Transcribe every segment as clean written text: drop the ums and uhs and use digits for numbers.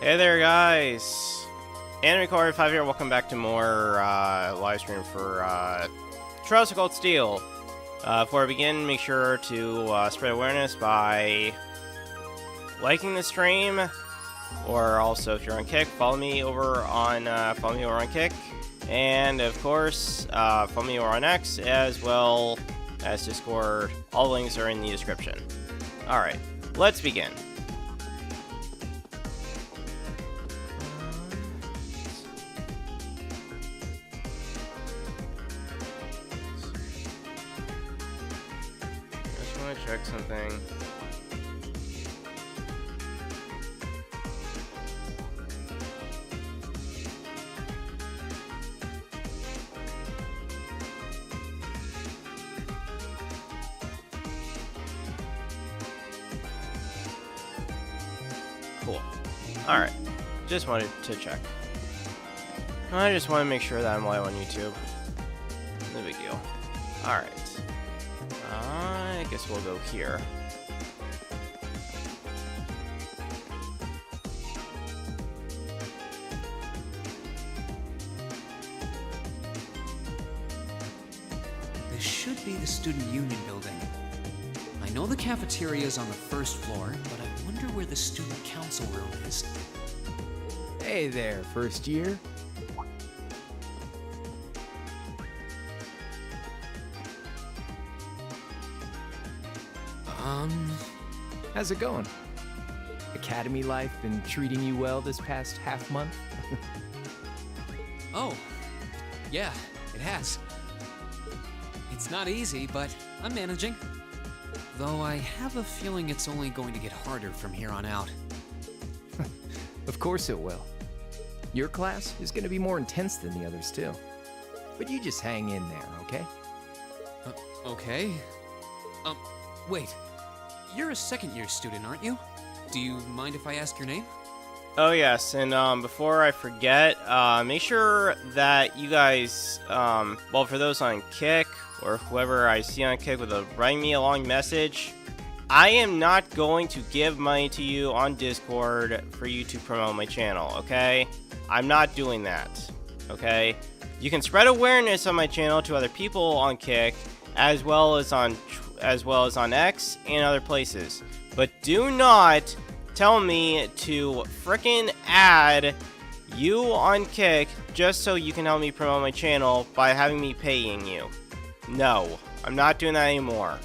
Hey there, guys! Anime Core 5 here. Welcome back to more live stream for Trails of Cold Steel. Before I begin, make sure to spread awareness by liking the stream, or also if you're on Kick, follow me over on Kick, and of course follow me over on X as well as Discord. All links are in the description. All right, let's begin. Check something. Cool. Alright. Just wanted to check. I just want to make sure that I'm live on YouTube. No big deal. Alright. I guess we'll go here. This should be the Student Union building. I know the cafeteria is on the first floor, but I wonder where the Student Council room is. Hey there, first year. How's it going? Academy life been treating you well this past half month? Oh, yeah, it has. It's not easy, but I'm managing. Though I have a feeling it's only going to get harder from here on out. Of course it will. Your class is going to be more intense than the others too. But you just hang in there, okay? Okay. Wait. You're a second-year student, aren't you? Do you mind if I ask your name? Oh yes, and before I forget, make sure that you guys, well, for those on Kick, or whoever I see on Kick with a write me a long message, I am not going to give money to you on Discord for you to promote my channel, okay? I'm not doing that, okay? You can spread awareness on my channel to other people on Kick, as well as on X and other places. But do not tell me to frickin' add you on Kick just so you can help me promote my channel by having me paying you. No, I'm not doing that anymore.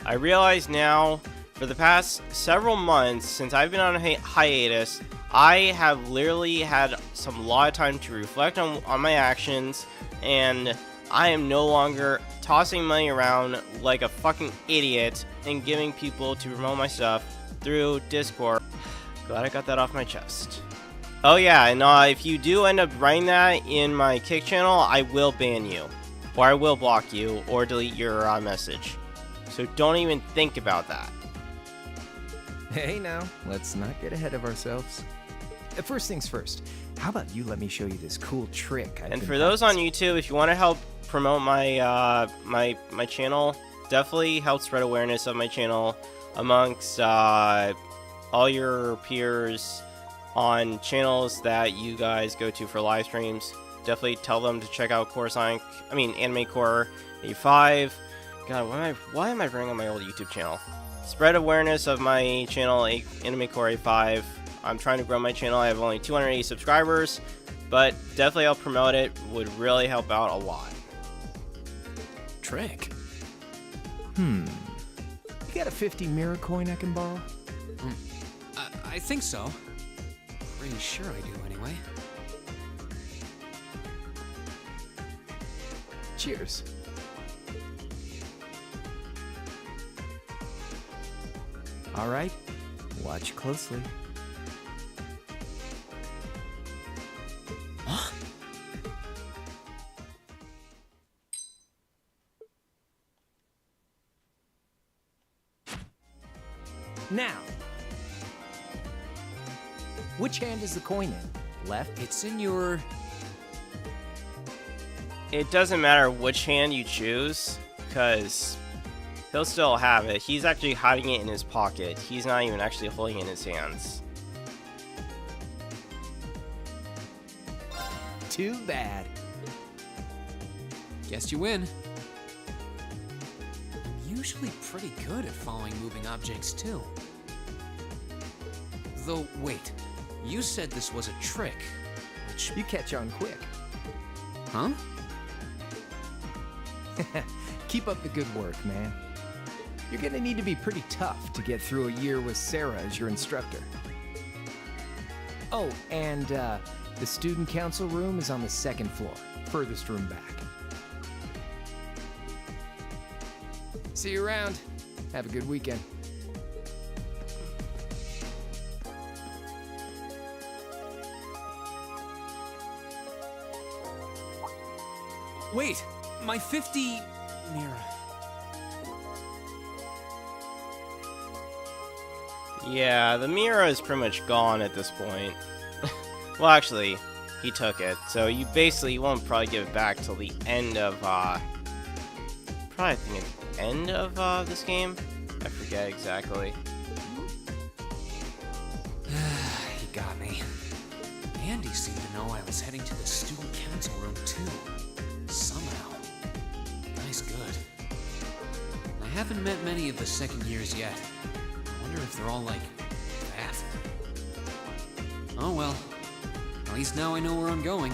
I realize now, for the past several months since I've been on a hiatus, I have literally had a lot of time to reflect on my actions, and I am no longer tossing money around like a fucking idiot and giving people to promote my stuff through Discord. Glad I got that off my chest. Oh yeah, and if you do end up writing that in my Kick channel, I will ban you. Or I will block you, or delete your message. So don't even think about that. Hey now, let's not get ahead of ourselves. First things first, how about you let me show you this cool trick And for those on YouTube, if you want to help promote my my channel, definitely help spread awareness of my channel amongst all your peers on channels that you guys go to for live streams. Definitely tell them to check out Anime Core 85. God, why am I bringing up my old YouTube channel? Spread awareness of my channel, Anime Core 85. I'm trying to grow my channel. I have only 280 subscribers, but definitely I'll promote it. Would really help out a lot. Trick? You got a 50 mirror coin I can borrow? I think so. Pretty sure I do, anyway. Cheers. All right, watch closely. Huh? Now, which hand is the coin in? Left? It's in your... It doesn't matter which hand you choose, because he'll still have it. He's actually hiding it in his pocket. He's not even actually holding it in his hands. Too bad. Guess you win. I'm usually pretty good at following moving objects, too. Though, wait. You said this was a trick, which... You catch on quick. Huh? Keep up the good work, man. You're gonna need to be pretty tough to get through a year with Sarah as your instructor. Oh, and the student council room is on the second floor, furthest room back. See you around. Have a good weekend. Wait! My 50... Mira. Yeah, the Mira is pretty much gone at this point. Well, actually, he took it, so you won't probably give it back till the end of, probably I think it's the end of, this game? I forget exactly. He got me. Andy seemed to know I was heading to the student council room, too. Somehow. Nice good. I haven't met many of the second years yet. I wonder if they're all like that. Oh well. At least now I know where I'm going.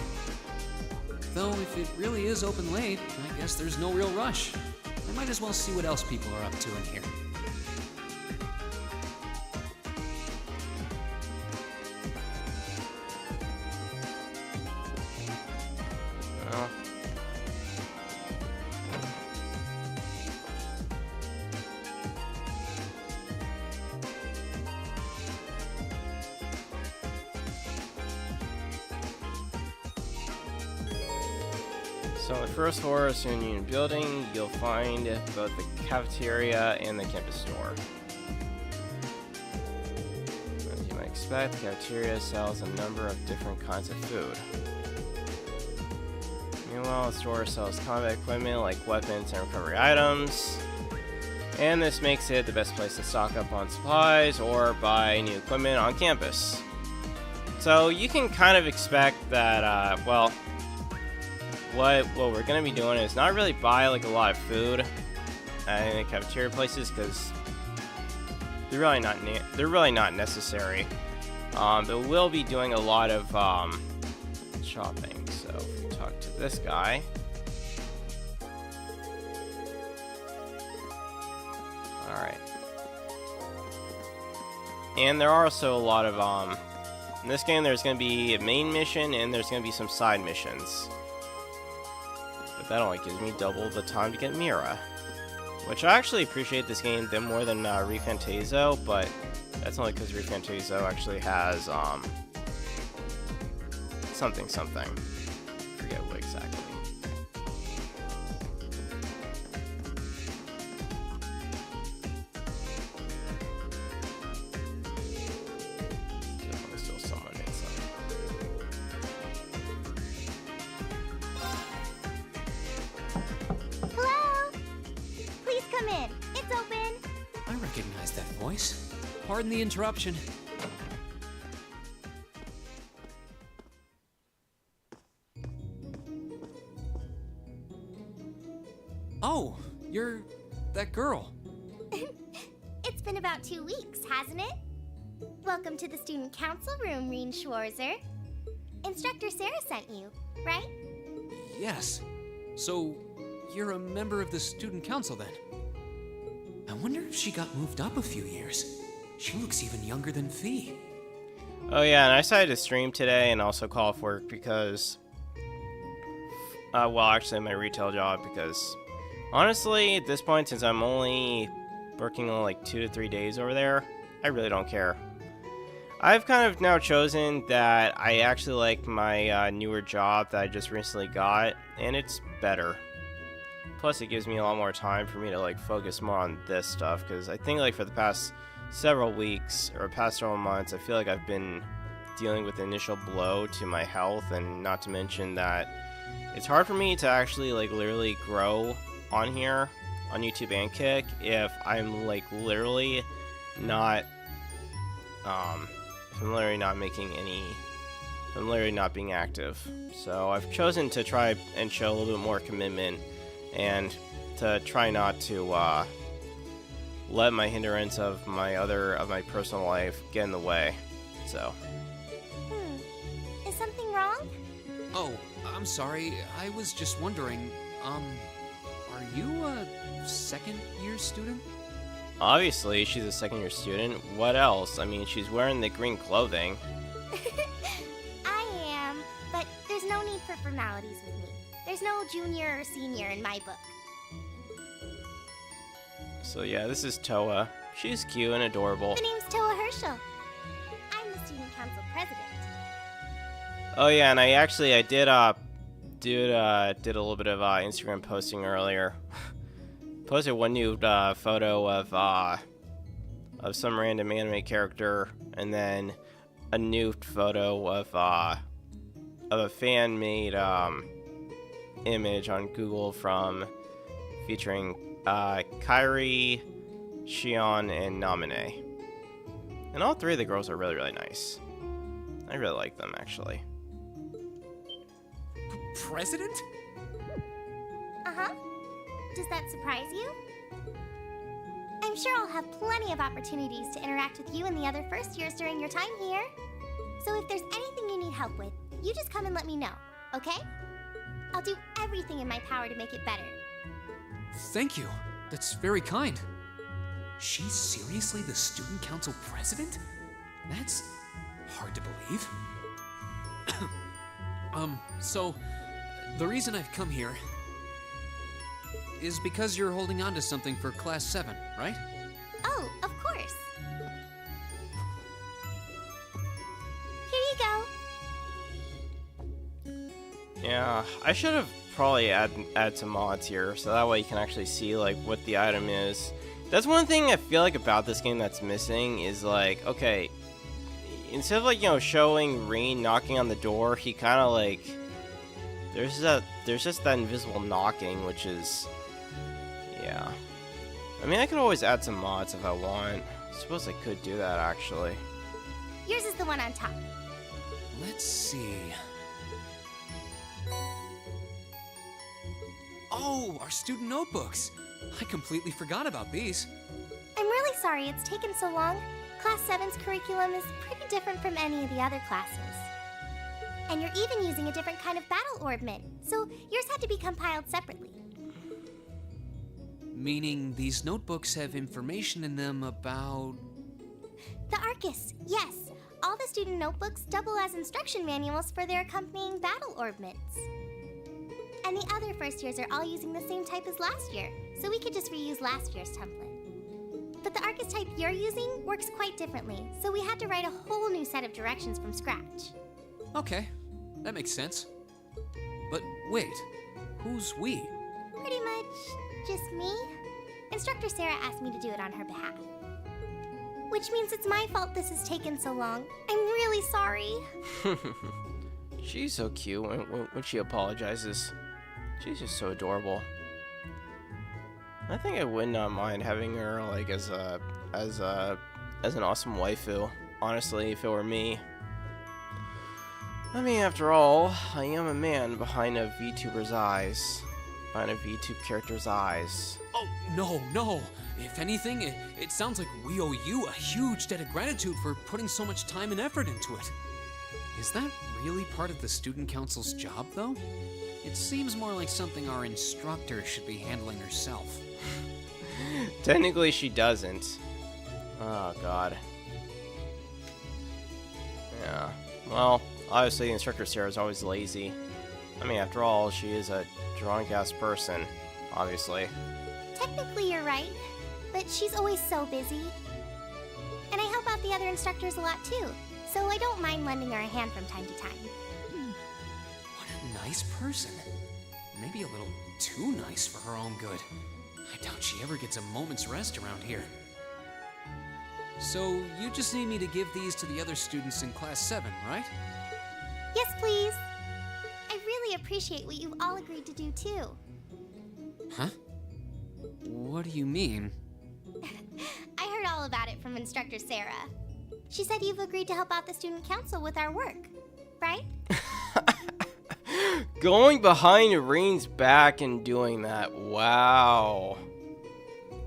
Though if it really is open late, I guess there's no real rush. I might as well see what else people are up to in here. Well. So on the first floor of Student Union Building, you'll find both the cafeteria and the campus store. As you might expect, the cafeteria sells a number of different kinds of food. Meanwhile, the store sells combat equipment like weapons and recovery items. And this makes it the best place to stock up on supplies or buy new equipment on campus. So you can kind of expect that, well, what we're going to be doing is not really buy like a lot of food in the cafeteria places because they're really not necessary. But we'll be doing a lot of shopping. So if we talk to this guy. Alright. And there are also a lot of in this game there's going to be a main mission and there's going to be some side missions. But that only gives me double the time to get Mira. Which I actually appreciate this game more than ReFantazio, but that's only because ReFantazio actually has something. Forget what exactly. Definitely still someone inside. Hello? Please come in. It's open. I recognize that voice. Pardon the interruption. Oh, you're that girl. It's been about 2 weeks, hasn't it? Welcome to the student council room, Reen Schwarzer. Instructor Sarah sent you, right? Yes. So, you're a member of the student council then? I wonder if she got moved up a few years. She looks even younger than Fee. Oh yeah, and I decided to stream today and also call off work because, well, actually my retail job because, honestly, at this point, since I'm only working on like 2 to 3 days over there, I really don't care. I've kind of now chosen that I actually like my newer job that I just recently got, and it's better. Plus, it gives me a lot more time for me to like focus more on this stuff, because I think like for the past several weeks or past several months, I feel like I've been dealing with the initial blow to my health, and not to mention that it's hard for me to actually like literally grow on here on YouTube and Kick if I'm like literally not making any from literally not being active. So I've chosen to try and show a little bit more commitment and to try not to let my hindrance of my personal life get in the way. So. Is something wrong? Oh, I'm sorry. I was just wondering, are you a second-year student? Obviously, she's a second-year student. What else? I mean, she's wearing the green clothing. I am, but there's no need for formalities with me. There's no junior or senior in my book. So yeah, this is Toa. She's cute and adorable. The name's Toa Herschel. I'm the student council president. Oh yeah, and I did a little bit of Instagram posting earlier. Posted one new photo of some random anime character, and then a new photo of a fan-made image on Google featuring Kairi, Shion, and Namine. And all three of the girls are really, really nice. I really like them, actually. President? Uh-huh. Does that surprise you? I'm sure I'll have plenty of opportunities to interact with you and the other first years during your time here. So if there's anything you need help with, you just come and let me know, okay? I'll do everything in my power to make it better. Thank you. That's very kind. She's seriously the student council president? That's hard to believe. So, the reason I've come here is because you're holding on to something for Class 7, right? Oh, of course. Here you go. Yeah, I should have probably add some mods here, so that way you can actually see like what the item is. That's one thing I feel like about this game that's missing is like, okay, instead of like, you know, showing Rin knocking on the door, he kind of like there's just that invisible knocking, which is, yeah. I mean, I could always add some mods if I want. I suppose I could do that actually. Yours is the one on top. Let's see. Oh, our student notebooks. I completely forgot about these. I'm really sorry it's taken so long. Class 7's curriculum is pretty different from any of the other classes. And you're even using a different kind of battle orbment, so yours had to be compiled separately. Meaning these notebooks have information in them about... The Arcus, yes. All the student notebooks double as instruction manuals for their accompanying battle orbments. And the other first years are all using the same type as last year, so we could just reuse last year's template. But the Arcus type you're using works quite differently, so we had to write a whole new set of directions from scratch. Okay, that makes sense. But wait, who's we? Pretty much just me. Instructor Sarah asked me to do it on her behalf. Which means it's my fault this has taken so long. I'm really sorry. She's so cute when she apologizes. She's just so adorable. I think I would not mind having her like as an awesome waifu. Honestly, if it were me. I mean, after all, I am a man behind a VTuber's eyes. Behind a VTube character's eyes. Oh, no. If anything, it sounds like we owe you a huge debt of gratitude for putting so much time and effort into it. Is that really part of the student council's job, though? It seems more like something our instructor should be handling herself. Technically, she doesn't. Oh, God. Yeah. Well, obviously, Instructor Sarah's always lazy. I mean, after all, she is a drunk-ass person, obviously. Technically, you're right, but she's always so busy. And I help out the other instructors a lot, too, so I don't mind lending her a hand from time to time. What a nice person. Maybe a little too nice for her own good. I doubt she ever gets a moment's rest around here. So, you just need me to give these to the other students in Class 7, right? Yes, please. I really appreciate what you've all agreed to do, too. Huh? What do you mean? I heard all about it from Instructor Sarah. She said you've agreed to help out the student council with our work. right? Going behind Reen's back and doing that. Wow.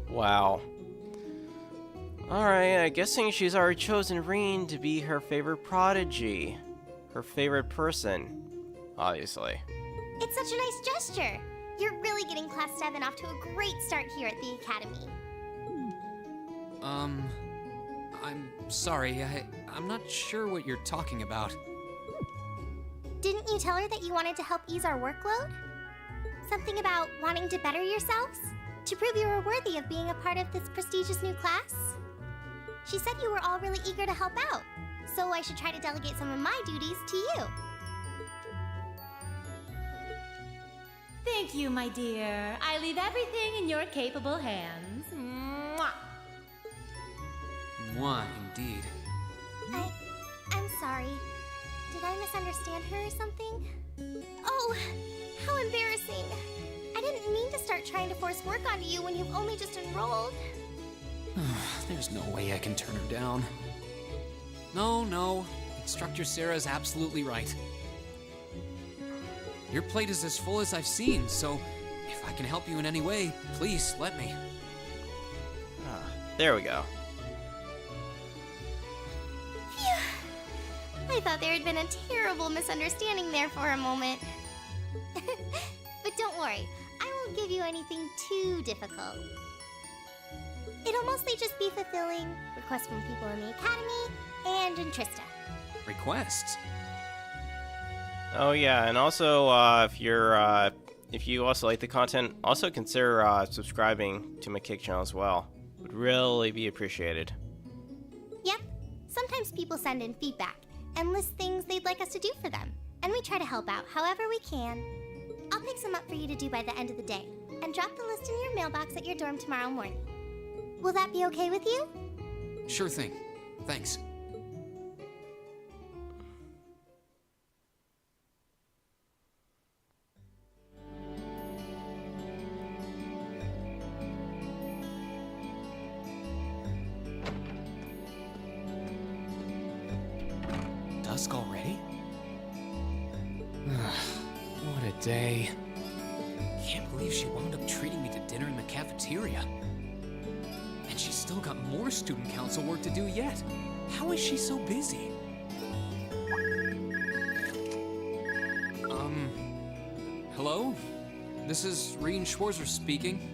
Wow. Alright, I'm guessing she's already chosen Reen to be her favorite prodigy. Her favorite person. Obviously. It's such a nice gesture. You're really getting Class 7 off to a great start here at the Academy. I'm sorry, I'm not sure what you're talking about. Didn't you tell her that you wanted to help ease our workload? Something about wanting to better yourselves? To prove you were worthy of being a part of this prestigious new class? She said you were all really eager to help out, so I should try to delegate some of my duties to you. Thank you, my dear. I leave everything in your capable hands. Mwah. Mwah, indeed. I'm sorry. Did I misunderstand her or something? Oh, how embarrassing. I didn't mean to start trying to force work onto you when you've only just enrolled. There's no way I can turn her down. No. Instructor Sarah is absolutely right. Your plate is as full as I've seen, so if I can help you in any way, please let me. There we go. Phew. I thought there had been a terrible misunderstanding there for a moment. But don't worry, I won't give you anything too difficult. It'll mostly just be fulfilling requests from people in the Academy and in Trista. Requests? Oh yeah, and also if you also like the content, also consider subscribing to my Kick channel as well. Would really be appreciated. Yep, sometimes people send in feedback and list things they'd like us to do for them, and we try to help out however we can. I'll pick some up for you to do by the end of the day, and drop the list in your mailbox at your dorm tomorrow morning. Will that be okay with you? Sure thing. Thanks. Dusk already? What a day. Can't believe she wound up treating me to dinner in the cafeteria. And she's still got more student council work to do yet. How is she so busy? Hello? This is Reen Schwarzer speaking.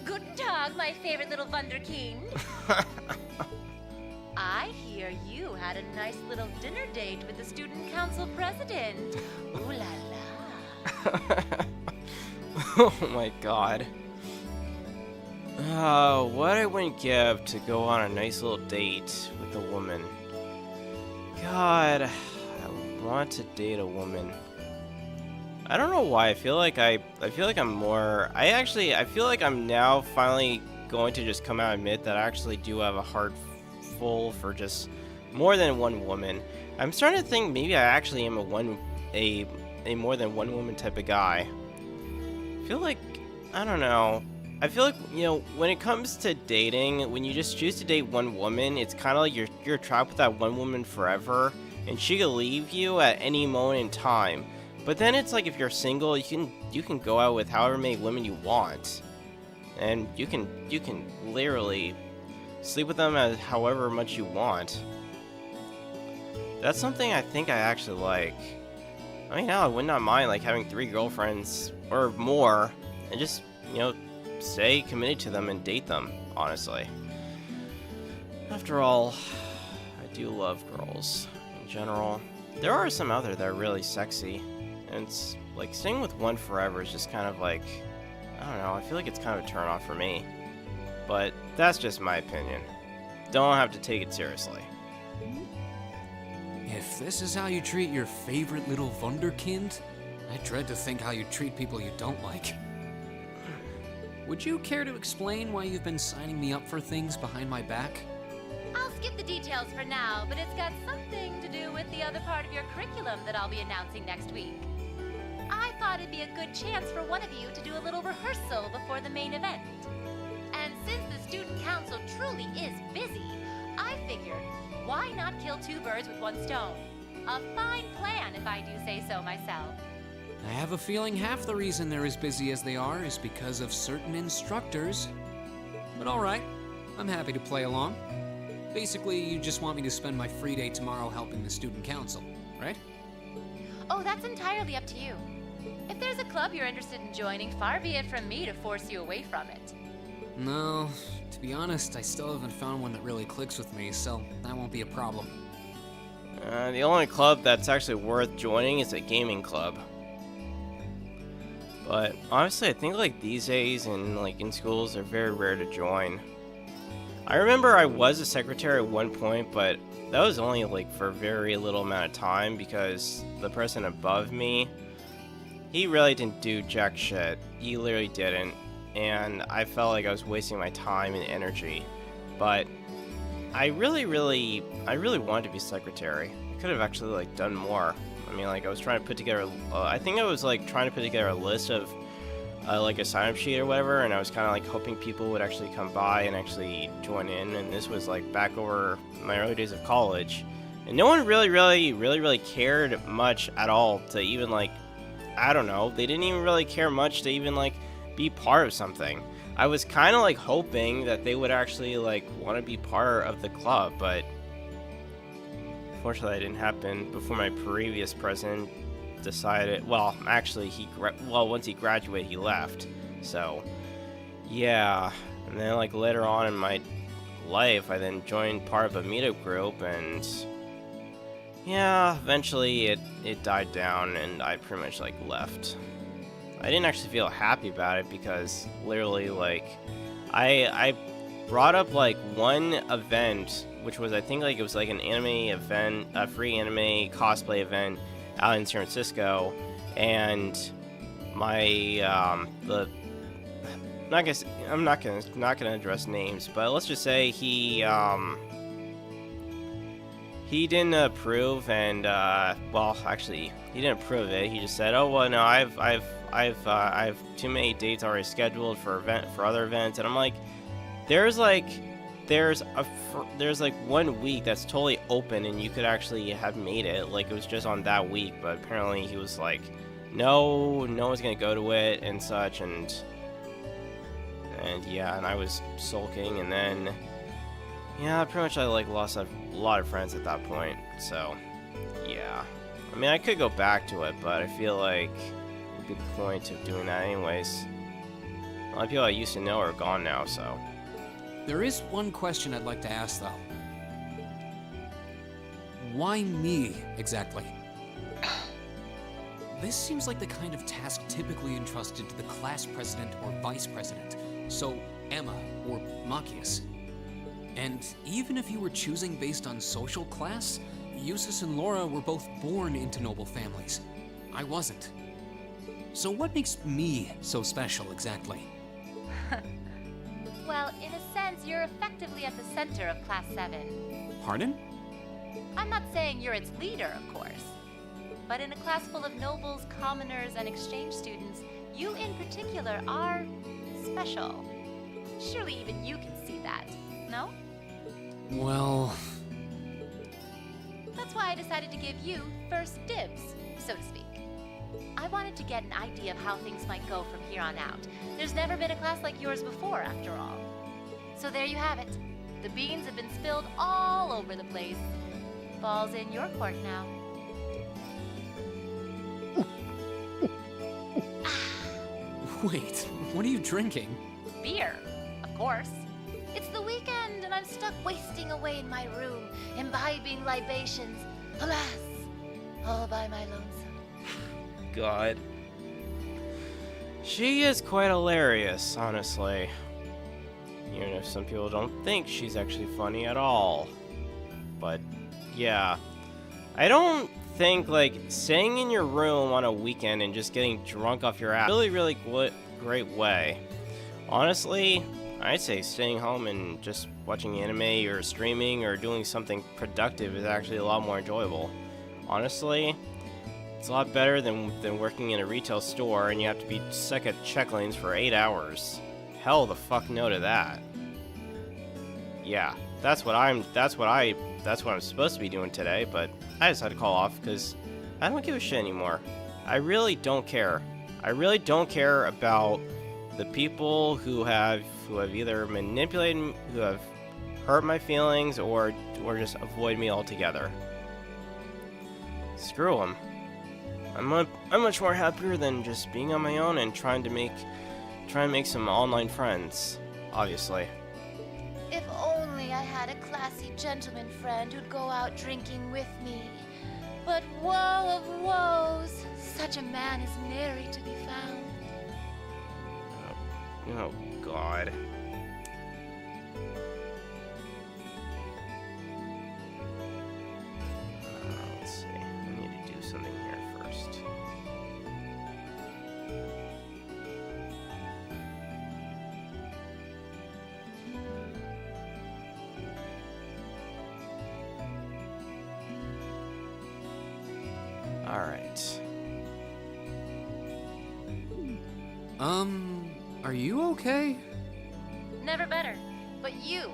Guten Tag, my favorite little Wunderkind. I hear you had a nice little dinner date with the student council president. Ooh la la. Oh my god. What I wouldn't give to go on a nice little date with a woman. God, I want to date a woman. I don't know why. I feel like I'm more. I feel like I'm now finally going to just come out and admit that I actually do have a heart full for just more than one woman. I'm starting to think maybe I actually am a more than one woman type of guy. I feel like, I don't know. I feel like, you know, when it comes to dating, when you just choose to date one woman, it's kind of like you're trapped with that one woman forever, and she could leave you at any moment in time. But then it's like if you're single, you can go out with however many women you want, and you can literally sleep with them as however much you want. That's something I think I actually like. I mean, I would not mind like having 3 girlfriends or more, and just, you know, stay committed to them and date them, honestly. After all, I do love girls in general. There are some out there that are really sexy, and it's like staying with one forever is just kind of like, I don't know, I feel like it's kind of a turn off for me. But that's just my opinion. Don't have to take it seriously. If this is how you treat your favorite little Wunderkind, I dread to think how you treat people you don't like. Would you care to explain why you've been signing me up for things behind my back? I'll skip the details for now, but it's got something to do with the other part of your curriculum that I'll be announcing next week. I thought it'd be a good chance for one of you to do a little rehearsal before the main event. And since the student council truly is busy, I figured, why not kill 2 birds with 1 stone? A fine plan, if I do say so myself. I have a feeling half the reason they're as busy as they are is because of certain instructors. But alright, I'm happy to play along. Basically, you just want me to spend my free day tomorrow helping the student council, right? Oh, that's entirely up to you. If there's a club you're interested in joining, far be it from me to force you away from it. No, to be honest, I still haven't found one that really clicks with me, so that won't be a problem. The only club that's actually worth joining is a gaming club. But honestly, I think like these days and like in schools, they're very rare to join. I remember I was a secretary at one point, but that was only like for a very little amount of time because the person above me, he really didn't do jack shit. He literally didn't. And I felt like I was wasting my time and energy. But I really wanted to be secretary. I could have actually like done more. I mean, like I was trying to put together, I think I was like trying to put together a list of like a sign-up sheet or whatever, and I was kind of like hoping people would actually come by and actually join in. And this was like back over my early days of college, and no one really cared much at all to even like, I don't know, they didn't even really care much to even like be part of something. I was kind of like hoping that they would actually like want to be part of the club, but unfortunately, that didn't happen before my previous president decided. Well, actually, once he graduated, he left. So, yeah. And then, like later on in my life, I then joined part of a meetup group, and yeah, eventually it died down, and I pretty much like left. I didn't actually feel happy about it because literally, like, I brought up like one event, which was I think like it was like an anime event, a free anime cosplay event out in San Francisco, and my I'm not gonna address names, but let's just say he didn't approve, and well, actually he didn't approve it. He just said, oh well, no, I've too many dates already scheduled for other events, and I'm like, there's like 1 week that's totally open and you could actually have made it, like it was just on that week, but apparently he was like, no one's gonna go to it and such, and yeah, and I was sulking, and then yeah, pretty much I like lost a lot of friends at that point. So yeah, I mean I could go back to it, but I feel like it would be the point of doing that anyways. A lot of people I used to know are gone now, so. There is one question I'd like to ask, though. Why me, exactly? This seems like the kind of task typically entrusted to the class president or vice president, so Emma or Machias. And even if you were choosing based on social class, Eustace and Laura were both born into noble families. I wasn't. So what makes me so special, exactly? Well, in a sense, you're effectively at the center of Class 7. Pardon? I'm not saying you're its leader, of course. But in a class full of nobles, commoners, and exchange students, you in particular are special. Surely even you can see that, no? Well... That's why I decided to give you first dibs, so to speak. I wanted to get an idea of how things might go from here on out. There's never been a class like yours before, after all. So there you have it. The beans have been spilled all over the place. Ball's in your court now. Wait, what are you drinking? Beer, of course. It's the weekend and I'm stuck wasting away in my room, imbibing libations. Alas, all by my lonesome. God. She is quite hilarious, honestly. Even if some people don't think she's actually funny at all. But, yeah. I don't think, like, staying in your room on a weekend and just getting drunk off your ass really great way. Honestly, I'd say staying home and just watching anime or streaming or doing something productive is actually a lot more enjoyable. Honestly, it's a lot better than working in a retail store and you have to be stuck at check lanes for 8 hours. Hell the fuck no to that. Yeah. that's what I'm supposed to be doing today, but I decided to call off because I don't give a shit anymore. I really don't care. I really don't care about the people who have either manipulated me, who have hurt my feelings, or just avoid me altogether. Screw them. I'm much more happier than just being on my own and trying to make some online friends, obviously. If only I had a classy gentleman friend who'd go out drinking with me. But woe of woes, such a man is nary to be found. Oh God. Let's see. I need to do something here first. All right. Are you okay? Never better. But you,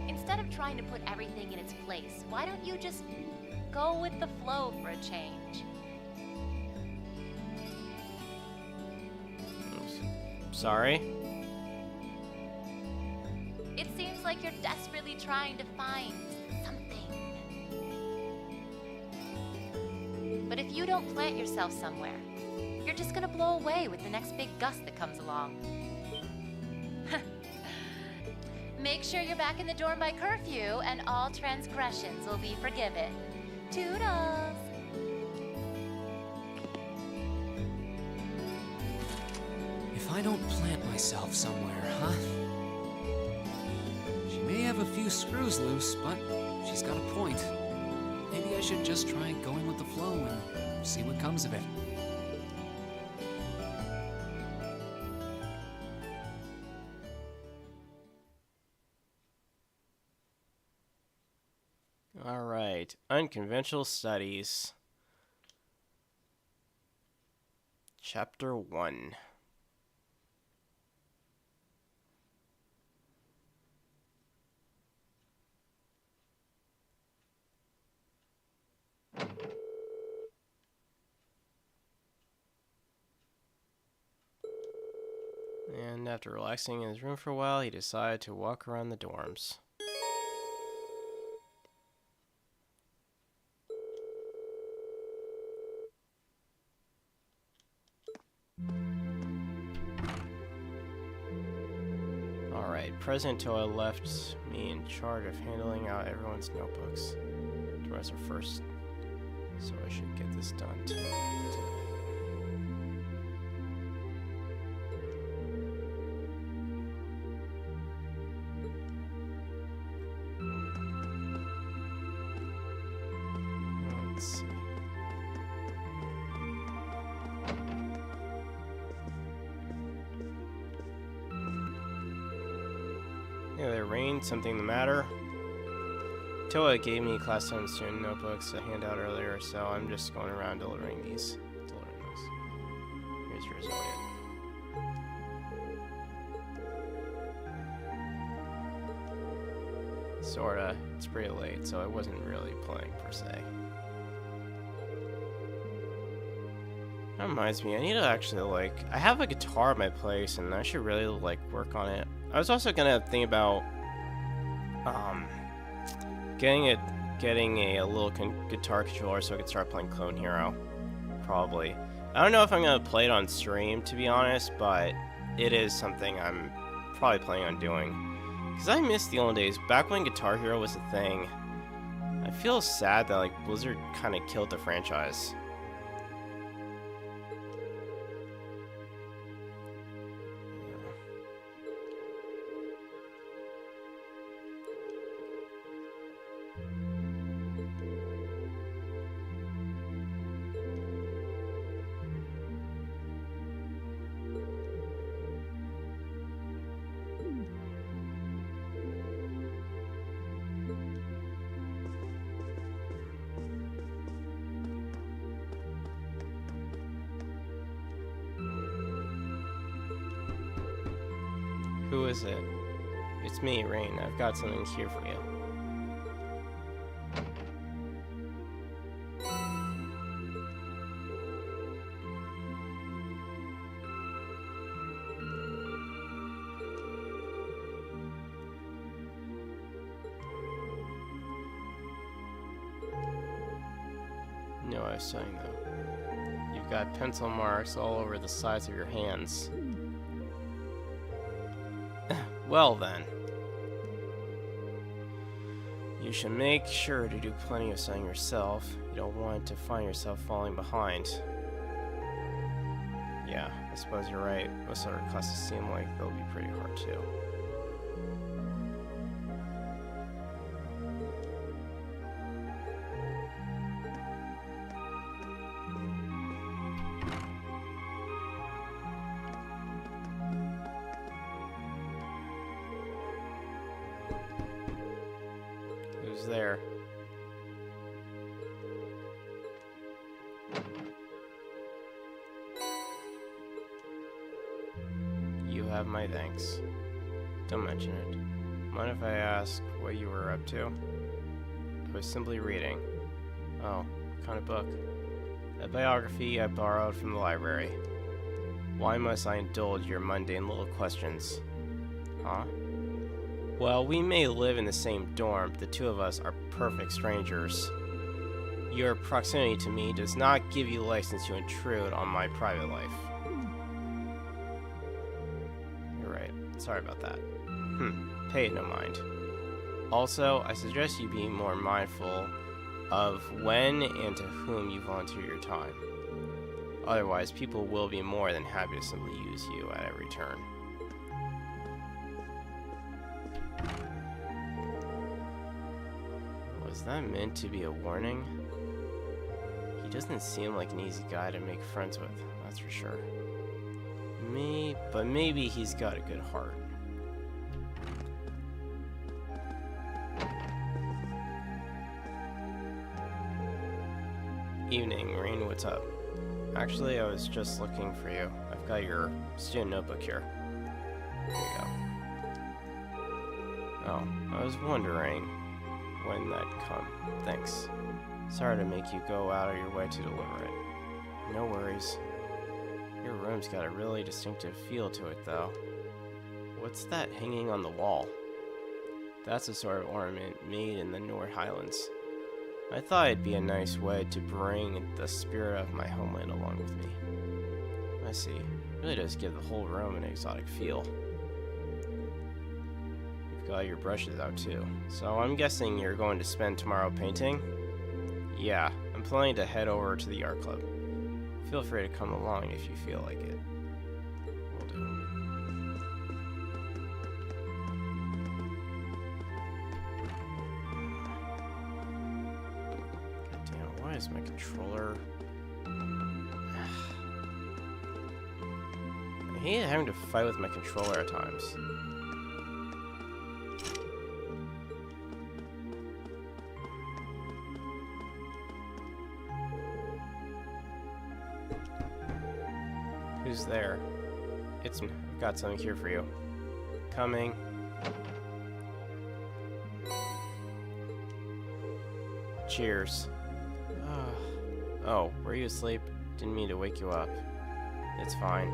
instead of trying to put everything in its place, why don't you just go with the flow for a change? Sorry. It seems like you're desperately trying to find something. But if you don't plant yourself somewhere, you're just gonna blow away with the next big gust that comes along. Make sure you're back in the dorm by curfew, and all transgressions will be forgiven. Toodles! If I don't plant myself somewhere, huh? She may have a few screws loose, but she's got a point. Maybe I should just try going with the flow and see what comes of it. All right. Unconventional Studies. Chapter 1. And after relaxing in his room for a while, he decided to walk around the dorms. Alright, President Toa left me in charge of handling out everyone's notebooks. Tomorrow's our first, so I should get this done today. Let's see. Yeah, there, Rain, something the matter? Toa gave me class time student notebooks to hand out earlier, so I'm just going around delivering these. Here's yours, Elliot. Sorta. It's pretty late, so I wasn't really playing per se. That reminds me, I need to actually, I have a guitar at my place, and I should really, work on it. I was also gonna think about, getting a little guitar controller so I could start playing Clone Hero. Probably. I don't know if I'm gonna play it on stream, to be honest, but it is something I'm probably planning on doing. Because I miss the old days, back when Guitar Hero was a thing. I feel sad that, Blizzard kind of killed the franchise. Who is it? It's me, Rain. I've got something here for you. No, I was saying though. You've got pencil marks all over the sides of your hands. Well then. You should make sure to do plenty of sewing yourself. You don't want to find yourself falling behind. Yeah, I suppose you're right. Most other classes seem like they'll be pretty hard too. Who's there? You have my thanks. Don't mention it. Mind if I ask what you were up to? I was simply reading. Oh, what kind of book? A biography I borrowed from the library. Why must I indulge your mundane little questions? Huh? Well, we may live in the same dorm, but the two of us are perfect strangers. Your proximity to me does not give you license to intrude on my private life. You're right. Sorry about that. Pay it no mind. Also, I suggest you be more mindful of when and to whom you volunteer your time. Otherwise, people will be more than happy to simply use you at every turn. Was that meant to be a warning? He doesn't seem like an easy guy to make friends with, that's for sure. But maybe he's got a good heart. Evening, Rain, what's up? Actually, I was just looking for you. I've got your student notebook here. There you go. Oh, I was wondering when that'd come. Thanks. Sorry to make you go out of your way to deliver it. No worries. Your room's got a really distinctive feel to it, though. What's that hanging on the wall? That's a sort of ornament made in the North Highlands. I thought it'd be a nice way to bring the spirit of my homeland along with me. I see. It really does give the whole room an exotic feel. You've got your brushes out too. So I'm guessing you're going to spend tomorrow painting? Yeah, I'm planning to head over to the art club. Feel free to come along if you feel like it. Will do. Why is my controller... I hate having to fight with my controller at times. Who's there? It's me. I've got something here for you. Coming. Cheers. Oh, were you asleep? Didn't mean to wake you up. It's fine.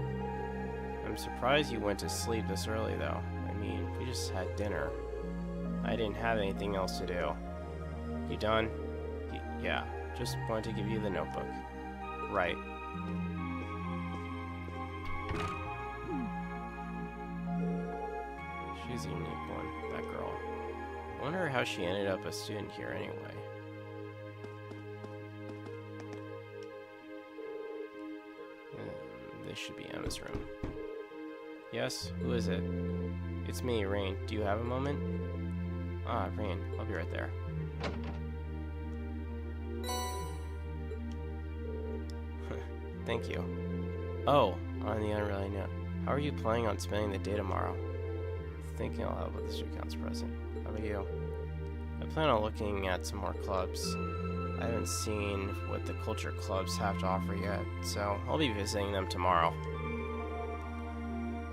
I'm surprised you went to sleep this early, though. I mean, we just had dinner. I didn't have anything else to do. You done? Yeah, just wanted to give you the notebook. Right. She's a unique one, that girl. I wonder how she ended up a student here anyway. This should be Emma's room. Yes? Who is it? It's me, Rain. Do you have a moment? Ah, Rain. I'll be right there. Thank you. Oh, on the unrelated note, how are you planning on spending the day tomorrow? Thinking I'll help with the student council present. How about you? I plan on looking at some more clubs. I haven't seen what the culture clubs have to offer yet, so I'll be visiting them tomorrow.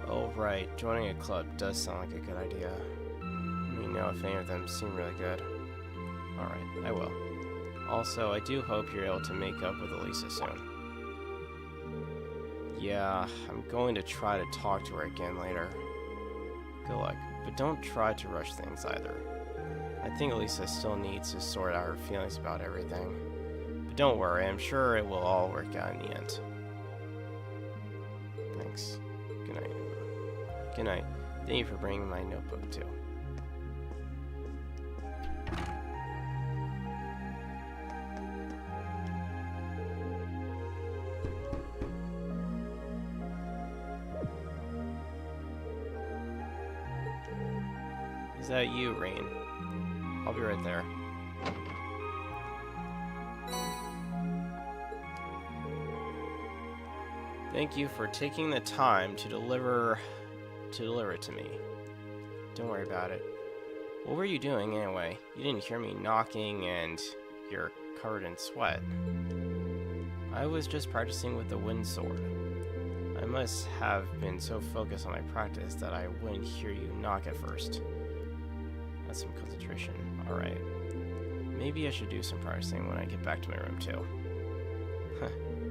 Oh right, joining a club does sound like a good idea. Let me know if any of them seem really good. Alright, I will. Also, I do hope you're able to make up with Elisa soon. Yeah, I'm going to try to talk to her again later. Good luck, but don't try to rush things either. I think Elisa still needs to sort out her feelings about everything. But Don't worry, I'm sure it will all work out in the end. Thanks. Good night. Good night. Thank you for bringing my notebook too. Is that you, Rain? I'll be right there. Thank you for taking the time to deliver it to me. Don't worry about it. What were you doing anyway? You didn't hear me knocking and you're covered in sweat. I was just practicing with the wind sword. I must have been so focused on my practice that I wouldn't hear you knock at first. That's some concentration. Alright. Maybe I should do some practicing when I get back to my room too.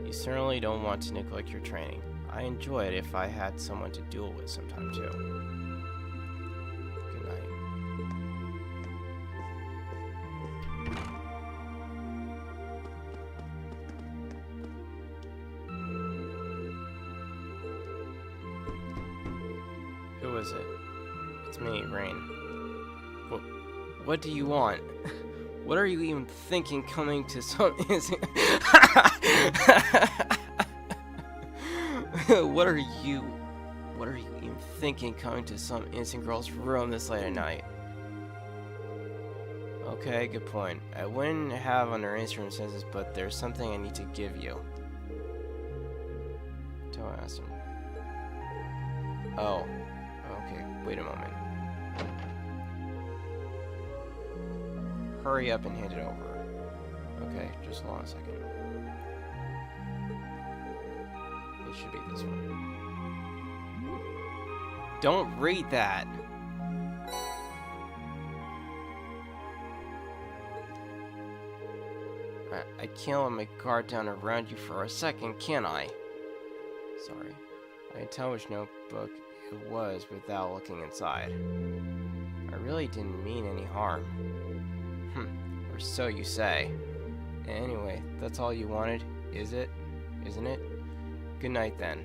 You certainly don't want to neglect your training. I enjoy it if I had someone to duel with sometime too. Good night. Who is it? It's me, Rain. What do you want? What are you even thinking coming to some What are you even thinking coming to some innocent girl's room this late at night? Okay, good point. I wouldn't have under any circumstances, but there's something I need to give you. Don't ask him. Oh. Okay, wait a moment. Hurry up and hand it over. Okay, just hold on a second. It should be this one. Don't read that! I can't let my guard down around you for a second, can I? Sorry. I can tell which notebook it was without looking inside. I really didn't mean any harm. Or so you say. Anyway, that's all you wanted, is it? Isn't it? Good night then.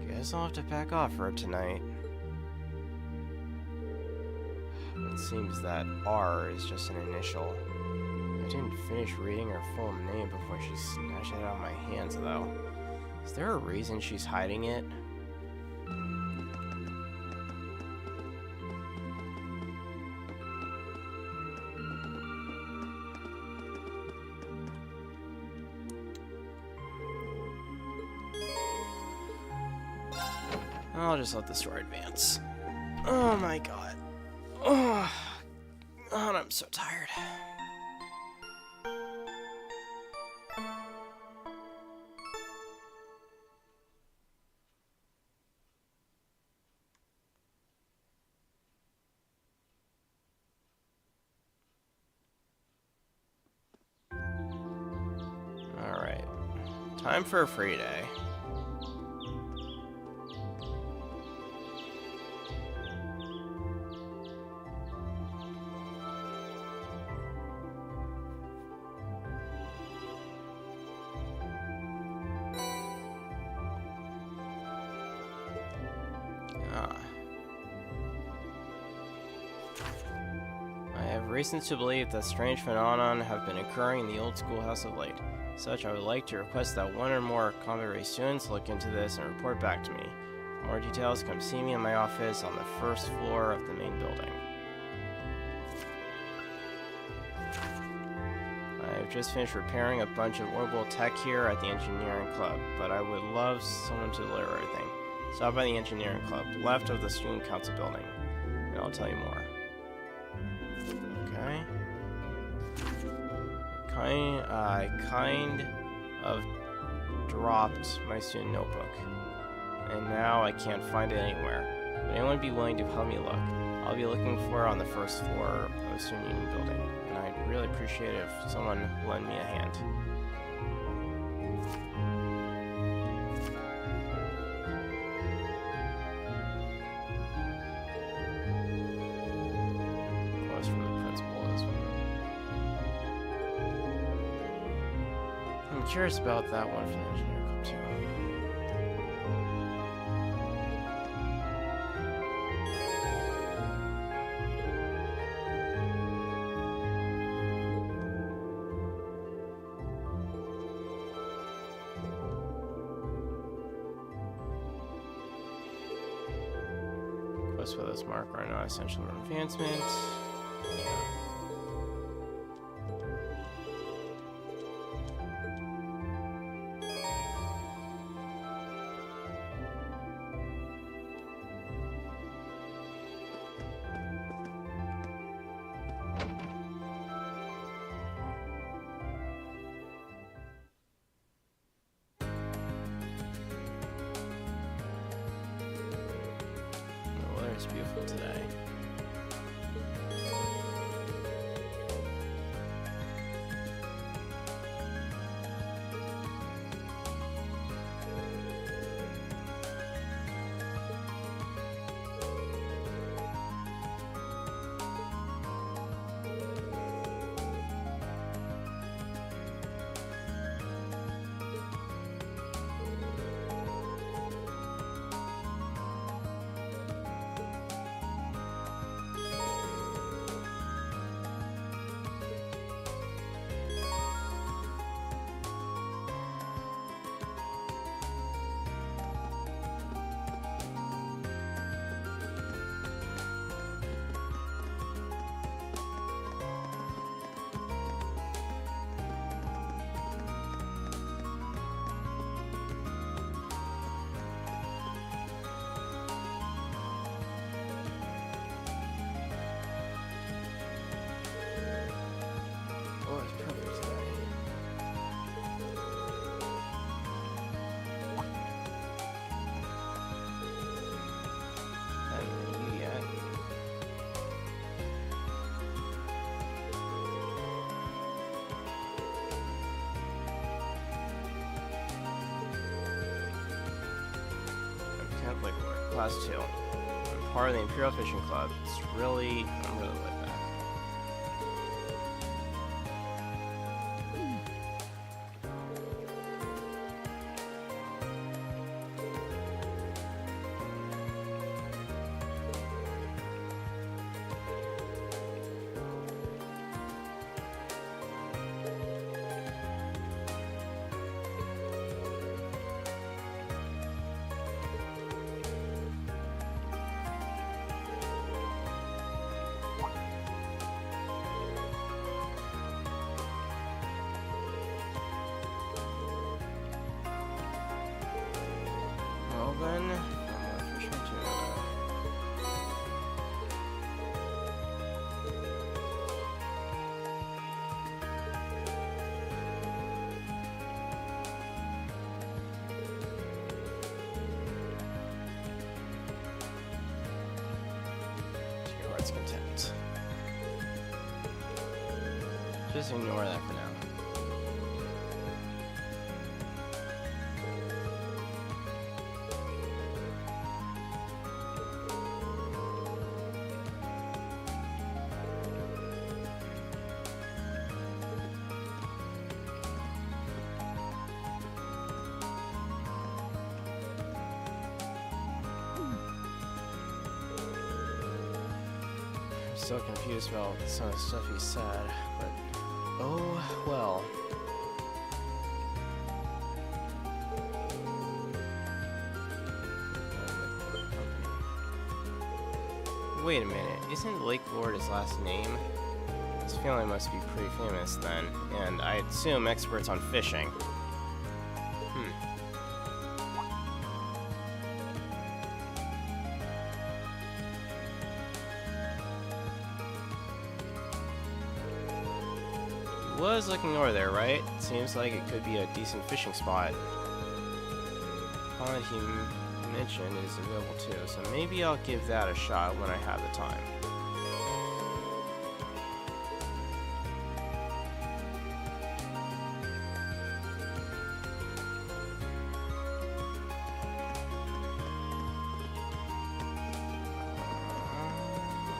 Guess I'll have to pack off for tonight. It seems that R is just an initial. I didn't finish reading her full name before she snatched it out of my hands, though. Is there a reason she's hiding it? I'll just let the story advance. Oh my god. Oh, God, I'm so tired. Alright. Time for a free day. I have reasons to believe that strange phenomena have been occurring in the old schoolhouse of late. Such, I would like to request that one or more combat race students look into this and report back to me. For more details, come see me in my office on the first floor of the main building. I have just finished repairing a bunch of orbital tech here at the engineering club, but I would love someone to deliver everything. Stop by the engineering club, left of the student council building, and I'll tell you more. Okay. I kind of dropped my student notebook, and now I can't find it anywhere. Would anyone be willing to help me look? I'll be looking for it on the first floor of the student union building, and I'd really appreciate it if someone lend me a hand. curious about that one from the Engineer Club too. Quests for this mark are not essential for advancement. The weather is beautiful today. Oh, it's perfect today. Haven't met you yet. I'm Catholic Lord, Class 2. I'm part of the Imperial Fishing Club. I'm really laid back. Well then, I'm gonna fish into to your heart's content. Just ignore that for now. So confused about some of the stuff he said, but oh well. Wait a minute, isn't Lake Lord his last name? This family must be pretty famous then, and I assume experts on fishing. Was looking over there, right? Seems like it could be a decent fishing spot. Pond he mentioned is available too, so maybe I'll give that a shot when I have the time.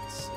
Let's see.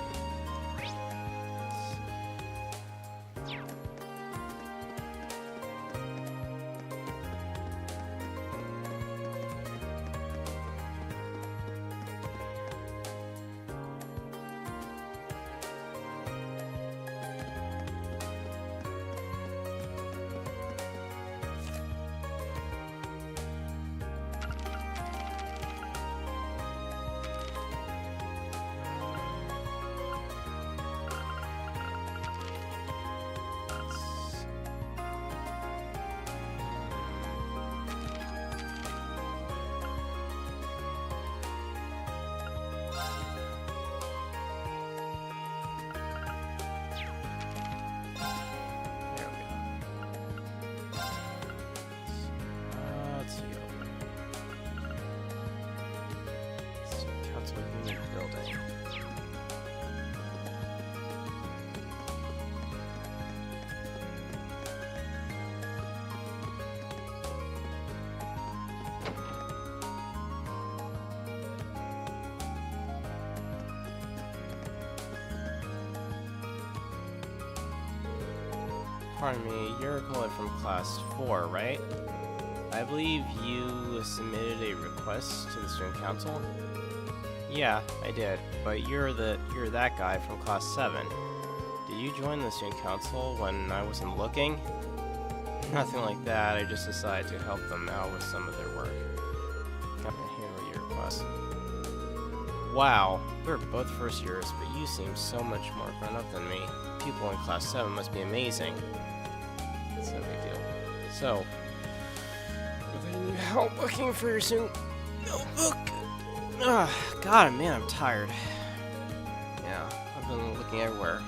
pardon me, you're a Acolyte from Class 4, right? I believe you submitted a request to the Student Council? Yeah, I did, but you're that guy from Class 7. Did you join the Student Council when I wasn't looking? Nothing like that, I just decided to help them out with some of their work. I can handle your request. Wow, we're both first years, but you seem so much more grown up than me. People in Class 7 must be amazing. It's no big deal. So, if you need help looking for your student notebook... God, man, I'm tired. Yeah, I've been looking everywhere.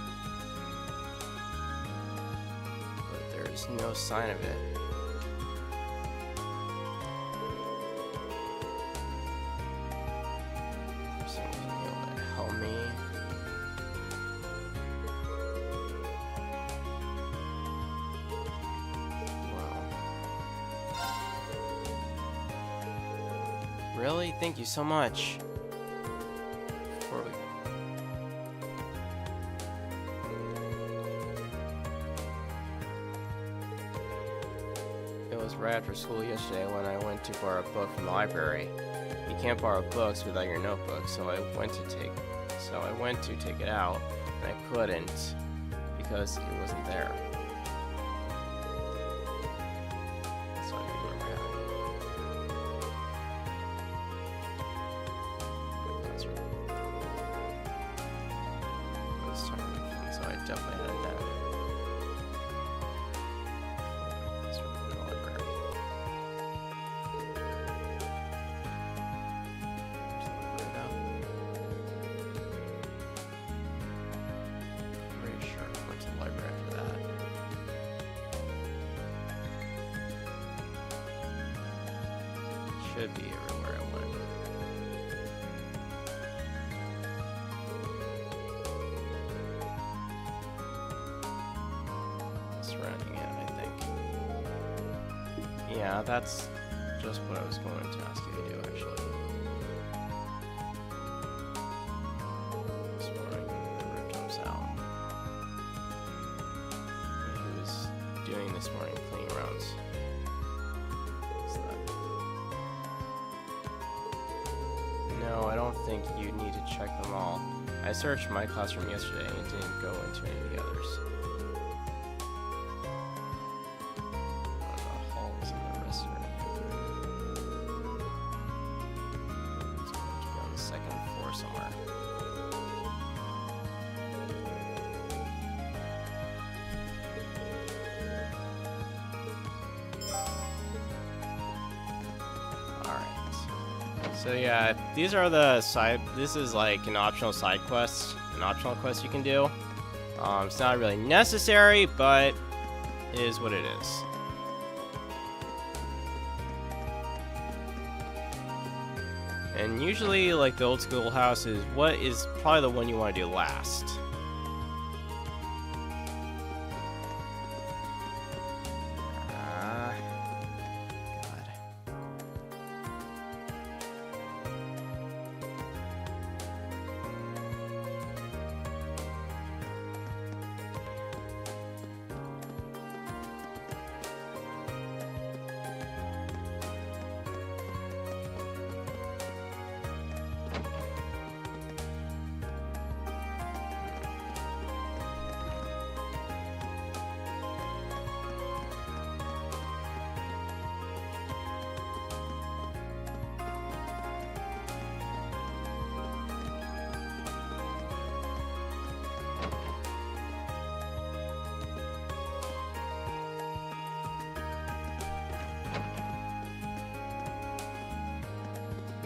But there's no sign of it. Someone's able to help me. Really? Thank you so much. Before we... It was right after school yesterday when I went to borrow a book from the library. You can't borrow books without your notebook, so I went to take it out, and I couldn't because it wasn't there. So I remember having so I definitely had it down. It's from the library. Just look it up. Pretty sure I went to the library after that. Should be everywhere I went. Surrounding it, I think. Yeah, that's just what I was going to ask you to do, actually. This morning, whenever it jumps out. He was doing this morning cleaning rounds. What's that? No, I don't think you need to check them all. I searched my classroom yesterday and didn't go into any of the others. Somewhere. Alright. So yeah, these are the side, this is like an optional side quest, an optional quest you can do. It's not really necessary, but it is what it is. And usually, like, the old schoolhouse is what is probably the one you want to do last.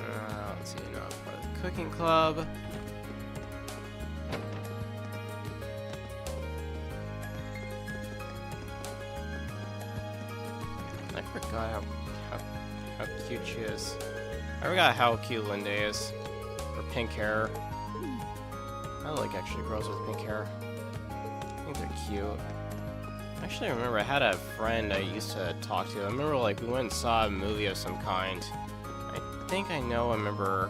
God. Let's see, no, part of the cooking club. I forgot how cute she is. I forgot how cute Linda is. Her pink hair. I like actually girls with pink hair. I think they're cute. Actually, I remember I had a friend I used to talk to. I remember, like, we went and saw a movie of some kind. I think I know. I remember.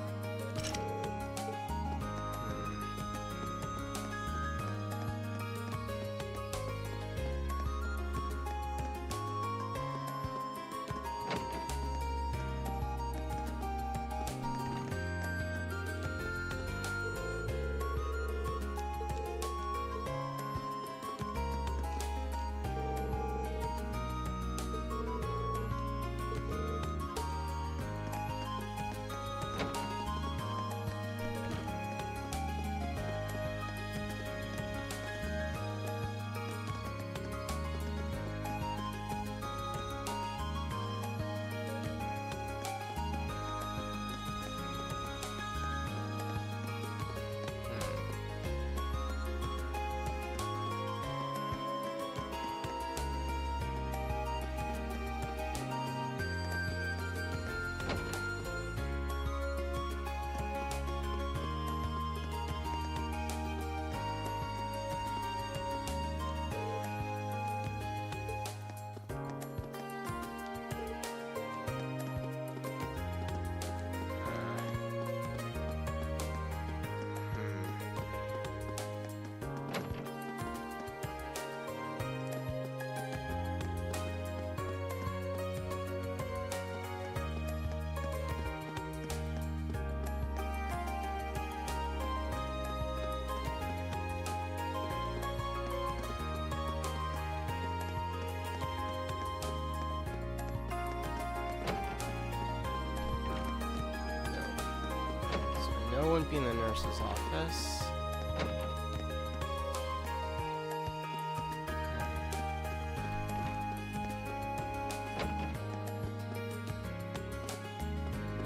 Might be in the nurse's office.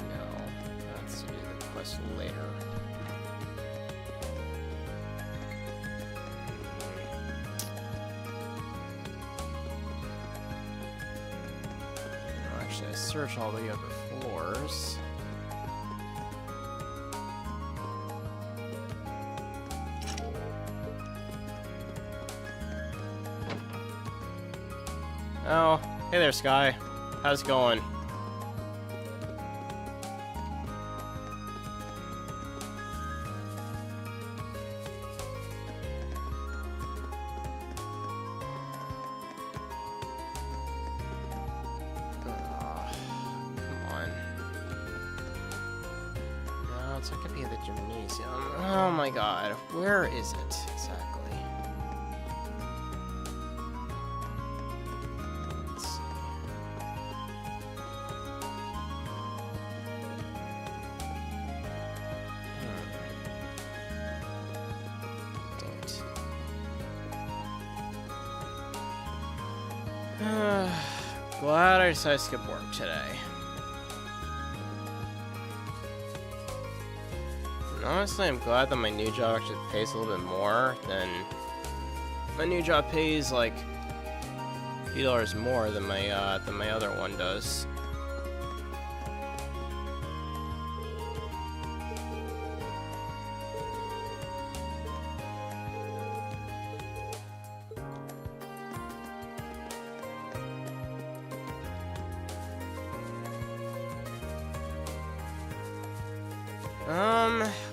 No, that's to do the quest later. Actually, I searched all the other floors. Oh, hey there, Sky. How's it going? Come on. No, it's not gonna be the gymnasium. Oh my god, where is it exactly? Let's see. Dang it. Glad I decided to skip work today. And honestly, I'm glad that my new job actually pays a little bit more than my new job pays like a few dollars more than my other one does.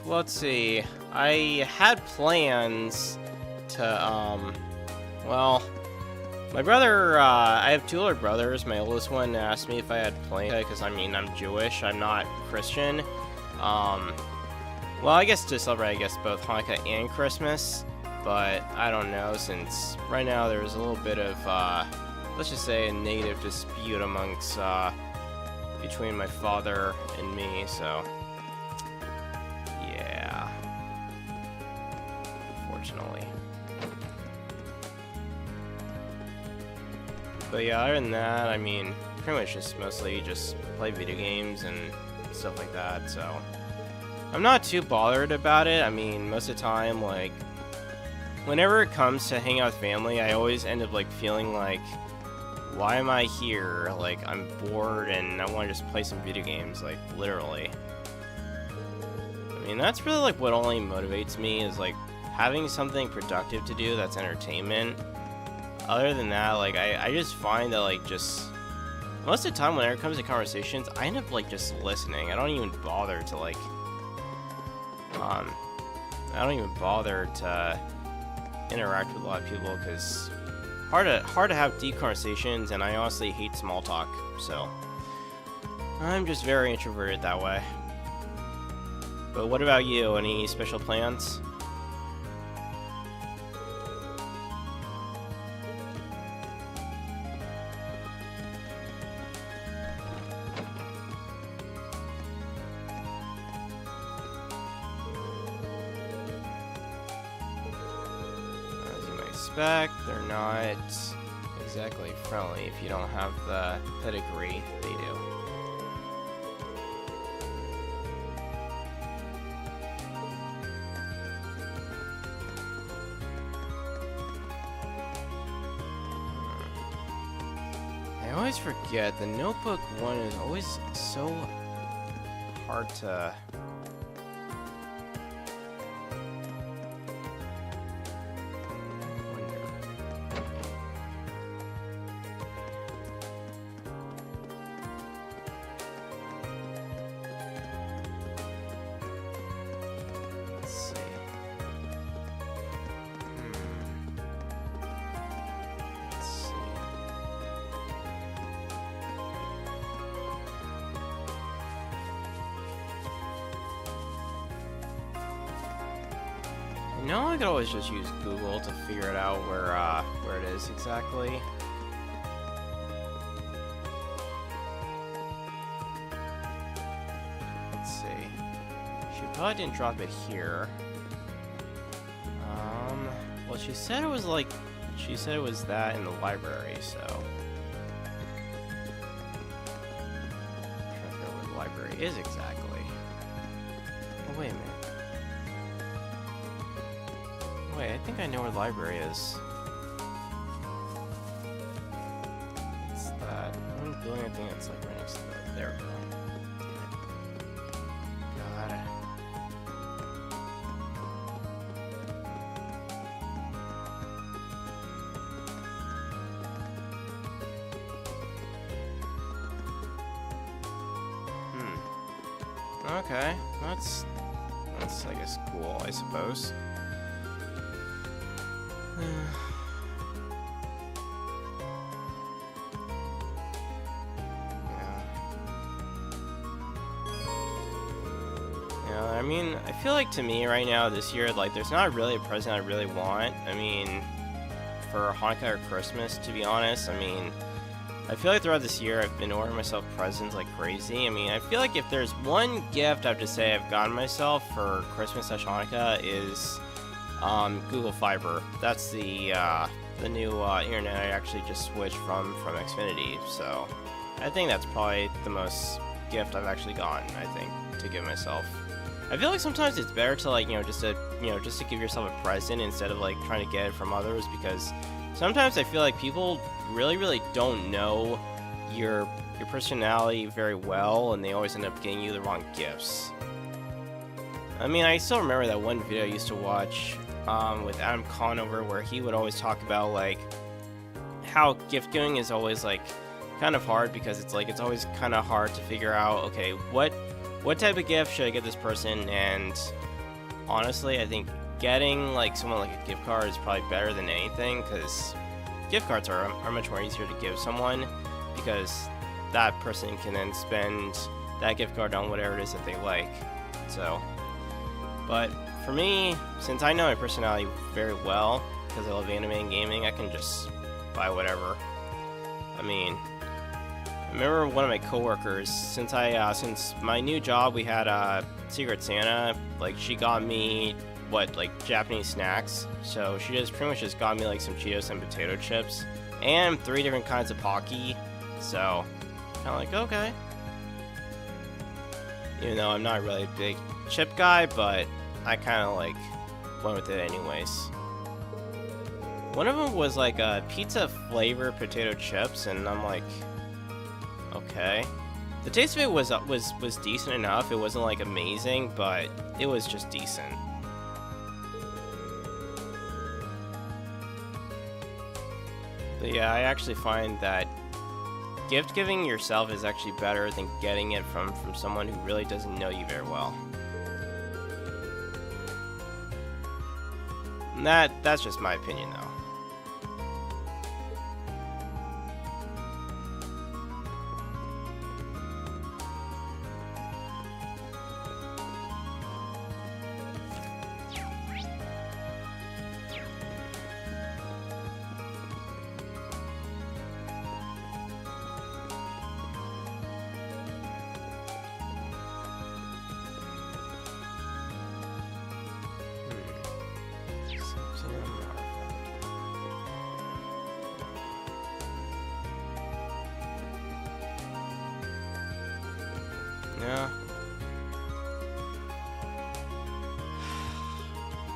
Let's see. I had plans to, well, my brother, I have two older brothers. My oldest one asked me if I had plans, because, I mean, I'm Jewish, I'm not Christian. Well, I guess to celebrate, I guess, both Hanukkah and Christmas, but I don't know, since right now there's a little bit of, let's just say, a negative dispute amongst, between my father and me, so... yeah. Unfortunately. But yeah, other than that, I mean, pretty much just mostly just play video games and stuff like that, so... I'm not too bothered about it. I mean, most of the time, like... whenever it comes to hanging out with family, I always end up, like, feeling like... why am I here? Like, I'm bored and I want to just play some video games, like, literally. I mean, that's really, like, what only motivates me is, like, having something productive to do that's entertainment. Other than that, like, I just find that, like, just... most of the time, whenever it comes to conversations, I end up, like, just listening. I don't even bother to, like... I don't even bother to interact with a lot of people, because... hard to have deep conversations, and I honestly hate small talk, so... I'm just very introverted that way. But what about you? Any special plans? As you might expect, they're not exactly friendly if you don't have the pedigree they do. I always forget, the Notebook one is always so hard to... Let's see. Let's see. I know I could always just use Google to figure it out where it is exactly. Let's see. Should glad I didn't drop it here. Well, she said it was like, she said it was that in the library, so. I'm trying to figure out where the library is exactly. Oh, wait a minute. Wait, I think I know where the library is. It's that one building, I think it's like right next to the, there we go. God. Okay, that's I guess cool, I suppose. Yeah, I mean, I feel like to me right now this year, like, there's not really a present I really want. I mean, for Hanukkah or Christmas, to be honest. I mean, I feel like throughout this year I've been ordering myself presents like crazy. I mean, I feel like if there's one gift I have to say I've gotten myself for Christmas / Hanukkah is Google Fiber. That's the new internet I actually just switched from Xfinity. So I think that's probably the most gift I've actually gotten, I think, to give myself. I feel like sometimes it's better to, like, just to give yourself a present instead of like trying to get it from others, because sometimes I feel like people really don't know your personality very well, and they always end up getting you the wrong gifts. I mean, I still remember that one video I used to watch with Adam Conover, where he would always talk about like how gift giving is always like kind of hard, because it's like it's always kind of hard to figure out, okay, what type of gift should I get this person. And honestly, I think getting like someone like a gift card is probably better than anything, because gift cards are much more easier to give someone, because that person can then spend that gift card on whatever it is that they like. So, but for me, since I know my personality very well, because I love anime and gaming, I can just buy whatever. I mean, I remember one of my coworkers, since my new job, we had a Secret Santa, like, she got me like Japanese snacks. So she just pretty much just got me like some Cheetos and potato chips and 3 different kinds of Pocky. So kind of like, okay. Even though I'm not really a big chip guy, but I kind of like went with it anyways. One of them was like a pizza flavor potato chips, and I'm like, okay. The taste of it was decent enough. It wasn't like amazing, but it was just decent. But yeah, I actually find that gift giving yourself is actually better than getting it from someone who really doesn't know you very well. And that's just my opinion, though. Yeah.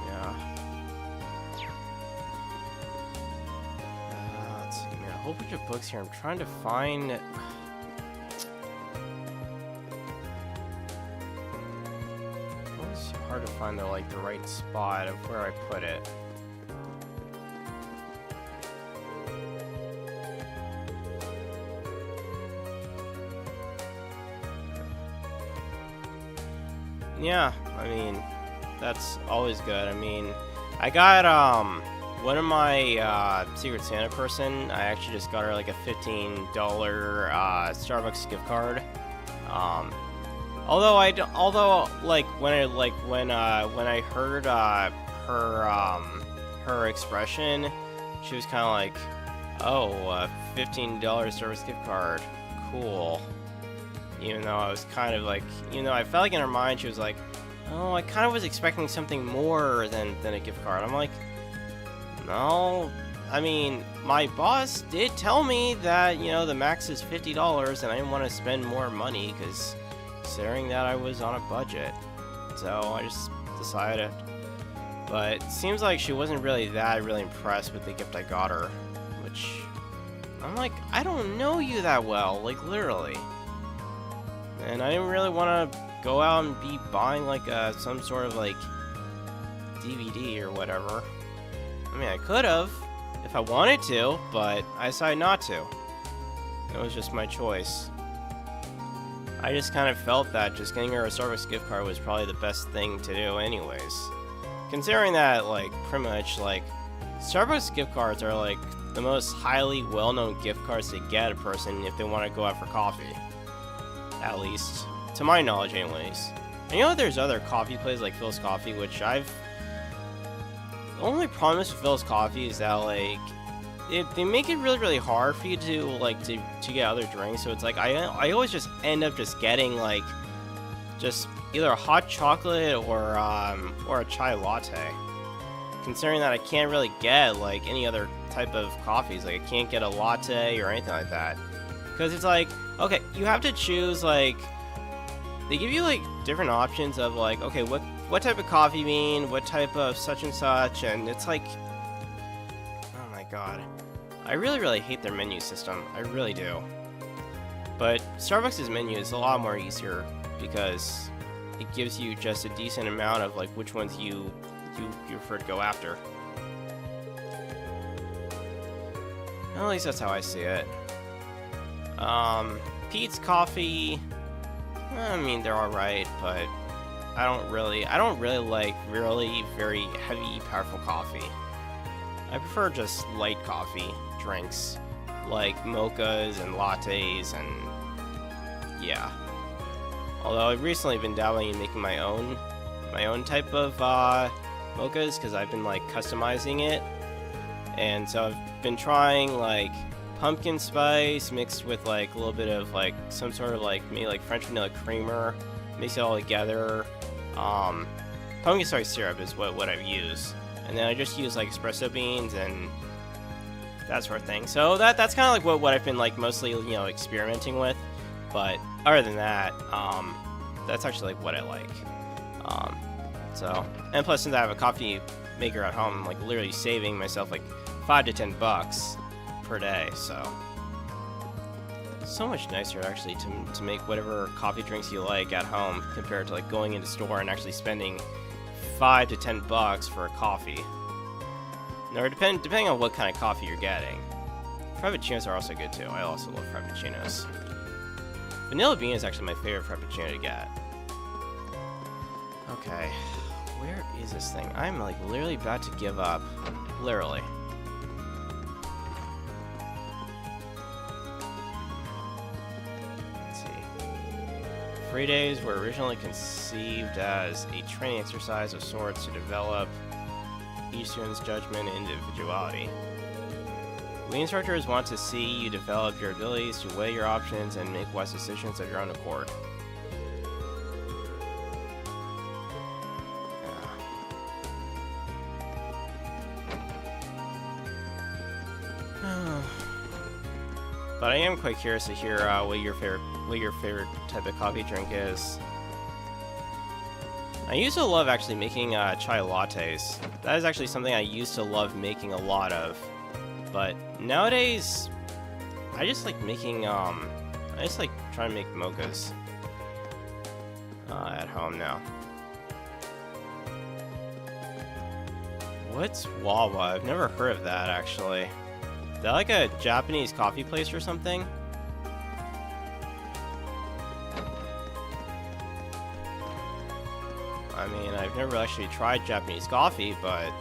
Yeah. Let's see, man. A whole bunch of books here. I'm trying to find. It's hard to find the right spot of where I put it. Yeah, I mean, that's always good. I mean, I got one of my Secret Santa person, I actually just got her like a $15 Starbucks gift card. Although when I heard her expression, she was kind of like, "Oh, $15 Starbucks gift card, cool." Even though I was kind of like, I felt like in her mind she was like, oh, I kind of was expecting something more than a gift card. I'm like, no. I mean, my boss did tell me that, you know, the max is $50 and I didn't want to spend more money because considering that I was on a budget. So I just decided. But it seems like she wasn't really impressed with the gift I got her, which I'm like, I don't know you that well, like literally. And I didn't really want to go out and be buying like some sort of like DVD or whatever. I mean, I could have if I wanted to, but I decided not to. It was just my choice. I just kind of felt that just getting her a Starbucks gift card was probably the best thing to do anyways. Considering that, like, pretty much, like, Starbucks gift cards are, like, the most highly well-known gift cards to get a person if they want to go out for coffee. At least, to my knowledge anyways. And you know, there's other coffee places like Philz Coffee, which The only problem with Philz Coffee is that, like, they make it really hard for you to, like, to get other drinks. So it's like, I always just end up just getting, like, just either a hot chocolate or a chai latte. Considering that I can't really get, like, any other type of coffees. Like, I can't get a latte or anything like that. Because it's like, okay, you have to choose, like, they give you, like, different options of, like, okay, what type of coffee bean, what type of such and such, and it's like, oh my god. I really hate their menu system. I really do. But Starbucks' menu is a lot more easier because it gives you just a decent amount of, like, which ones you prefer to go after. At least that's how I see it. Pete's Coffee, I mean, they're alright, but I don't really like really very heavy, powerful coffee. I prefer just light coffee drinks, like mochas and lattes, and yeah. Although I've recently been dabbling in making my own type of mochas, because I've been, like, customizing it. And so I've been trying, like, pumpkin spice mixed with, like, a little bit of, like, some sort of, like, maybe, like, French vanilla creamer, mix it all together. Pumpkin spice syrup is what I've used. And then I just use, like, espresso beans and that sort of thing. So that's kind of like what I've been, like, mostly, you know, experimenting with. But other than that, that's actually, like, what I like. So, and plus, since I have a coffee maker at home, I'm, like, literally saving myself, like, $5 to $10 per day. So much nicer, actually, to make whatever coffee drinks you like at home compared to, like, going into store and actually spending $5 to $10 for a coffee. Or depending on what kind of coffee you're getting. Frappuccinos are also good too. I also love Frappuccinos. Vanilla bean is actually my favorite Frappuccino to get. Okay, where is this thing? I'm, like, literally about to give up. Literally. Let's see. Free days were originally conceived as a training exercise of sorts to develop each student's judgment and individuality. We instructors want to see you develop your abilities to weigh your options and make wise decisions of your own accord. But I am quite curious to hear what your favorite type of coffee drink is. I used to love actually making chai lattes. That is actually something I used to love making a lot of. But nowadays, I just like making, I just like trying to make mochas at home now. What's Wawa? I've never heard of that, actually. Is that like a Japanese coffee place or something? I mean, I've never actually tried Japanese coffee, but...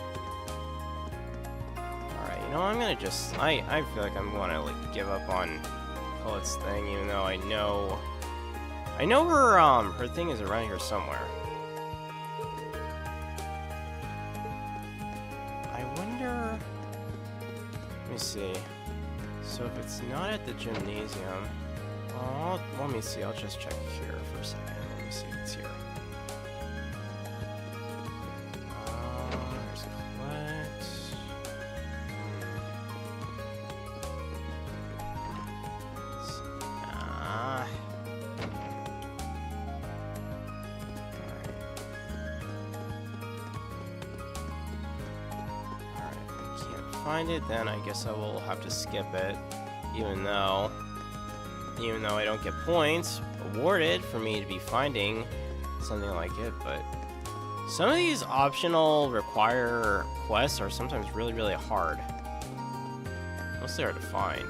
Alright, you know, I'm gonna just... I feel like I'm gonna, like, give up on Colette's thing, even though I know her thing is around here somewhere. I wonder... Let me see. So if it's not at the gymnasium... Well, let me see, I'll just check here for a second. Let me see if it's here. find it, then I guess I will have to skip it. Even though I don't get points awarded for me to be finding something like it, but some of these optional require quests are sometimes really, really hard. Mostly hard to find.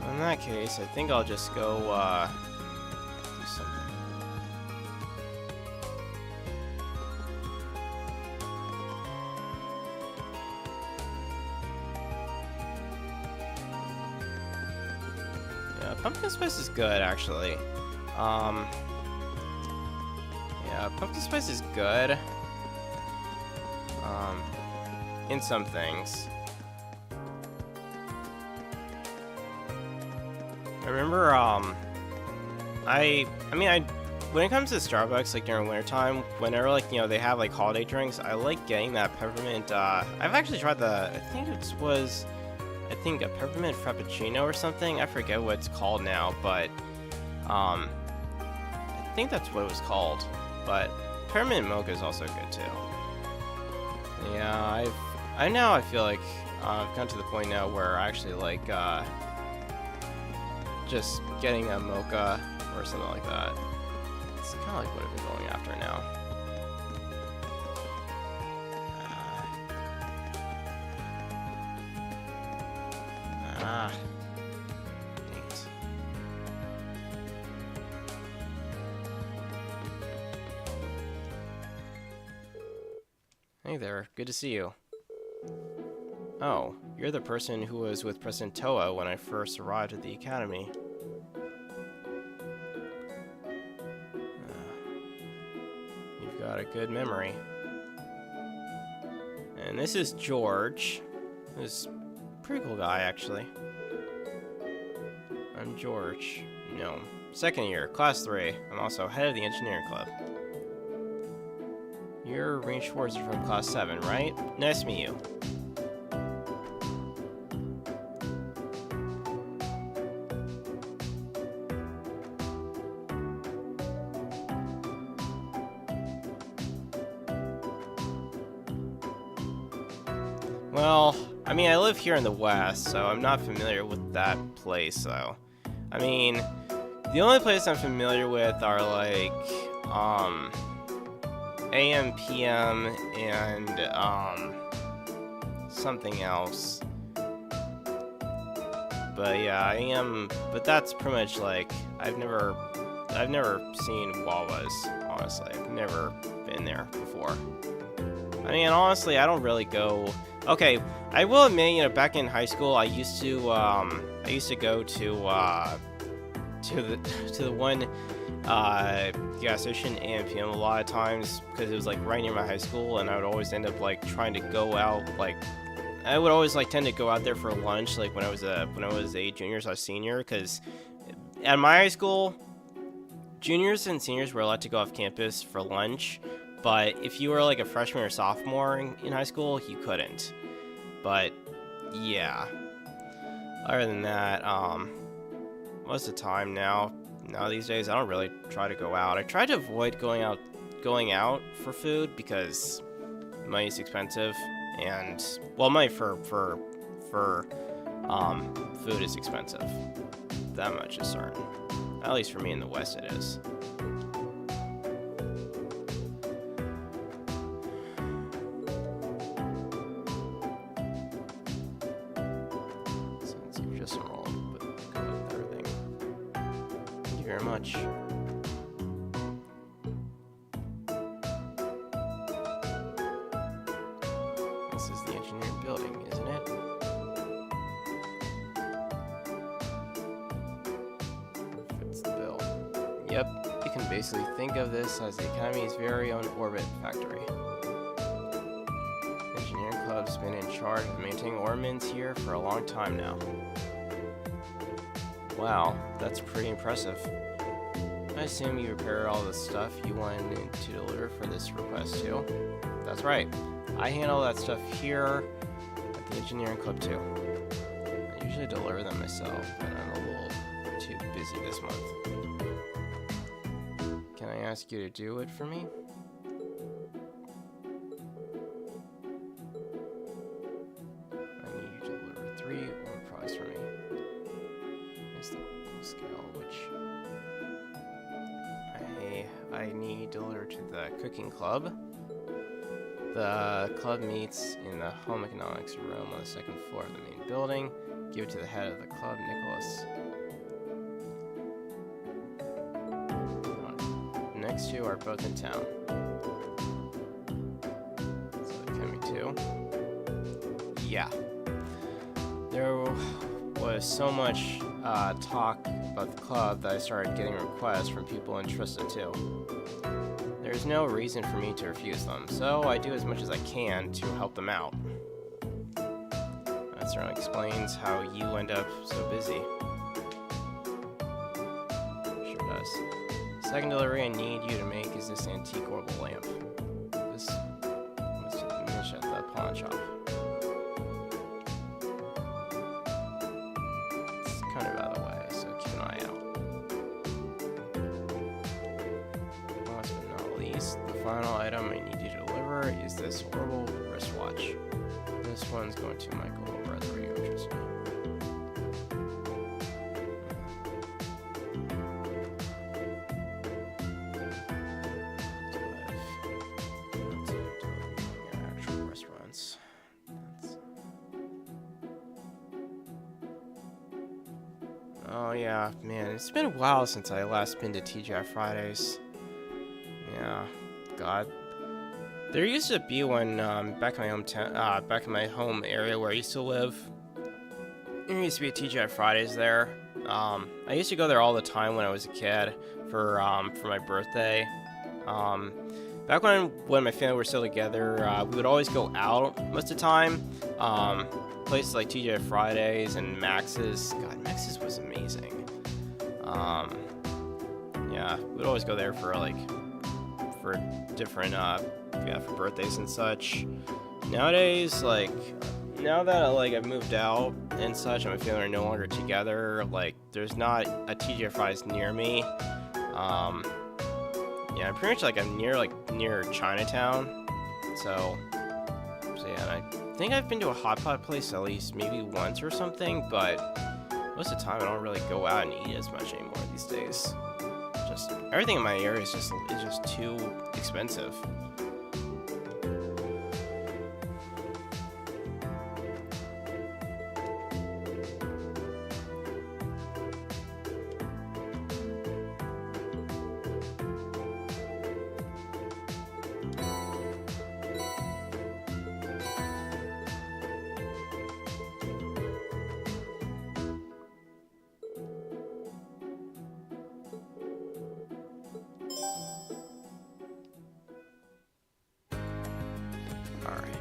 In that case, I think I'll just go, do something. Yeah, pumpkin spice is good, actually. Yeah, pumpkin spice is good. In some things. I remember, when it comes to Starbucks, like during wintertime, whenever, like, you know, they have like holiday drinks, I like getting that peppermint. I've actually tried I think a peppermint frappuccino or something. I forget what it's called now, but I think that's what it was called. But peppermint mocha is also good too. Yeah, I feel like I've gotten to the point now where I actually like just getting a mocha or something like that. It's kind of like what I've been going after now. Dang it. Hey there, good to see you. Oh, you're the person who was with President Toa when I first arrived at the academy. You've got a good memory. And this is George. This pretty cool guy, actually. I'm George. No, second year, class 3. I'm also head of the engineering club. You're Rain Schwartz from class 7, right? Nice to meet you. Well, I mean, I live here in the West, so I'm not familiar with that place, so... I mean, the only place I'm familiar with are, like, AM, PM, and, something else. But yeah, but that's pretty much, like, I've never seen Wawa's, honestly. I've never been there before. I mean, honestly, I don't really go... Okay, I will admit, you know, back in high school, I used to go to the one gas station AM PM a lot of times because it was like right near my high school, and I would always end up like trying to go out. Like, I would always like tend to go out there for lunch, like when I was a junior or senior, because at my high school, juniors and seniors were allowed to go off campus for lunch. But if you were like a freshman or sophomore in high school, you couldn't. But yeah. Other than that, most of the time now these days I don't really try to go out. I try to avoid going out for food because money's expensive, and well, money for food is expensive. That much is certain. At least for me in the West, it is. Very much. This is the engineering building, isn't it? Fits the bill. Yep, you can basically think of this as the Academy's very own orbit factory. The engineering club's been in charge of maintaining orbits here for a long time now. Wow, that's pretty impressive. I assume you prepared all the stuff you wanted to deliver for this request too? That's right. I handle that stuff here at the engineering club too. I usually deliver them myself, but I'm a little too busy this month. Can I ask you to do it for me? I need you to deliver 3 more products for me. It's the scale, which I need delivered to the cooking club. The club meets in the home economics room on the 2nd floor of the main building. Give it to the head of the club, Nicholas. The next 2 are both in town. So they can be 2. Yeah. There was so much talk about the club that I started getting requests from people interested too. There's no reason for me to refuse them, so I do as much as I can to help them out. That certainly explains how you end up so busy. Sure does. The second delivery I need you to make is this antique orbital lamp. This was finished at the pawn shop. It's kind of out of the way, so keep an eye out. Last but not least, the final item I need you to deliver is this orbital wristwatch. This one's going to Michael over at the radio trust me. Actual restaurants. Oh yeah, man, it's been a while since I last been to TGI Fridays. Yeah, God. There used to be one back in my hometown, back in my home area where I used to live. There used to be a TGI Fridays there. I used to go there all the time when I was a kid for my birthday. Back when my family were still together, we would always go out most of the time. Places like TGI Fridays and Max's. God, Max's was amazing. Yeah, we'd always go there for different for birthdays and such. Nowadays, like, now that I've moved out and such, and my family are no longer together, like, there's not a TGI Fridays near me. Yeah, I'm pretty much I'm near Chinatown. So yeah, and I think I've been to a hot pot place at least maybe once or something, but most of the time I don't really go out and eat as much anymore these days. Just everything in my area is just too expensive. Alright.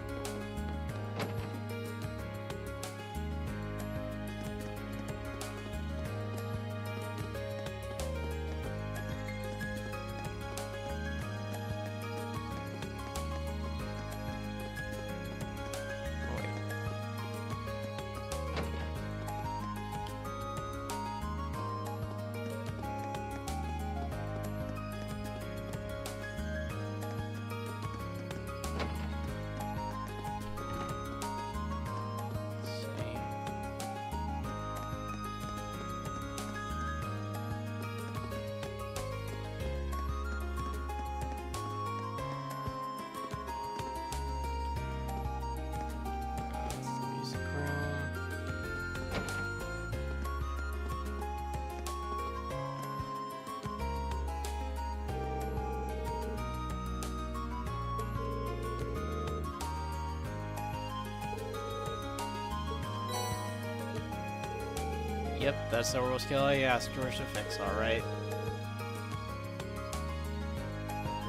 Yep, that's the orbital scale I asked George to fix, alright.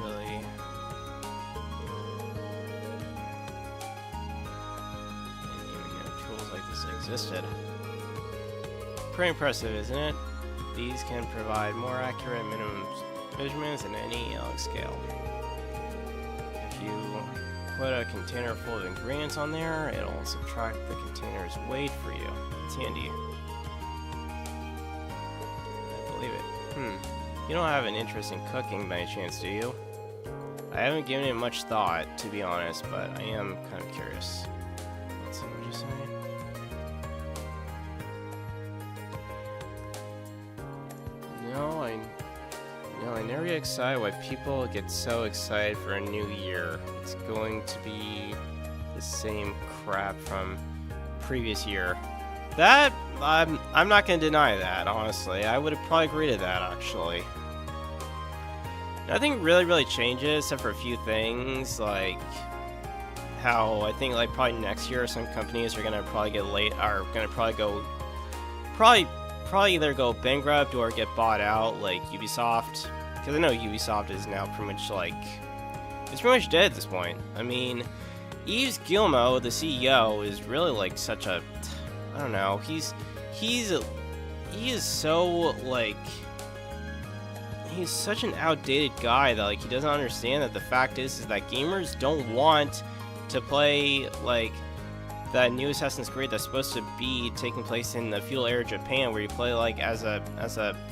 Really. I didn't even know tools like this existed. Pretty impressive, isn't it? These can provide more accurate minimum measurements than any analog scale. If you put a container full of ingredients on there, it'll subtract the container's weight for you. It's handy. I believe it. You don't have an interest in cooking by any chance, do you? I haven't given it much thought, to be honest, but I am kind of curious. Let's see, what you say? I never get excited why people get so excited for a new year. It's going to be the same crap from previous year. That, I'm not going to deny that, honestly. I would have probably agreed to that, actually. Nothing really changes, except for a few things, like how I think, like, probably next year some companies are going to probably get probably either go bankrupt or get bought out, like Ubisoft. Because I know Ubisoft is now pretty much like, it's pretty much dead at this point. I mean, Yves Guillemot, the CEO, is really like such a, I don't know, he is so like, he's such an outdated guy that like he doesn't understand that the fact is that gamers don't want to play like that new Assassin's Creed that's supposed to be taking place in the feudal era of Japan, where you play like as a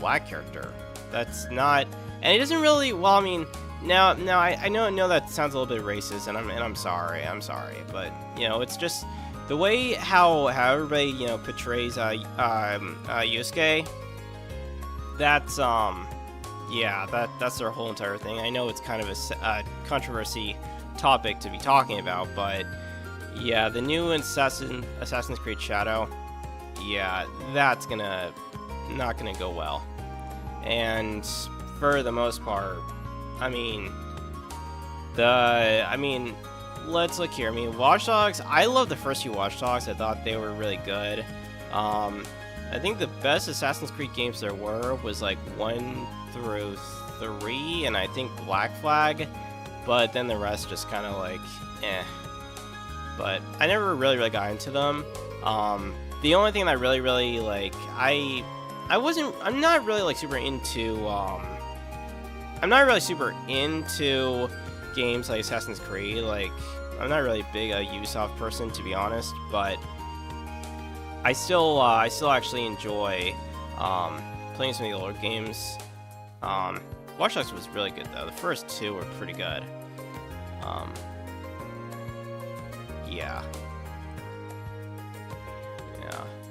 black character. That's not, and it doesn't really. Well, I mean, now I know that sounds a little bit racist, and I'm sorry, but you know, it's just the way how everybody portrays Yusuke. That's yeah, that's their whole entire thing. I know it's kind of a controversy topic to be talking about, but. Yeah, the new Assassin's Creed Shadow, yeah, that's not gonna go well. And for the most part, I mean, let's look here. I mean, Watch Dogs, I love the first few Watch Dogs. I thought they were really good. I think the best Assassin's Creed games there was like 1 through 3, and I think Black Flag, but then the rest just kind of like, eh. But I never really got into them. The only thing that I really like, I'm not really super into games like Assassin's Creed. Like, I'm not really big a Ubisoft person, to be honest, but I still actually enjoy playing some of the older games. Watch Dogs was really good though. The first 2 were pretty good. Yeah.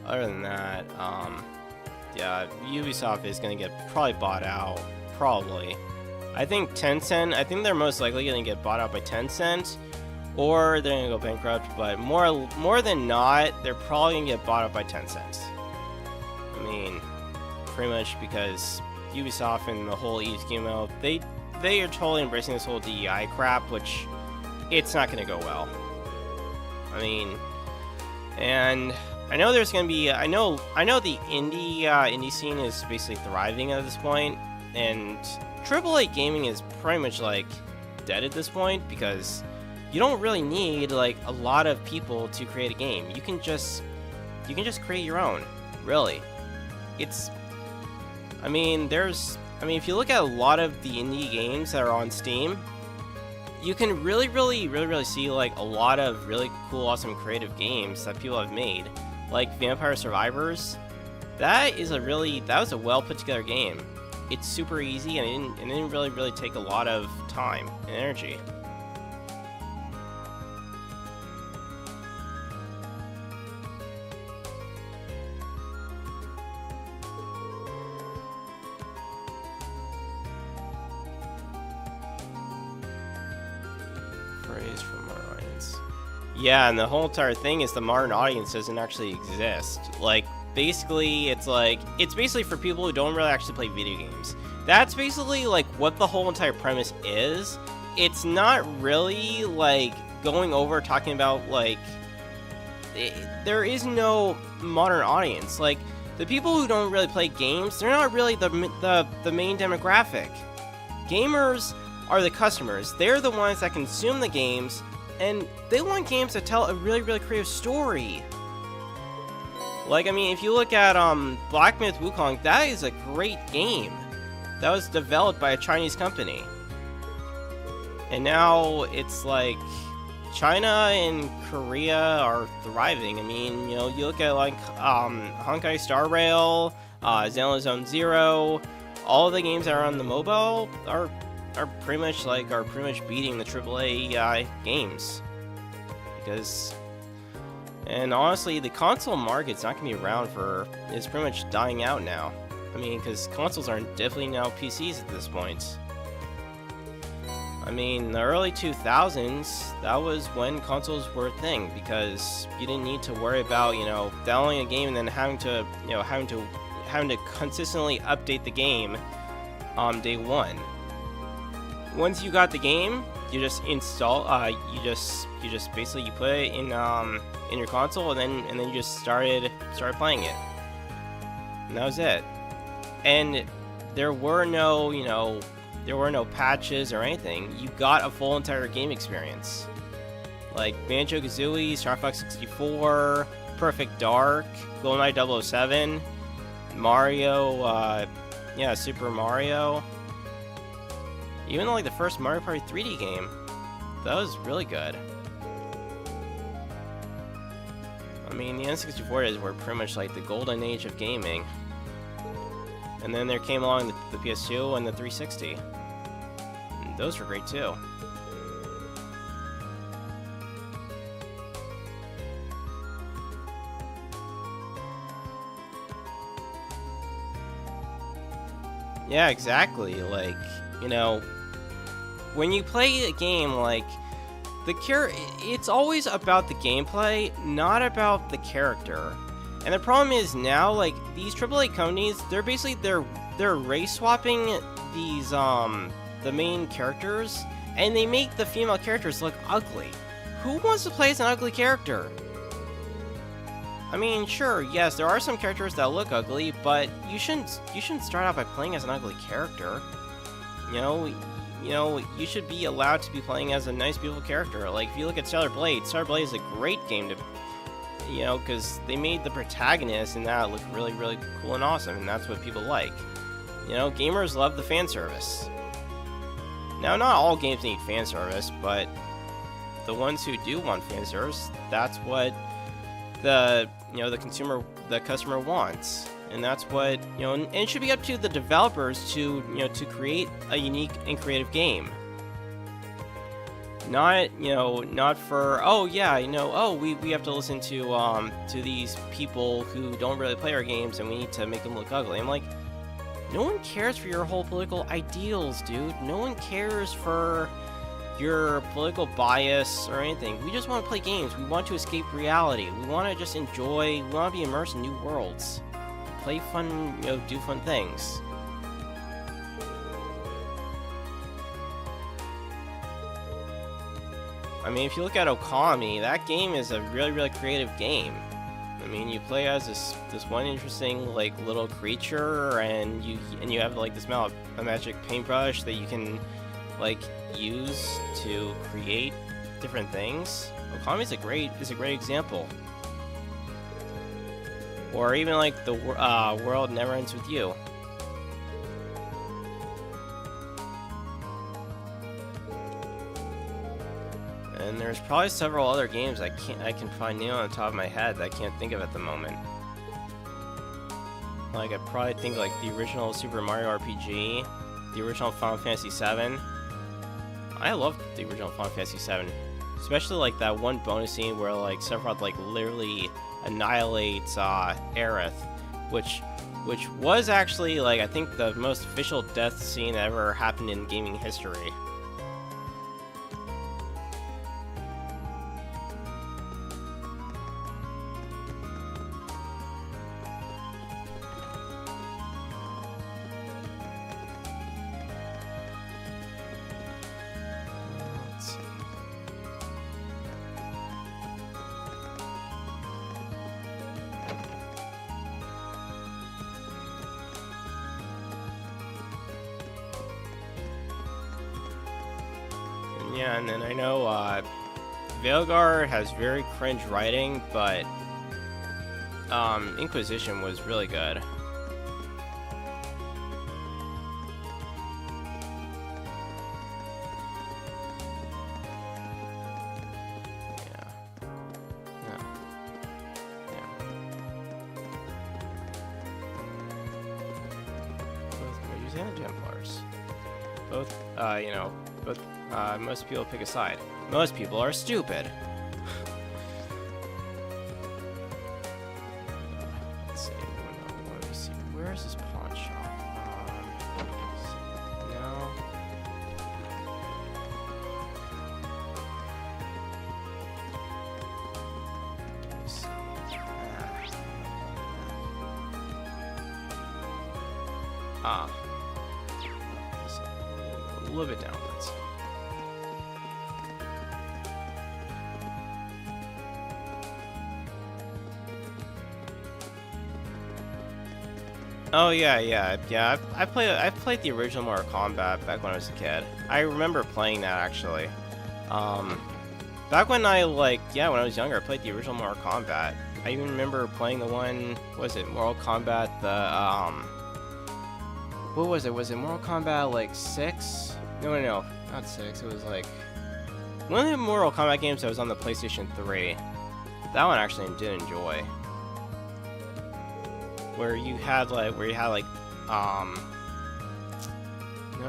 Other than that, yeah, Ubisoft is gonna get probably bought out. Probably. I think Tencent. I think they're most likely gonna get bought out by Tencent, or they're gonna go bankrupt. But more than not, they're probably gonna get bought out by Tencent. I mean, pretty much because Ubisoft and the whole Yves Guillemot, they are totally embracing this whole DEI crap, which it's not gonna go well. I mean, and I know there's gonna be. I know the indie scene is basically thriving at this point, and AAA gaming is pretty much like dead at this point because you don't really need like a lot of people to create a game. You can just create your own. Really, it's. I mean, if you look at a lot of the indie games that are on Steam, you can really see like a lot of really cool, awesome, creative games that people have made, like Vampire Survivors. That was a well put together game. It's super easy and it didn't really take a lot of time and energy. From our audience. Yeah, and the whole entire thing is the modern audience doesn't actually exist. Like, basically, it's basically for people who don't really actually play video games. That's basically like what the whole entire premise is. It's not really like going over talking about like there is no modern audience. Like, the people who don't really play games, they're not really the main demographic. Gamers are the customers. They're the ones that consume the games, and they want games that tell a really creative story. Like, I mean, if you look at Black Myth Wukong, that is a great game. That was developed by a Chinese company. And now it's like China and Korea are thriving. I mean, you know, you look at like Honkai Star Rail, Xenoblade Zone Zero, all of the games that are on the mobile are pretty much beating the AAA games. Because, and honestly, the console market's not gonna be around it's pretty much dying out now. I mean, because consoles are definitely now PCs at this point. I mean, the early 2000s, that was when consoles were a thing, because you didn't need to worry about, you know, downloading a game and then having to consistently update the game on day one. Once you got the game, you just install, you just basically you put it in your console, and then you just started playing it, and that was it. And there were no, you know, patches or anything. You got a full entire game experience. Like Banjo-Kazooie, Star Fox 64, Perfect Dark, GoldenEye 007, Mario, Super Mario. Even like the first Mario Party 3D game, that was really good. I mean, the N64 days were pretty much like the golden age of gaming. And then there came along the PS2 and the 360. And those were great too. Yeah, exactly. Like, you know, when you play a game, like, it's always about the gameplay, not about the character. And the problem is now, like, these AAA companies, they're basically, they're race swapping these, the main characters, and they make the female characters look ugly. Who wants to play as an ugly character? I mean, sure, yes, there are some characters that look ugly, but you shouldn't start out by playing as an ugly character. You know, you should be allowed to be playing as a nice, beautiful character. Like, if you look at Stellar Blade is a great game to, you know, because they made the protagonist in that look really, really cool and awesome, and that's what people like. You know, gamers love the fan service. Now, not all games need fan service, but the ones who do want fan service, that's what the customer wants. And that's what, you know, and it should be up to the developers to, you know, to create a unique and creative game. Not, you know, not for, oh yeah, you know, oh, we have to listen to these people who don't really play our games and we need to make them look ugly. I'm like, no one cares for your whole political ideals, dude. No one cares for your political bias or anything. We just want to play games. We want to escape reality. We want to just enjoy, we want to be immersed in new worlds. Play fun, you know, do fun things. I mean, if you look at Okami, that game is a really, really creative game. I mean, you play as this one interesting, like, little creature, and you have, like, this a magic paintbrush that you can, like, use to create different things. Okami is a great example. Or even like the World Never Ends With You. And there's probably several other games I can find new on the top of my head that I can't think of at the moment. Like, I probably think like the original Super Mario RPG, the original Final Fantasy VII. I loved the original Final Fantasy VII, especially like that one bonus scene where like Sephiroth like literally annihilates Aerith, which was actually, like, I think the most official death scene that ever happened in gaming history. Let's see. Yeah, and then I know Veilguard has very cringe writing, but Inquisition was really good. And Templars. Both, you know, most people pick a side. Most people are stupid. Let's see, let me see. Where is this pawn shop? No. Let me see. A little bit downwards. Oh yeah. I played the original Mortal Kombat back when I was a kid. I remember playing that actually. Back when I when I was younger, I played the original Mortal Kombat. I even remember playing the one, what was it, Mortal Kombat, what was it? Was it Mortal Kombat like 6? No, not 6. It was like one of the Mortal Kombat games that was on the PlayStation 3. That one actually I did enjoy. Where you had no,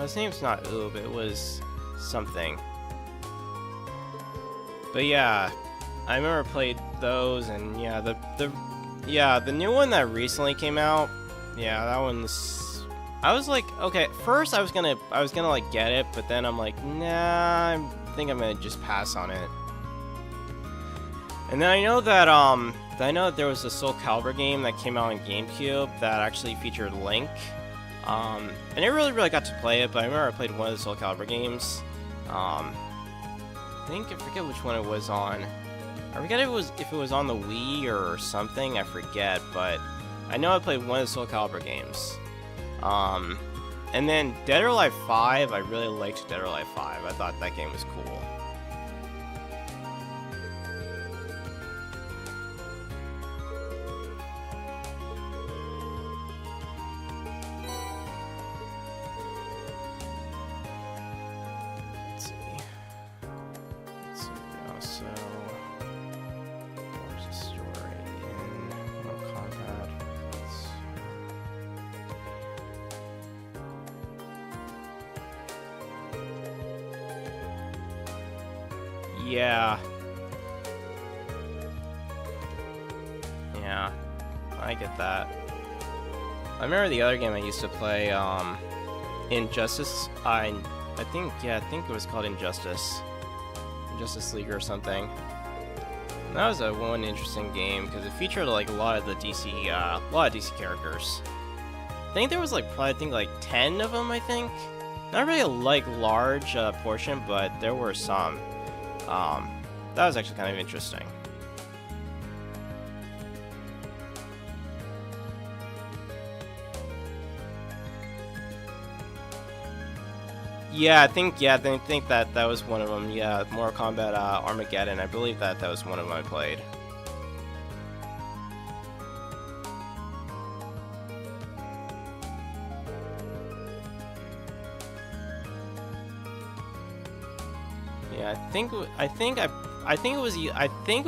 his name's not Oob, it was something. But yeah, I remember I played those, and yeah, the new one that recently came out, yeah, that one's. I was like, okay, at first I was gonna like get it, but then I'm like, nah, I think I'm gonna just pass on it. And then I know that there was a Soul Calibur game that came out on GameCube that actually featured Link. I never really got to play it, but I remember I played one of the Soul Calibur games. I forget which one it was on. I forget if it was on the Wii or something, I forget, but I know I played one of the Soul Calibur games. And then Dead or Alive 5, I really liked Dead or Alive 5. I thought that game was cool. Let's see. Also, where's the story in Mortal Kombat? Yeah, I get that. I remember the other game I used to play, Injustice. I think it was called Injustice League or something. And that was one interesting game because it featured like a lot of DC characters. I think there was probably 10 of them. I think not really a large portion, but there were some. That was actually kind of interesting. Yeah, I think that was one of them. Yeah, Mortal Kombat Armageddon. I believe that was one of them I played. Yeah, I think it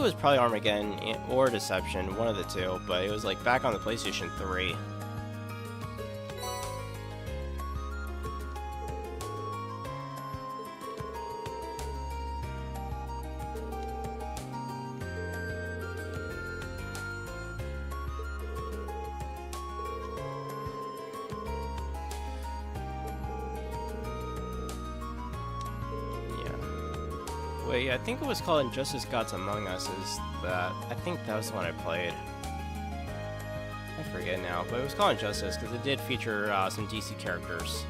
was probably Armageddon or Deception, one of the two, but it was back on the PlayStation 3. Wait, I think it was called Injustice Gods Among Us. I think that was the one I played. I forget now, but it was called Injustice because it did feature some DC characters.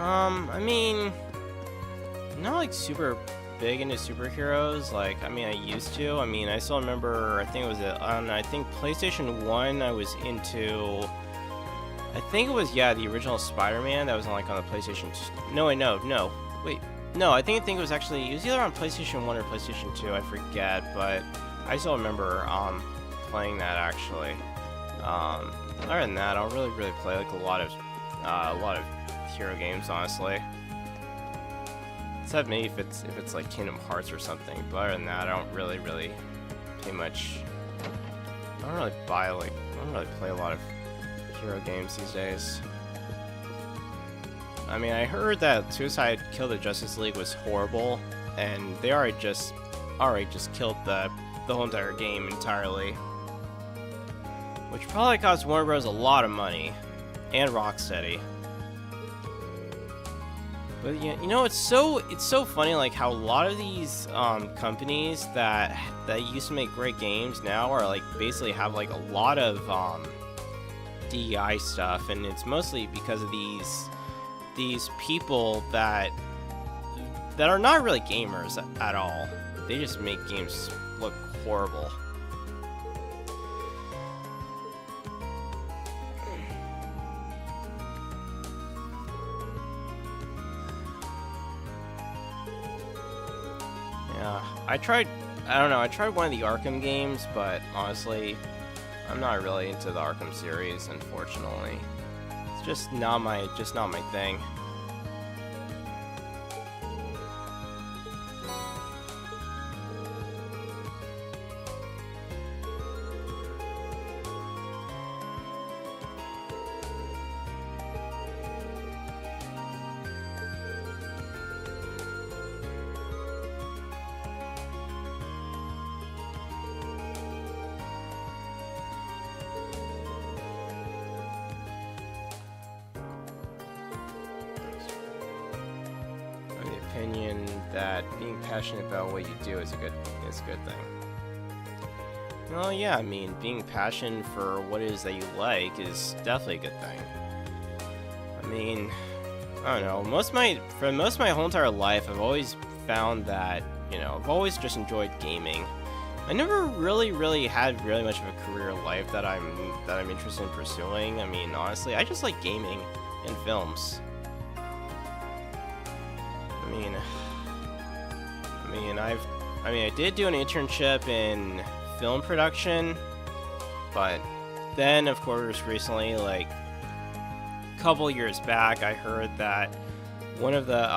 I mean, I'm not like super big into superheroes. Like, I mean, I used to. I mean, I still remember. I think it was on. I think PlayStation 1. I was into. I think it was the original Spider-Man that was on the PlayStation. No, wait, no. Wait, no. I think it was actually. It was either on PlayStation 1 or PlayStation 2. I forget, but I still remember playing that actually. Other than that, I don't really play like a lot of hero games, honestly. Except maybe if it's like Kingdom Hearts or something. But other than that, I don't really pay much. I don't really play a lot of hero games these days. I mean, I heard that Suicide Kill the Justice League was horrible, and they already just killed the whole entire game entirely. Which probably cost Warner Bros. A lot of money. And Rocksteady. But yeah, you know, it's so funny like how a lot of these companies that used to make great games now are like basically have like a lot of DEI stuff, and it's mostly because of these people that are not really gamers at all. They just make games look horrible. I tried one of the Arkham games, but honestly, I'm not really into the Arkham series, unfortunately. It's just not my thing. Opinion that being passionate about what you do is a good thing. Well, yeah, I mean, being passionate for what it is that you like is definitely a good thing. I mean, I don't know. For most of my whole entire life, I've always found that, you know, I've always just enjoyed gaming. I never really had really much of a career life that I'm interested in pursuing. I mean, honestly, I just like gaming and films. I did do an internship in film production, but then, of course, recently, like a couple years back, I heard that one of the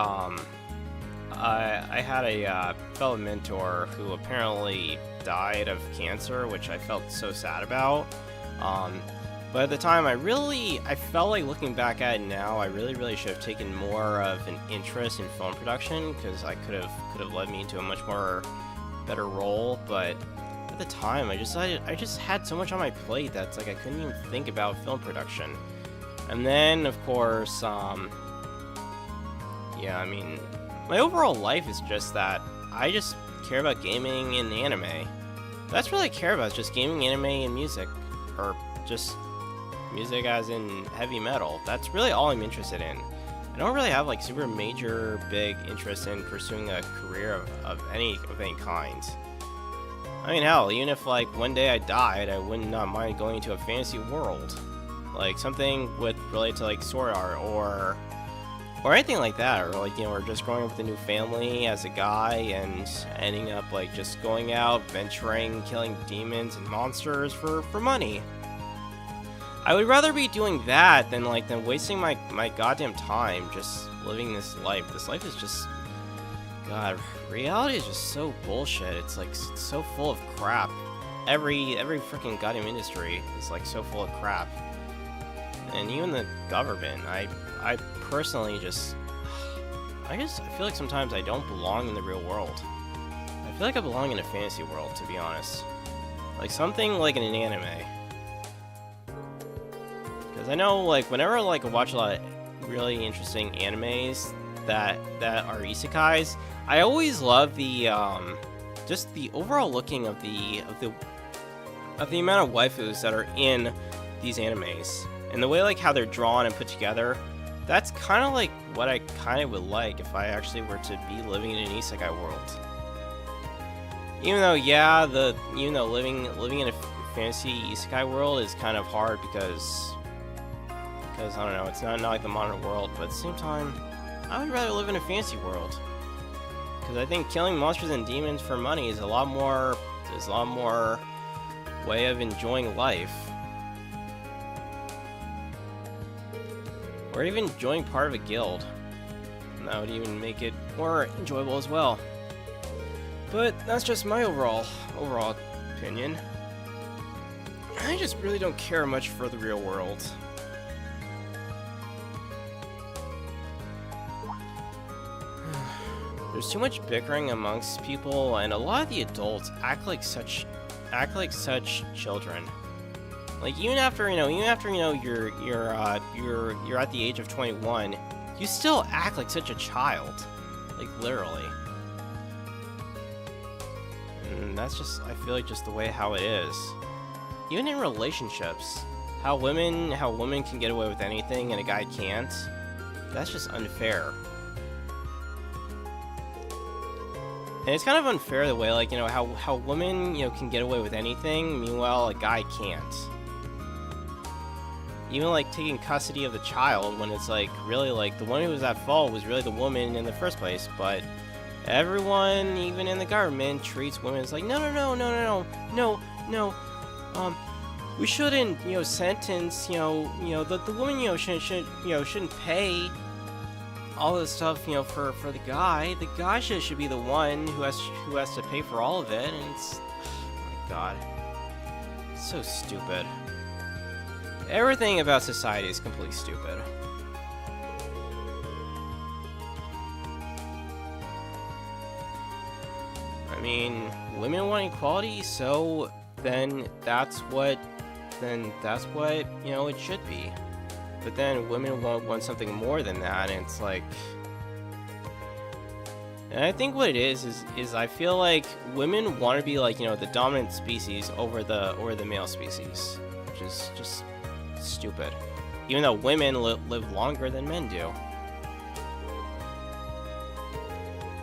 I had a fellow mentor who apparently died of cancer, which I felt so sad about. But at the time, I felt like, looking back at it now, I really should have taken more of an interest in film production, because I could have led me into a much more better role. But at the time, I just had so much on my plate that it's like I couldn't even think about film production. And then, of course, yeah, I mean, my overall life is just that I just care about gaming and anime. That's really I care about, is just gaming, anime, and music, or just music as in heavy metal. That's really all I'm interested in. I don't really have like super major big interest in pursuing a career of any kind. I mean, hell, even if like one day I died, I would not mind going into a fantasy world, like something related to like sword art or anything like that, or like, you know, or just growing up with a new family as a guy and ending up like just going out, venturing, killing demons and monsters for money. I would rather be doing that than wasting my goddamn time just living this life. This life is just, God, reality is just so bullshit. It's like it's so full of crap. Every freaking goddamn industry is like so full of crap. And even the government, I personally I feel like sometimes I don't belong in the real world. I feel like I belong in a fantasy world, to be honest. Like something like in an anime. Because I know, like, whenever like I watch a lot of really interesting animes that are isekais, I always love the just the overall looking of the amount of waifus that are in these animes, and the way like how they're drawn and put together. that's kind of like what I kind of would like if I actually were to be living in an isekai world. Even though, yeah, living in a fantasy isekai world is kind of hard because I don't know, it's not like the modern world, but at the same time, I would rather live in a fantasy world. Because I think killing monsters and demons for money is a lot more way of enjoying life. Or even joining part of a guild. And that would even make it more enjoyable as well. But that's just my overall opinion. I just really don't care much for the real world. There's too much bickering amongst people, and a lot of the adults act like such children. Like even after you're at the age of 21, you still act like such a child, like literally. And that's just, I feel like, just the way how it is. Even in relationships, how women can get away with anything and a guy can't. That's just unfair. And it's kind of unfair the way, like, you know, how women, you know, can get away with anything, meanwhile a guy can't. Even like taking custody of the child when it's like really like the one who was at fault was really the woman in the first place, but everyone, even in the government, treats women as like no, we shouldn't, you know, sentence, you know the woman, you know, shouldn't pay all this stuff, you know, for the guy. The guy should be the one who has to pay for all of it, and it's, oh my god, it's so stupid. Everything about society is completely stupid. I mean, women want equality, so then that's what you know it should be. But then women want something more than that, and it's like, and I think what it is I feel like women want to be like, you know, the dominant species over the male species, which is just stupid. Even though women live longer than men do.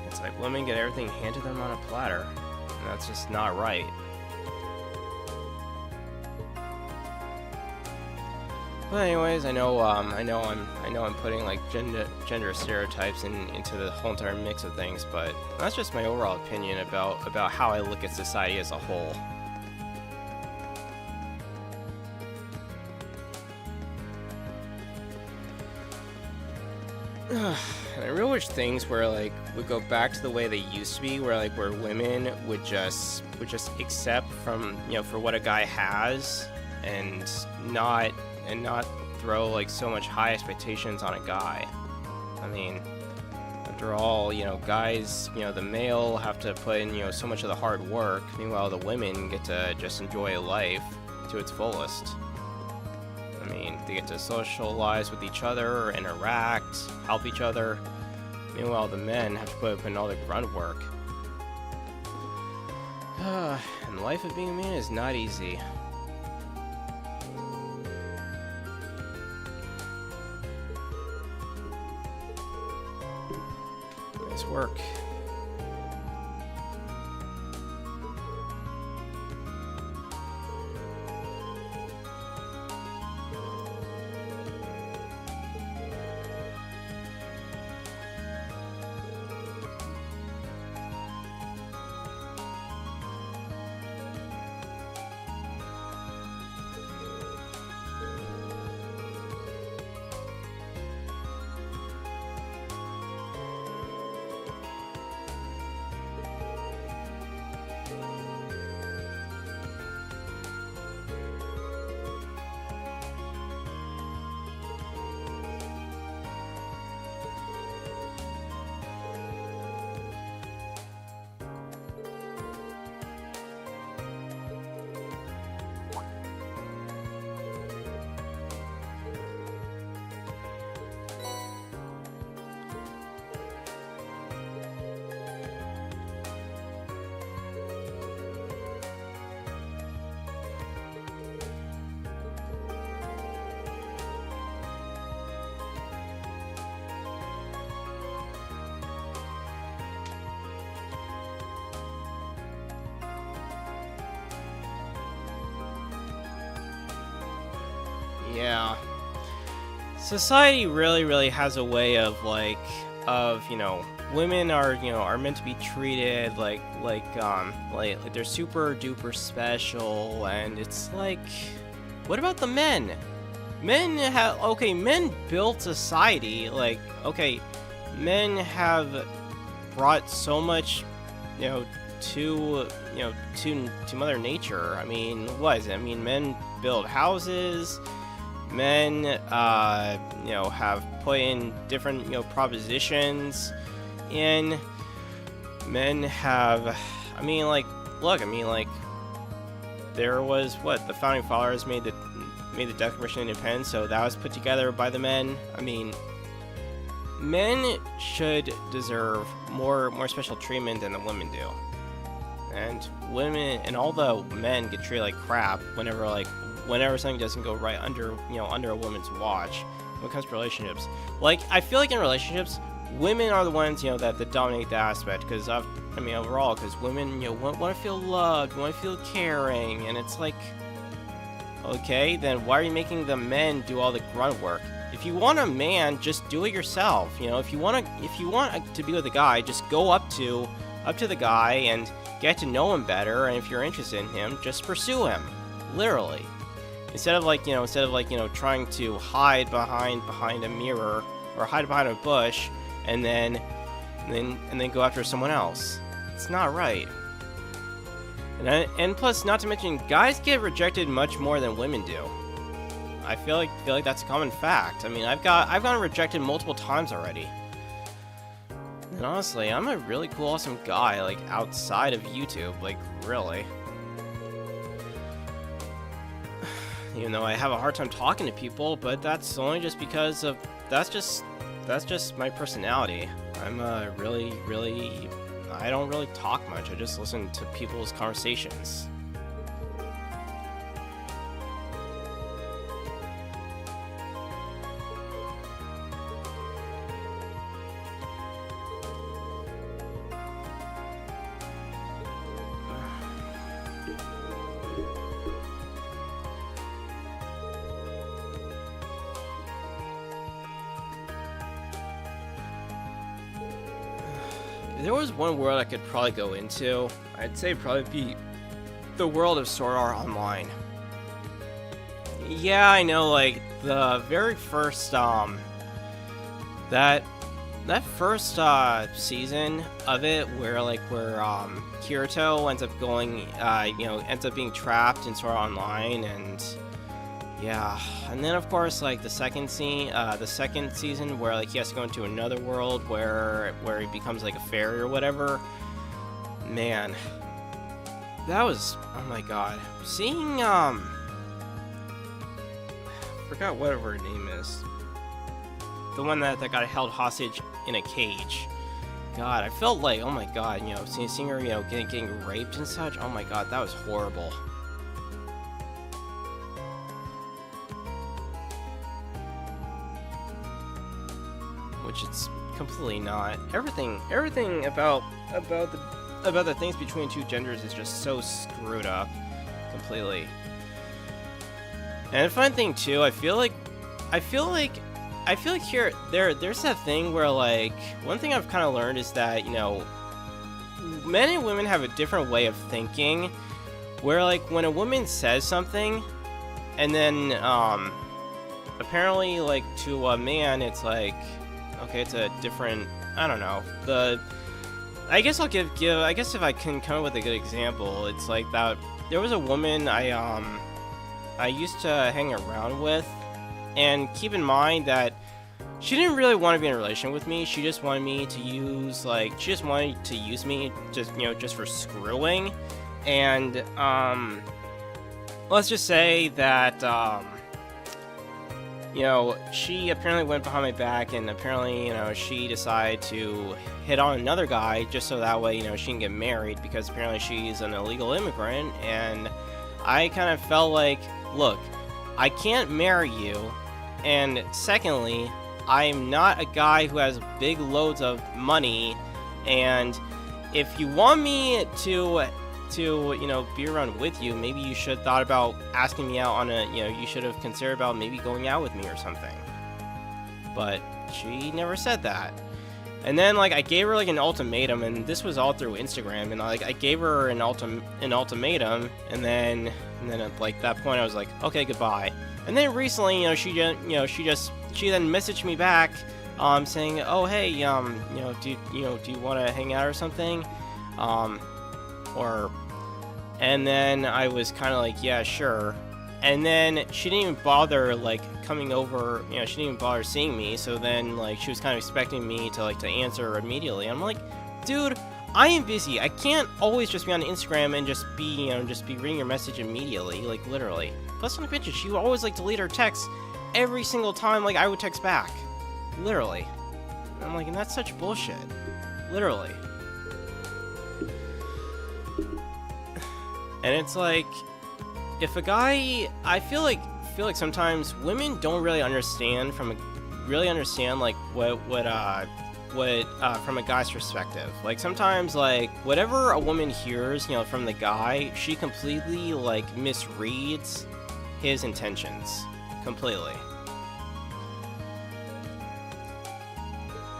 It's like women get everything handed them on a platter, and that's just not right. But anyways, I know I'm putting like gender stereotypes into the whole entire mix of things, but that's just my overall opinion about how I look at society as a whole. And I really wish things would go back to the way they used to be, where women would just accept from, you know, for what a guy has, and not throw like so much high expectations on a guy. I mean, after all, you know, guys, you know, the male have to put in, you know, so much of the hard work, meanwhile the women get to just enjoy life to its fullest. I mean, they get to socialize with each other, interact, help each other. Meanwhile, the men have to put in all the grunt work. And the life of being a man is not easy. Nice work. Yeah. Society really has a way of women are meant to be treated like they're super duper special, and it's like, what about the men? Men built society, men have brought so much, to Mother Nature. I mean, what is it? I mean, men build houses. Men, have put in different, propositions in. Men have, there was, the Founding Fathers made the Declaration of Independence, so that was put together by the men. I mean, men should deserve more special treatment than the women do. And women, and all the men get treated like crap whenever something doesn't go right under a woman's watch when it comes to relationships. I feel like in relationships, women are the ones, that dominate the aspect, because overall, because women, want to feel loved, want to feel caring, and it's like, okay, then why are you making the men do all the grunt work? If you want a man, just do it yourself. If you want to be with a guy, just go up to the guy and get to know him better, and if you're interested in him, just pursue him. Literally. Instead of trying to hide behind a mirror or hide behind a bush and then go after someone else. It's not right. And plus, not to mention, guys get rejected much more than women do. I feel like that's a common fact. I mean, I've gotten rejected multiple times already. And honestly, I'm a really cool, awesome guy, outside of YouTube, really. Even though I have a hard time talking to people, but that's only just because of, that's just my personality. I'm really, I don't really talk much, I just listen to people's conversations. If there was one world I could probably go into, I'd say it'd probably be the world of Sword Art Online. Yeah, I know, the very first, that first, season of it, where Kirito ends up being trapped in Sword Art Online, and yeah, and then of course the second season where he has to go into another world where he becomes a fairy or whatever. Man, that was, oh my god, seeing forgot whatever her name is, the one that got held hostage in a cage. God, I felt oh my god, seeing her getting raped and such. Oh my god, that was horrible. Which it's completely not. Everything about the things between two genders is just so screwed up, completely. And the fun thing too, I feel like here there's that thing where one thing I've kind of learned is that men and women have a different way of thinking, where when a woman says something, and then apparently to a man it's okay, it's a different, I don't know. I guess I'll give I guess if I can come up with a good example, it's that there was a woman I used to hang around with, and keep in mind that she didn't really want to be in a relationship with me. She just wanted me to use me just for screwing. And let's just say that she apparently went behind my back, and apparently, she decided to hit on another guy just so that way, she can get married, because apparently she's an illegal immigrant. And I kind of felt look, I can't marry you, and secondly, I'm not a guy who has big loads of money, and if you want me to to, be around with you, maybe you should have thought about asking me out on a, you should have considered about maybe going out with me or something. But she never said that. And then, like, I gave her, like, an ultimatum, and this was all through Instagram, and, like, I gave her an ultimatum, and then at, like, that point, I was like, okay, goodbye. And then recently, she then messaged me back, saying, oh, hey, do you want to hang out or something? And then I was kind of like, yeah, sure. And then she didn't even bother, like, coming over, she didn't even bother seeing me, so then, like, she was kind of expecting me to, like, to answer immediately. I'm like, dude, I am busy. I can't always just be on Instagram and just be reading your message immediately, like, literally. Plus, on the picture, she would always, like, delete her texts every single time, like, I would text back. Literally. And I'm like, and that's such bullshit. Literally. And it's like, if a guy, I feel like sometimes women don't really understand like what from a guy's perspective. Like sometimes, like whatever a woman hears, from the guy, she completely like misreads his intentions completely.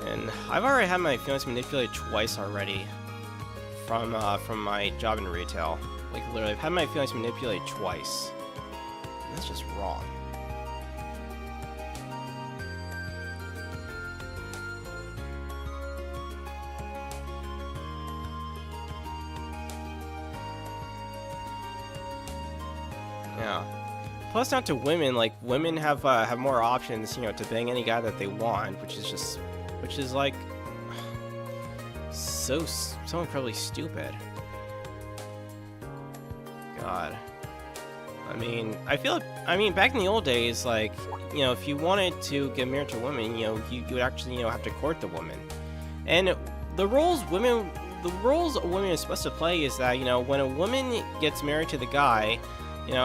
And I've already had my feelings manipulated twice already from my job in retail. Like, literally, I've had my feelings manipulated twice. And that's just wrong. Yeah. Plus, not to women, like, women have more options, to bang any guy that they want, which is, like, so incredibly stupid. God. I mean, back in the old days, like, if you wanted to get married to a woman, you would actually, have to court the woman. And the roles a woman is supposed to play is that, when a woman gets married to the guy,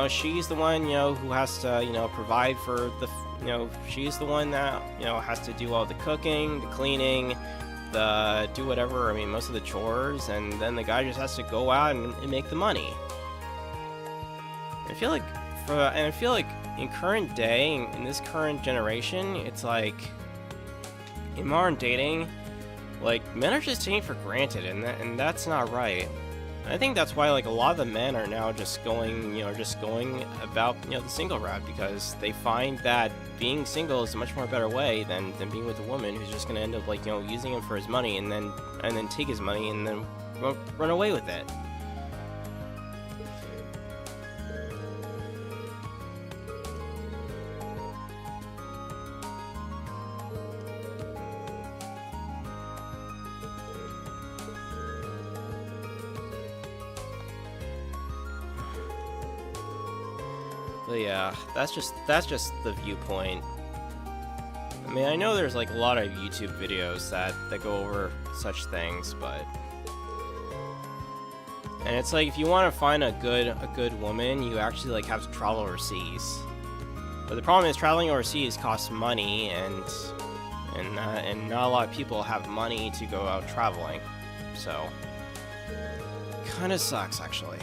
she's the one, who has to, provide for the, she's the one that, has to do all the cooking, the cleaning, do whatever, most of the chores, and then the guy just has to go out and make the money. I feel like in current day, in this current generation, it's like in modern dating, like men are just taking for granted, and that's not right. And I think that's why like a lot of the men are now just going about the single route, because they find that being single is a much more better way than being with a woman who's just gonna end up like using him for his money and then take his money and then run away with it. But yeah, that's just the viewpoint. I know there's like a lot of YouTube videos that go over such things, but and it's like if you want to find a good woman, you actually like have to travel overseas. But the problem is traveling overseas costs money, and not a lot of people have money to go out traveling, so kind of sucks actually.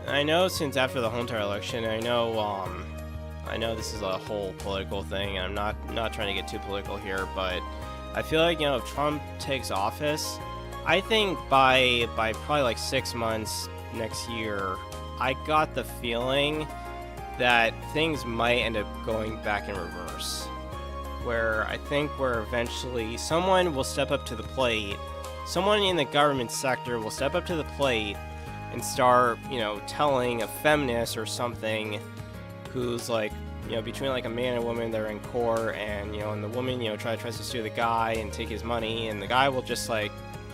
I know since after the Hunter election, I know this is a whole political thing, and I'm not trying to get too political here, but I feel like, if Trump takes office, I think by probably like 6 months next year, I got the feeling that things might end up going back in reverse. Where I think eventually someone will step up to the plate someone in the government sector will step up to the plate and start, telling a feminist or something who's like, between like a man and a woman, they're in court, and and the woman, tries to sue the guy and take his money, and the guy will just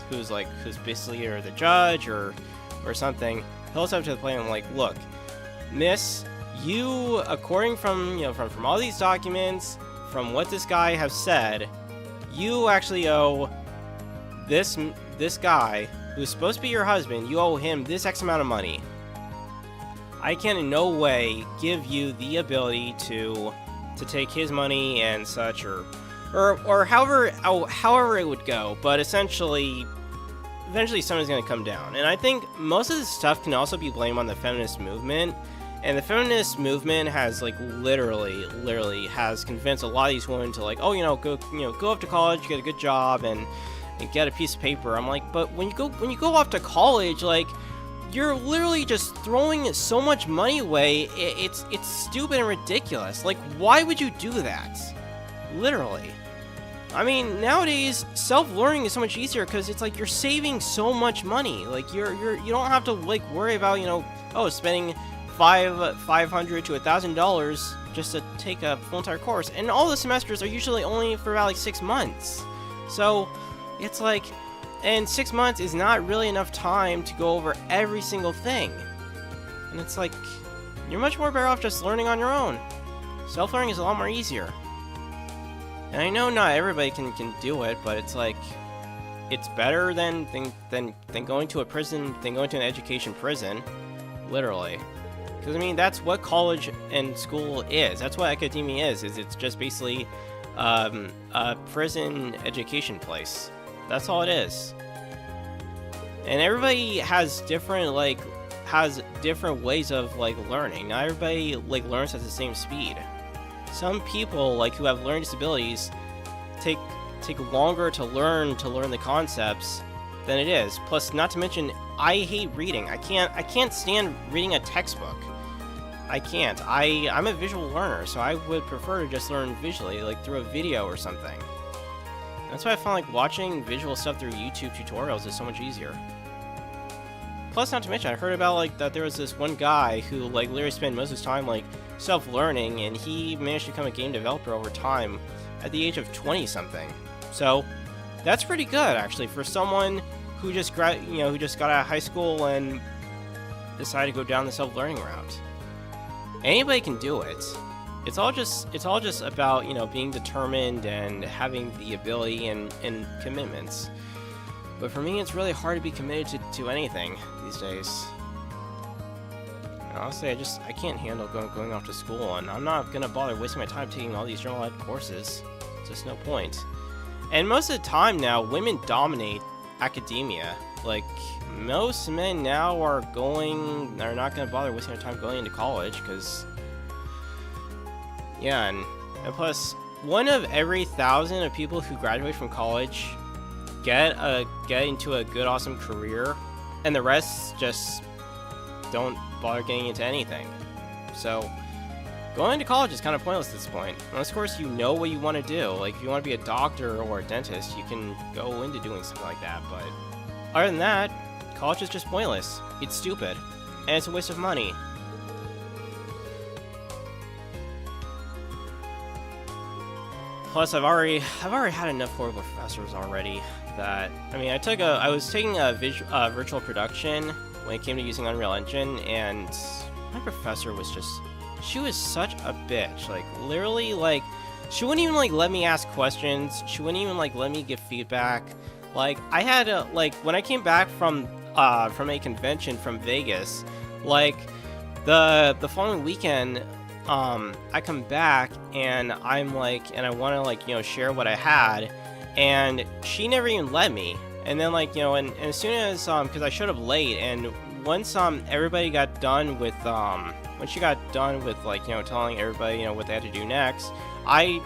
who's basically either the judge or something, he'll step up to the plate and like, look, miss, you, according from all these documents, from what this guy has said, you actually owe this guy who's supposed to be your husband, you owe him this X amount of money. I can in no way give you the ability to take his money and such, or however it would go, but eventually someone's going to come down. And I think most of this stuff can also be blamed on the feminist movement. And the feminist movement has literally has convinced a lot of these women to go off to college, get a good job, and get a piece of paper. I'm like, but when you go off to college, you're literally just throwing so much money away. It's stupid and ridiculous. Like, why would you do that? Literally. I mean, nowadays self-learning is so much easier because it's like you're saving so much money. Like you don't have to worry about spending $500 to $1,000 just to take a full entire course, and all the semesters are usually only for about 6 months. So it's like, and 6 months is not really enough time to go over every single thing. And it's like, you're much more better off just learning on your own. Self-learning is a lot more easier. And I know not everybody can do it, but it's like, it's better than going to a prison, than going to an education prison, literally. Because, I mean, that's what college and school is. That's what academia is it's just basically a prison education place. That's all it is. And everybody has different ways of learning. Not everybody learns at the same speed. Some people who have learning disabilities take longer to learn the concepts than it is. Plus, not to mention, I hate reading. I can't stand reading a textbook. I can't. I'm a visual learner, so I would prefer to just learn visually, through a video or something. That's why I found watching visual stuff through YouTube tutorials is so much easier. Plus, not to mention, I heard about that there was this one guy who literally spent most of his time self-learning, and he managed to become a game developer over time at the age of 20-something. So that's pretty good, actually, for someone who just got out of high school and decided to go down the self-learning route. Anybody can do it. It's all just about being determined and having the ability and commitments. But for me, it's really hard to be committed to anything these days. And honestly, I can't handle going off to school, and I'm not gonna bother wasting my time taking all these general ed courses. It's just no point. And most of the time now, women dominate academia. Most men now are not gonna bother wasting their time going into college, because yeah, and plus, 1 of every 1,000 of people who graduate from college get into a good, awesome career, and the rest just don't bother getting into anything. So going into college is kind of pointless at this point, unless of course you know what you want to do. If you want to be a doctor or a dentist, you can go into doing something like that, but other than that, college is just pointless. It's stupid, and it's a waste of money. Plus, I've already had enough horrible professors already. That I was taking a virtual production when it came to using Unreal Engine, and my professor was she was such a bitch. Literally, she wouldn't even let me ask questions. She wouldn't even let me give feedback. I had when I came back from a convention from Vegas, the following weekend, I come back and I'm and I want to share what I had, and she never even let me. And then and as soon as because I showed up late, and once everybody got done with when she got done with telling everybody what they had to do next, I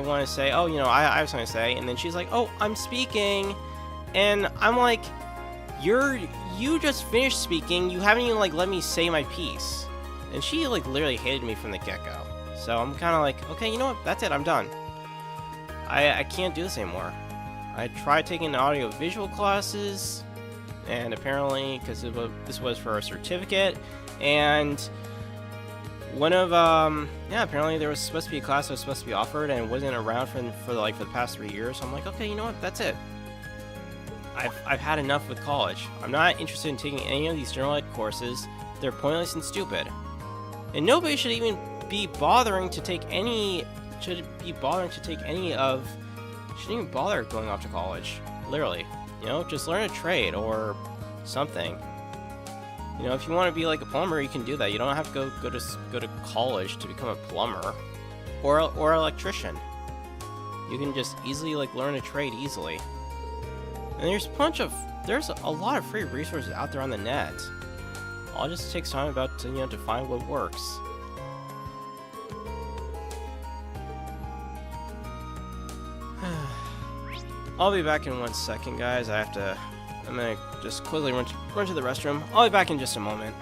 want to say, I have something to say, and then she's like, oh, I'm speaking, and I'm you just finished speaking, you haven't even let me say my piece. And she literally hated me from the get-go. So I'm kind of okay, you know what? That's it. I'm done. I can't do this anymore. I tried taking audio-visual classes, and apparently, because this was for a certificate, and one of yeah, apparently there was supposed to be a class that was supposed to be offered and it wasn't around for the past 3 years. So I'm like, okay, you know what? That's it. I've had enough with college. I'm not interested in taking any of these general ed courses. They're pointless and stupid. And nobody should even be bothering to take any. Shouldn't even bother going off to college. Literally, you know, just learn a trade or something. You know, if you want to be like a plumber, you can do that. You don't have to go to college to become a plumber, or electrician. You can just easily learn a trade easily. And there's a lot of free resources out there on the net. All just takes time to find what works. I'll be back in 1 second, guys. I'm gonna just quickly run to the restroom. I'll be back in just a moment.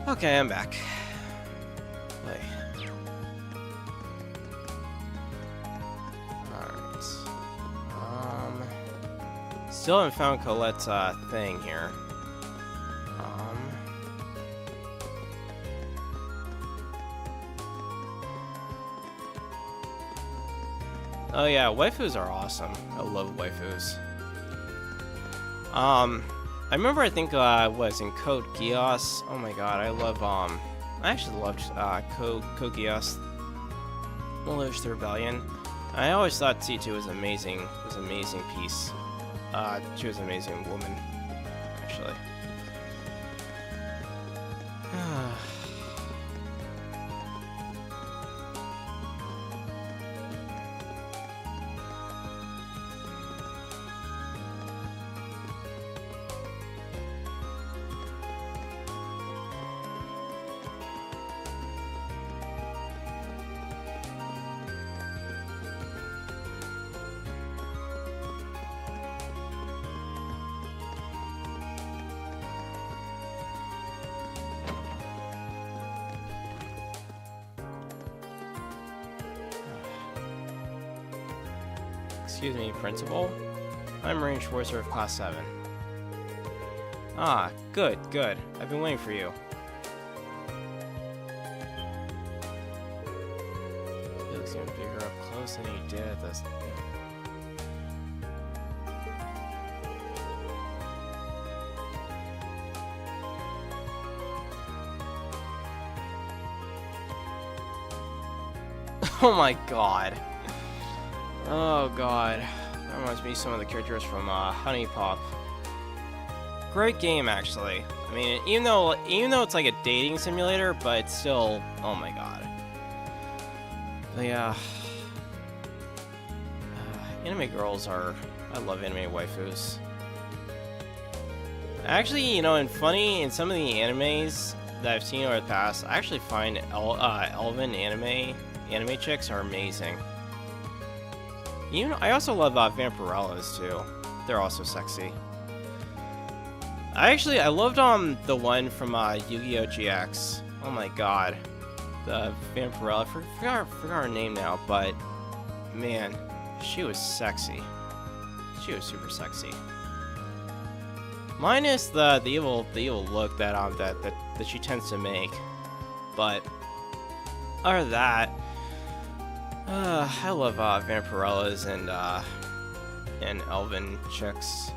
Okay, I'm back. Wait. Alright. Still haven't found Colette's thing here. Oh yeah, waifus are awesome. I love waifus. I remember, I think, was in Code Geass. Oh my god, I actually loved Code Geass, Malicious the Rebellion. I always thought C2 was amazing. It was an amazing piece. She was an amazing woman, actually. Excuse me, Principal. I'm Marine Schwarzer of Class 7. Ah, good. I've been waiting for you. He looks even bigger up close than he did at this. Oh my god. Oh god. That reminds me of some of the characters from Honey Pop. Great game, actually. I mean, even though it's like a dating simulator, but it's still, oh my god. But yeah. Anime girls are... I love anime waifus. Actually, you know, and funny, in some of the animes that I've seen over the past, I actually find elven anime chicks are amazing. You know, I also love Vampirellas too. They're also sexy. I loved the one from Yu-Gi-Oh! GX. Oh my god. The Vampirella. Forgot her name now, but man, she was sexy. She was super sexy. Minus the evil look that she tends to make. But other than that, I love Vampirellas and elven chicks.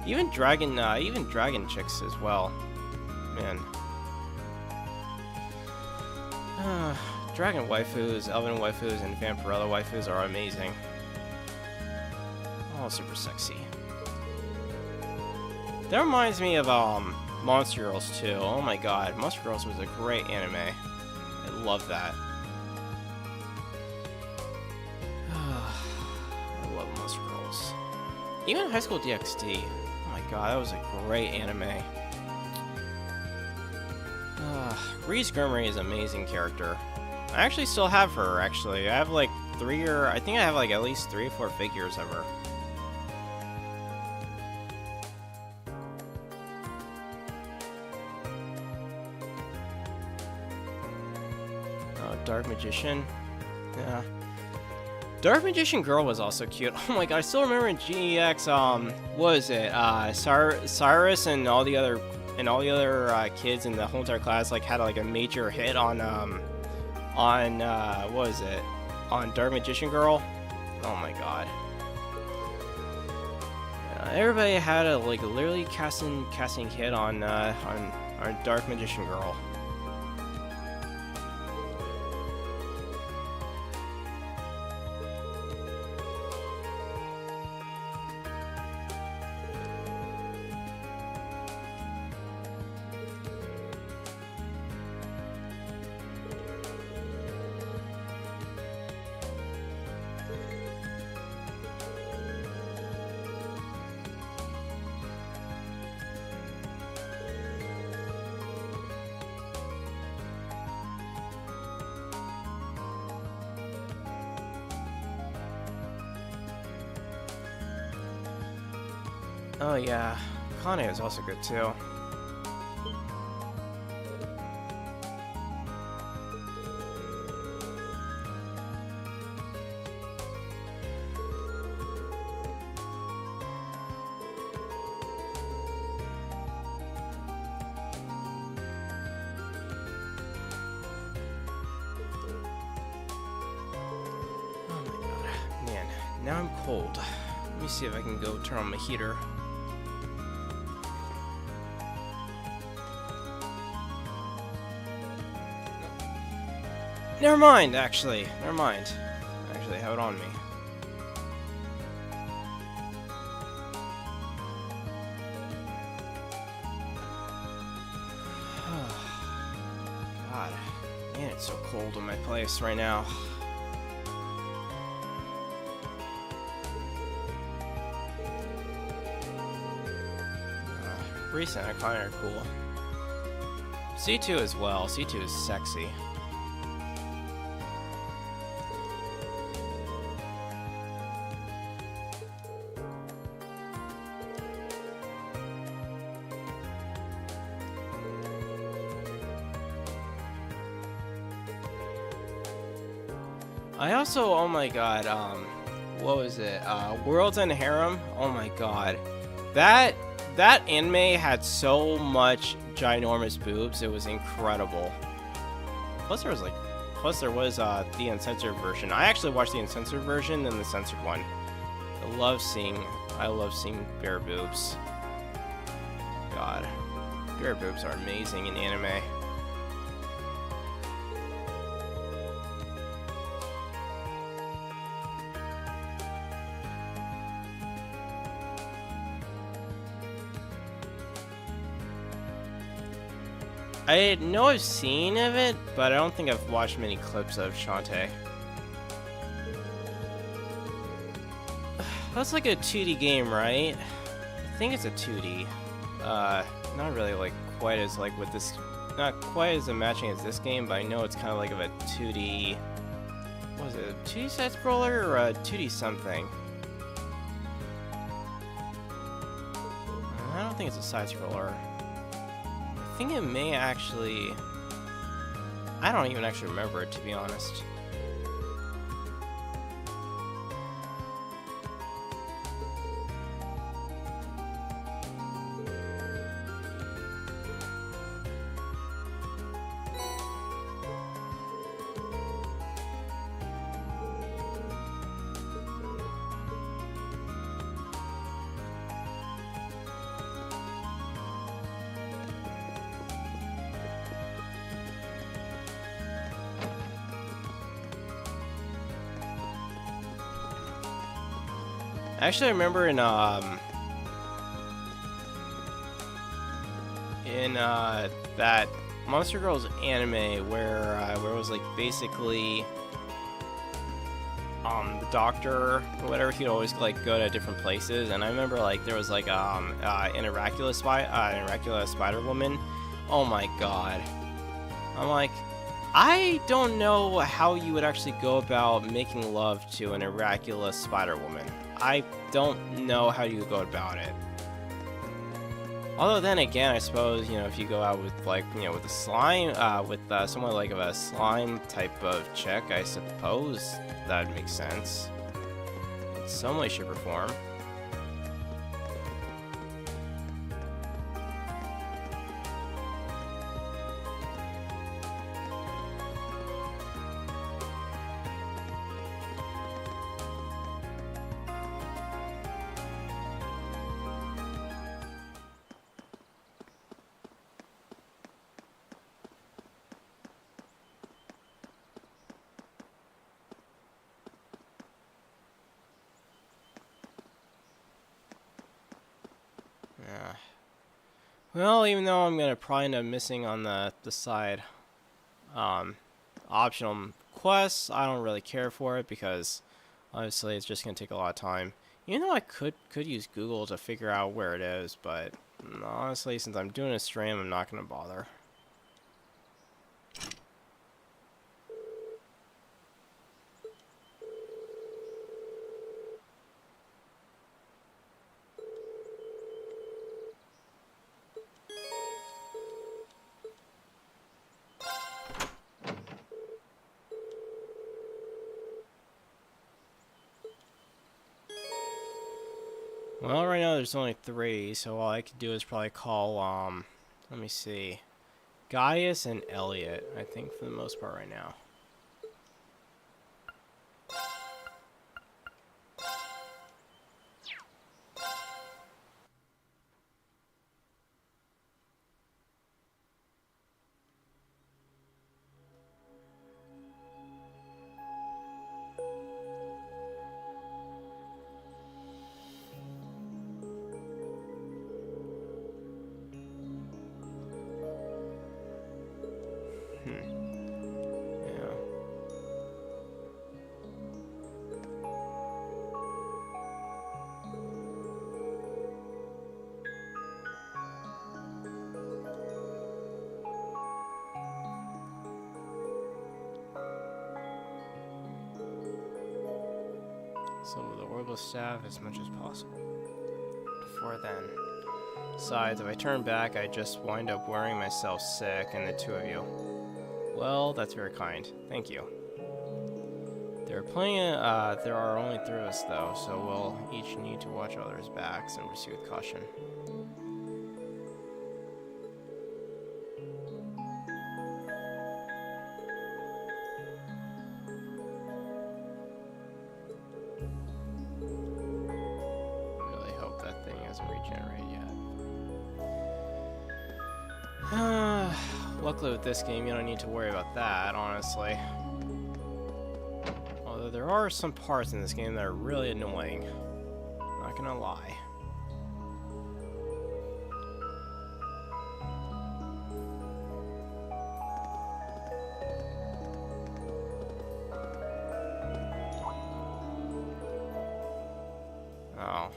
Even dragon chicks as well. Man. Dragon waifus, elven waifus, and Vampirella waifus are amazing. All super sexy. That reminds me of Monster Girls too. Oh my god, Monster Girls was a great anime. I love that. I love Monster Girls. Even High School DxD. Oh my god, that was a great anime. Reese Grimmery is an amazing character. I actually still have her, actually. I have like I think I have like at least 3 or 4 figures of her. Dark Magician. Yeah. Dark Magician Girl was also cute. Oh my god, I still remember in GEX, what was it? Cyrus and all the other kids in the whole entire class like had like a major hit on what was it? On Dark Magician Girl. Oh my god. Everybody had a like literally casting hit on Dark Magician Girl. Oh yeah, Kane is also good too. Oh my god, man, now I'm cold. Let me see if I can go turn on my heater. Never mind, actually. Never mind. I actually have it on me. God. Man, it's so cold in my place right now. Recent and Icon are cool. C2 as well. C2 is sexy. I also, oh my god, what was it? Worlds and Harem? Oh my god. That anime had so much ginormous boobs, it was incredible. Plus there was the uncensored version. I actually watched the uncensored version and the censored one. I love seeing bare boobs. God. Bare boobs are amazing in anime. I know I've seen of it, but I don't think I've watched many clips of Shantae. That's like a 2D game, right? I think it's a 2D. Not really like quite as like with this, not quite as matching as this game, but I know it's kind of like of a 2D. What was it? A 2D side scroller or a 2D something? I don't think it's a side scroller. I think it may actually. I don't even actually remember it, to be honest. Actually, I remember in that Monster Girls anime where it was like basically the doctor or whatever, he'd always like go to different places, and I remember like there was like an Iracula Spider Woman. Oh my god! I'm like, I don't know how you would actually go about making love to an Iracula Spider Woman. I don't know how you go about it. Although then again, I suppose, you know, if you go out with like, you know, with a slime, with somewhat like of a slime type of chick, I suppose that would make sense. In some way, shape, or form. Yeah. Well, even though I'm gonna probably end up missing on the side optional quests, I don't really care for it because obviously it's just gonna take a lot of time. Even though I could use Google to figure out where it is, but honestly, since I'm doing a stream, I'm not gonna bother. Well, right now there's only 3, so all I could do is probably call, let me see, Gaius and Elliot, I think, for the most part right now. Yeah. Some of the Orbital staff as much as possible. Before then. Besides, if I turn back, I just wind up worrying myself sick, and the 2 of you. Well, that's very kind. Thank you. There are only 3 of us, though, so we'll each need to watch others' backs and proceed with caution. Really hope that thing hasn't regenerated yet. Luckily with this game, you don't need to worry about that, honestly. Although there are some parts in this game that are really annoying. Not gonna lie. Oh.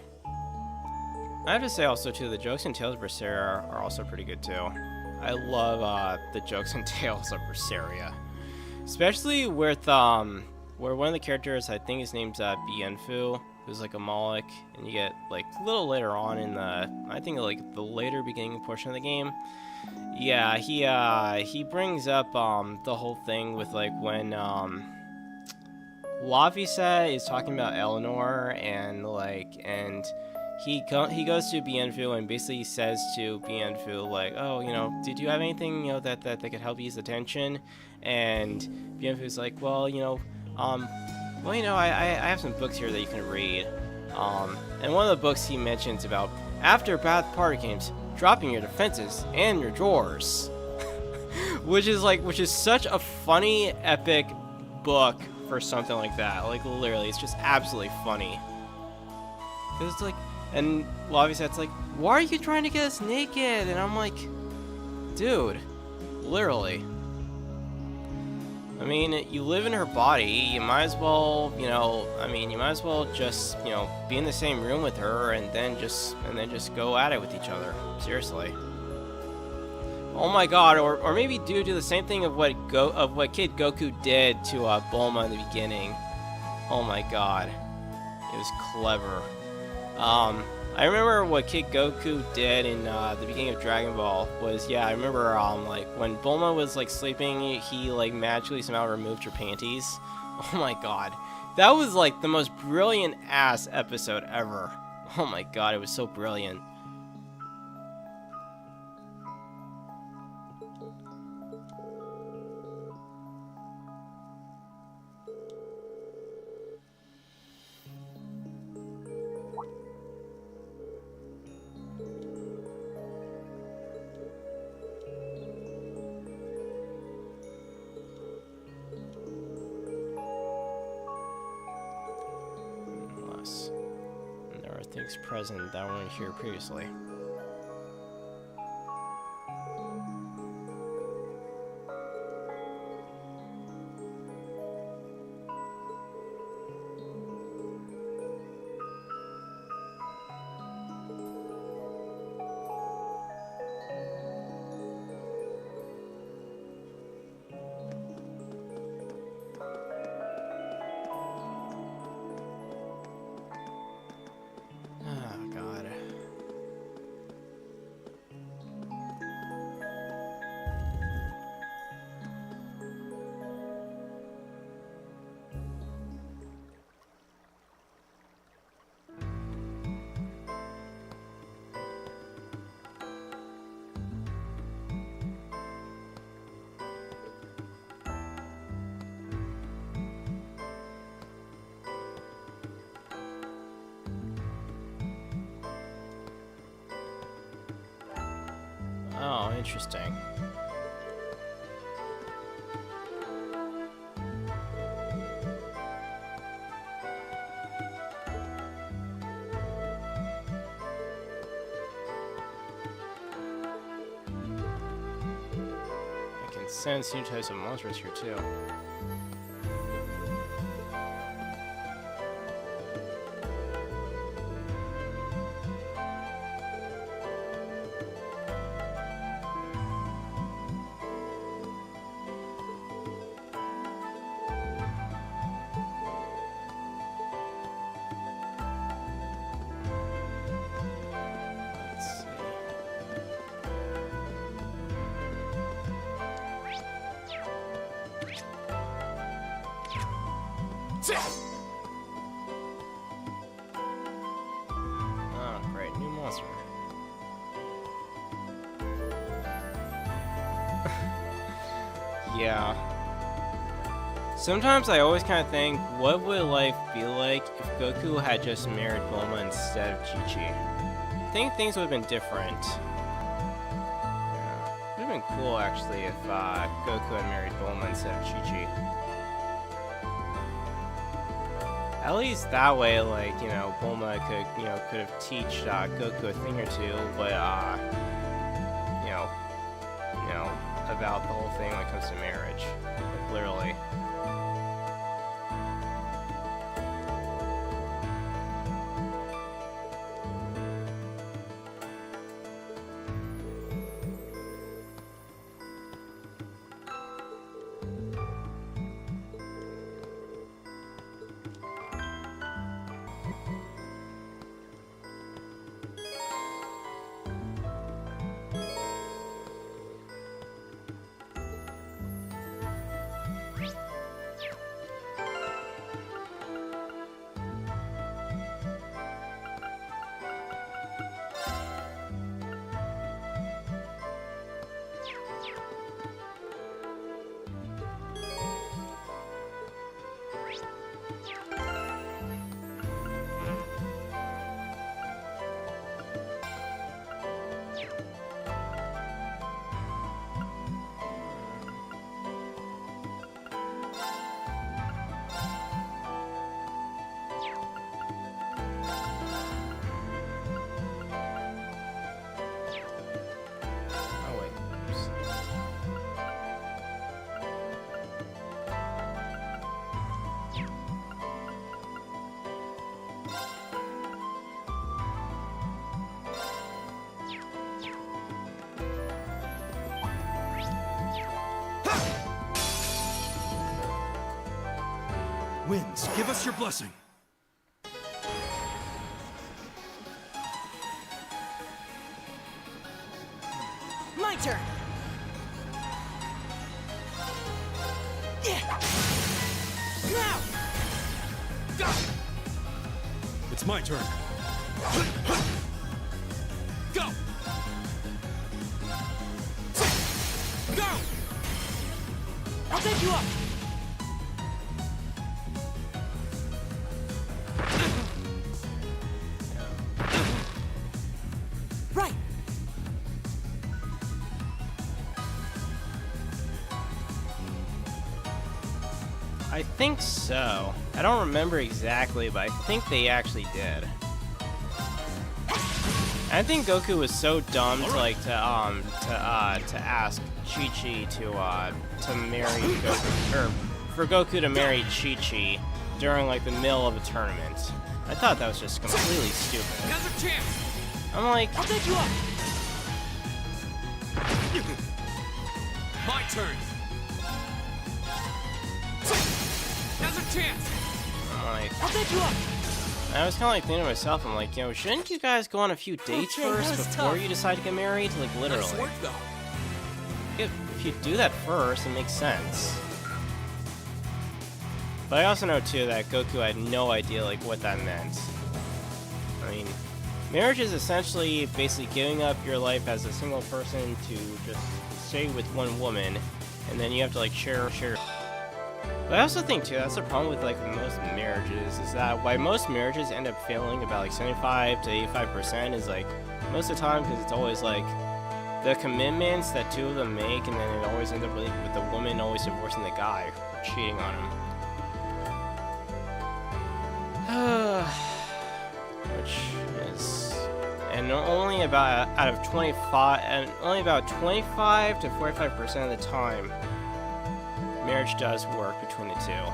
I have to say also too, the jokes and tales of Berseria are also pretty good too. I love the jokes and tales of Berseria, especially with where one of the characters, I think his name's Bienfu, who's like a Moloch, and you get like a little later on in the, I think like the later beginning portion of the game. Yeah, he brings up the whole thing with like when Laphicet is talking about Eleanor and he goes to Bienfu and basically says to Bienfu like, oh, you know, did you have anything, you know, that could help ease the tension? And Bienfu's like, well, you know, well, you know, I have some books here that you can read. And one of the books he mentions about after bad party games, dropping your defenses and your drawers, which is such a funny, epic book for something like that. Like literally, it's just absolutely funny. Cause it's like, and Laphicet's like, why are you trying to get us naked? And I'm like, dude, literally. I mean, you live in her body, you might as well, you know, you might as well just, you know, be in the same room with her and then just go at it with each other. Seriously. Oh my god, or maybe do the same thing of what Kid Goku did to Bulma in the beginning. Oh my god. It was clever. I remember what Kid Goku did in the beginning of Dragon Ball was, yeah, I remember like when Bulma was like sleeping, he like magically somehow removed her panties. Oh my god. That was like the most brilliant ass episode ever. Oh my god, it was so brilliant. Things present that weren't here previously. Oh, interesting. I can sense new types of monsters here too. Oh, great, new monster. Yeah. Sometimes I always kind of think, what would life be like if Goku had just married Bulma instead of Chi-Chi? I think things would have been different. Yeah. It would have been cool, actually, if Goku had married Bulma instead of Chi-Chi. At least that way, like, you know, Bulma could have teach Goku a thing or two, but, you know, about the whole thing when it comes to marriage. Like, literally. Winds, give us your blessing. My turn. Yeah. Now. Go! It's my turn. Go! Go! I'll take you up. Right. I think so. I don't remember exactly, but I think they actually did. I think Goku was so dumb to ask Chi-Chi to marry Goku, or for Goku to marry Chi-Chi during like the middle of a tournament. I thought that was just completely stupid. Another chance! I'm like, I'll take you up. My turn! Another chance! I'm like, I'll take you up. I was kind of like thinking to myself, I'm like, shouldn't you guys go on a few dates Okay, that first was before tough. you decide to get married? Like literally. Nice work, though. If you do that first, it makes sense. But I also know too that Goku had no idea like what that meant. I mean, marriage is essentially basically giving up your life as a single person to just stay with one woman, and then you have to like share. But I also think too that's the problem with like most marriages is that why most marriages end up failing about like 75 to 85% is like most of the time because it's always like the commitments that two of them make, and then it always ends up with the woman always divorcing the guy for cheating on him. Which is, and only about out of 25, and only about 25 to 45% of the time, marriage does work between the two.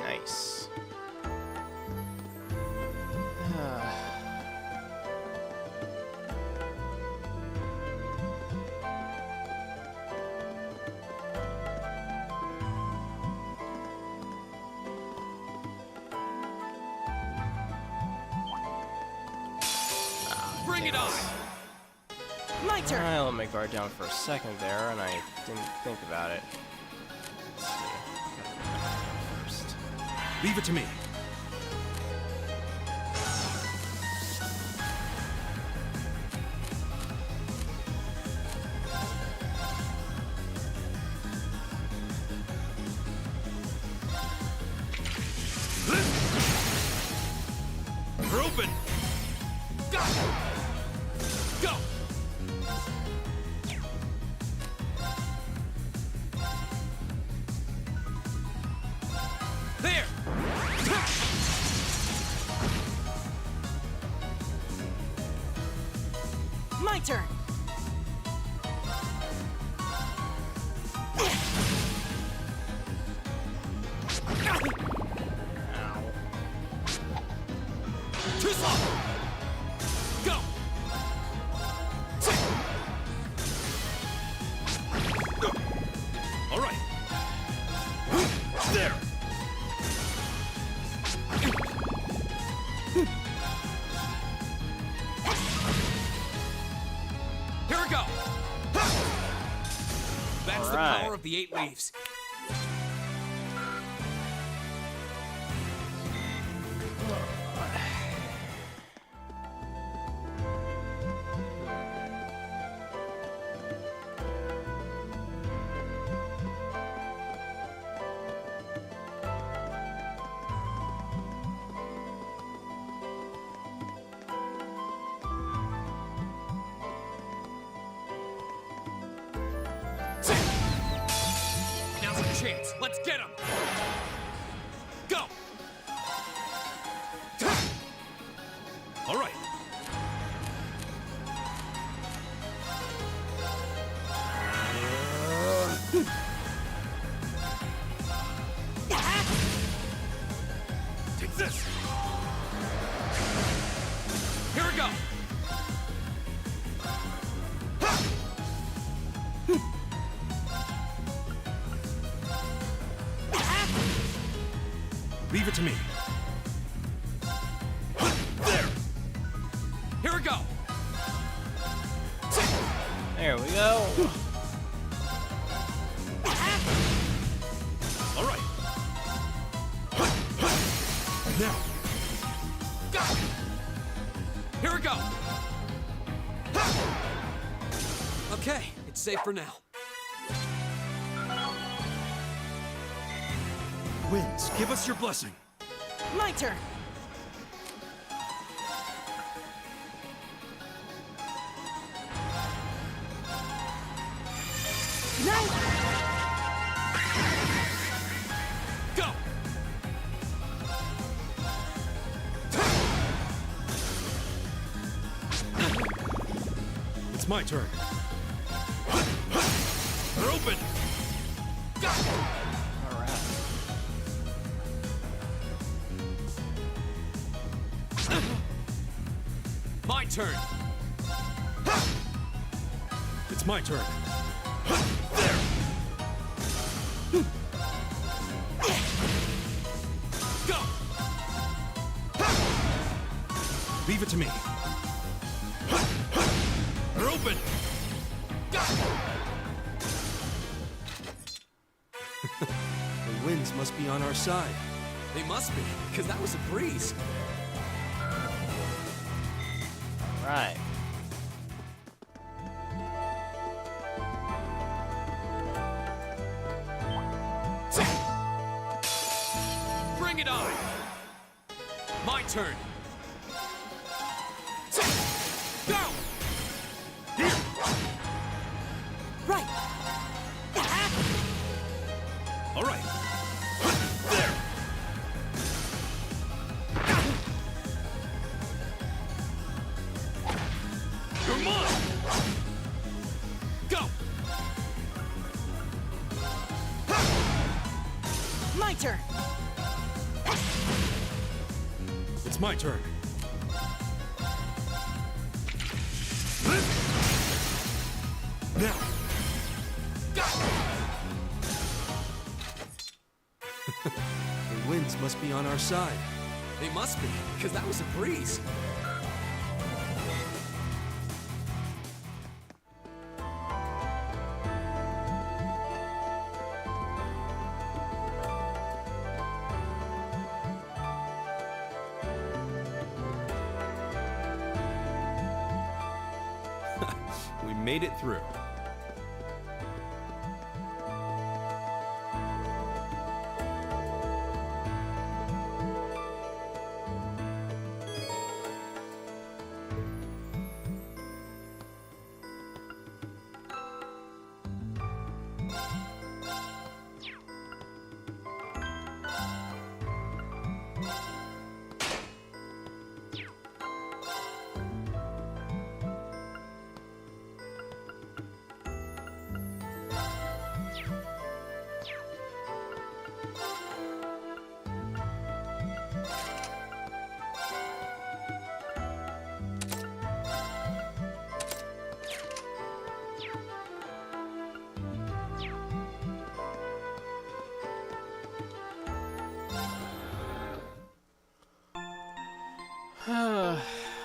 Nice. Bring it on! My turn. I let my guard down for a second there, and I didn't think about it. Let's see. First. Leave it to me. We're open! Go! Go! There! Use the Alright. power of the 8 leaves. Now's our chance. Let's get him. Go. All right. Take this. Here we go. Leave it to me. There. Here we go. There we go. All right. Now. Go. Here we go. Okay, it's safe for now. Winds, give us your blessing. My turn. Night. Go. It's my turn. They're open. Go. Alright. My turn. It's my turn. There. Go. Leave it to me. They're open. Go. The winds must be on our side. They must be, because that was a breeze. Right. Bring it on! My turn. Go! Here! Right. All right. There! You're mine! Go! My turn. It's my turn. Now! Go! The winds must be on our side. They must be, because that was a breeze. We made it through.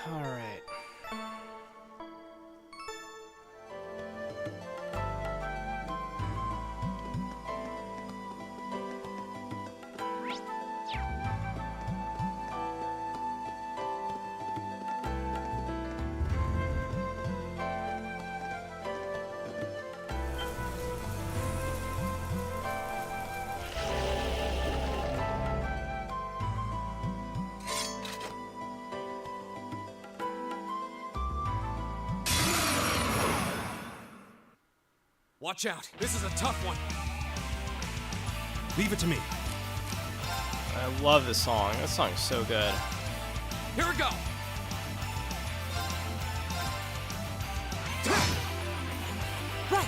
Alright. Watch out. This is a tough one. Leave it to me. I love this song. This song's so good. Here we go. Right.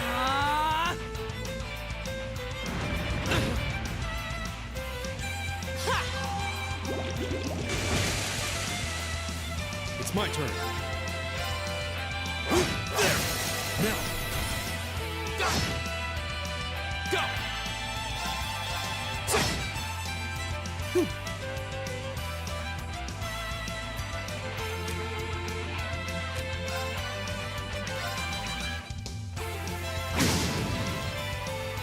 Ah. Ha. It's my turn. There. Now. Go. Go.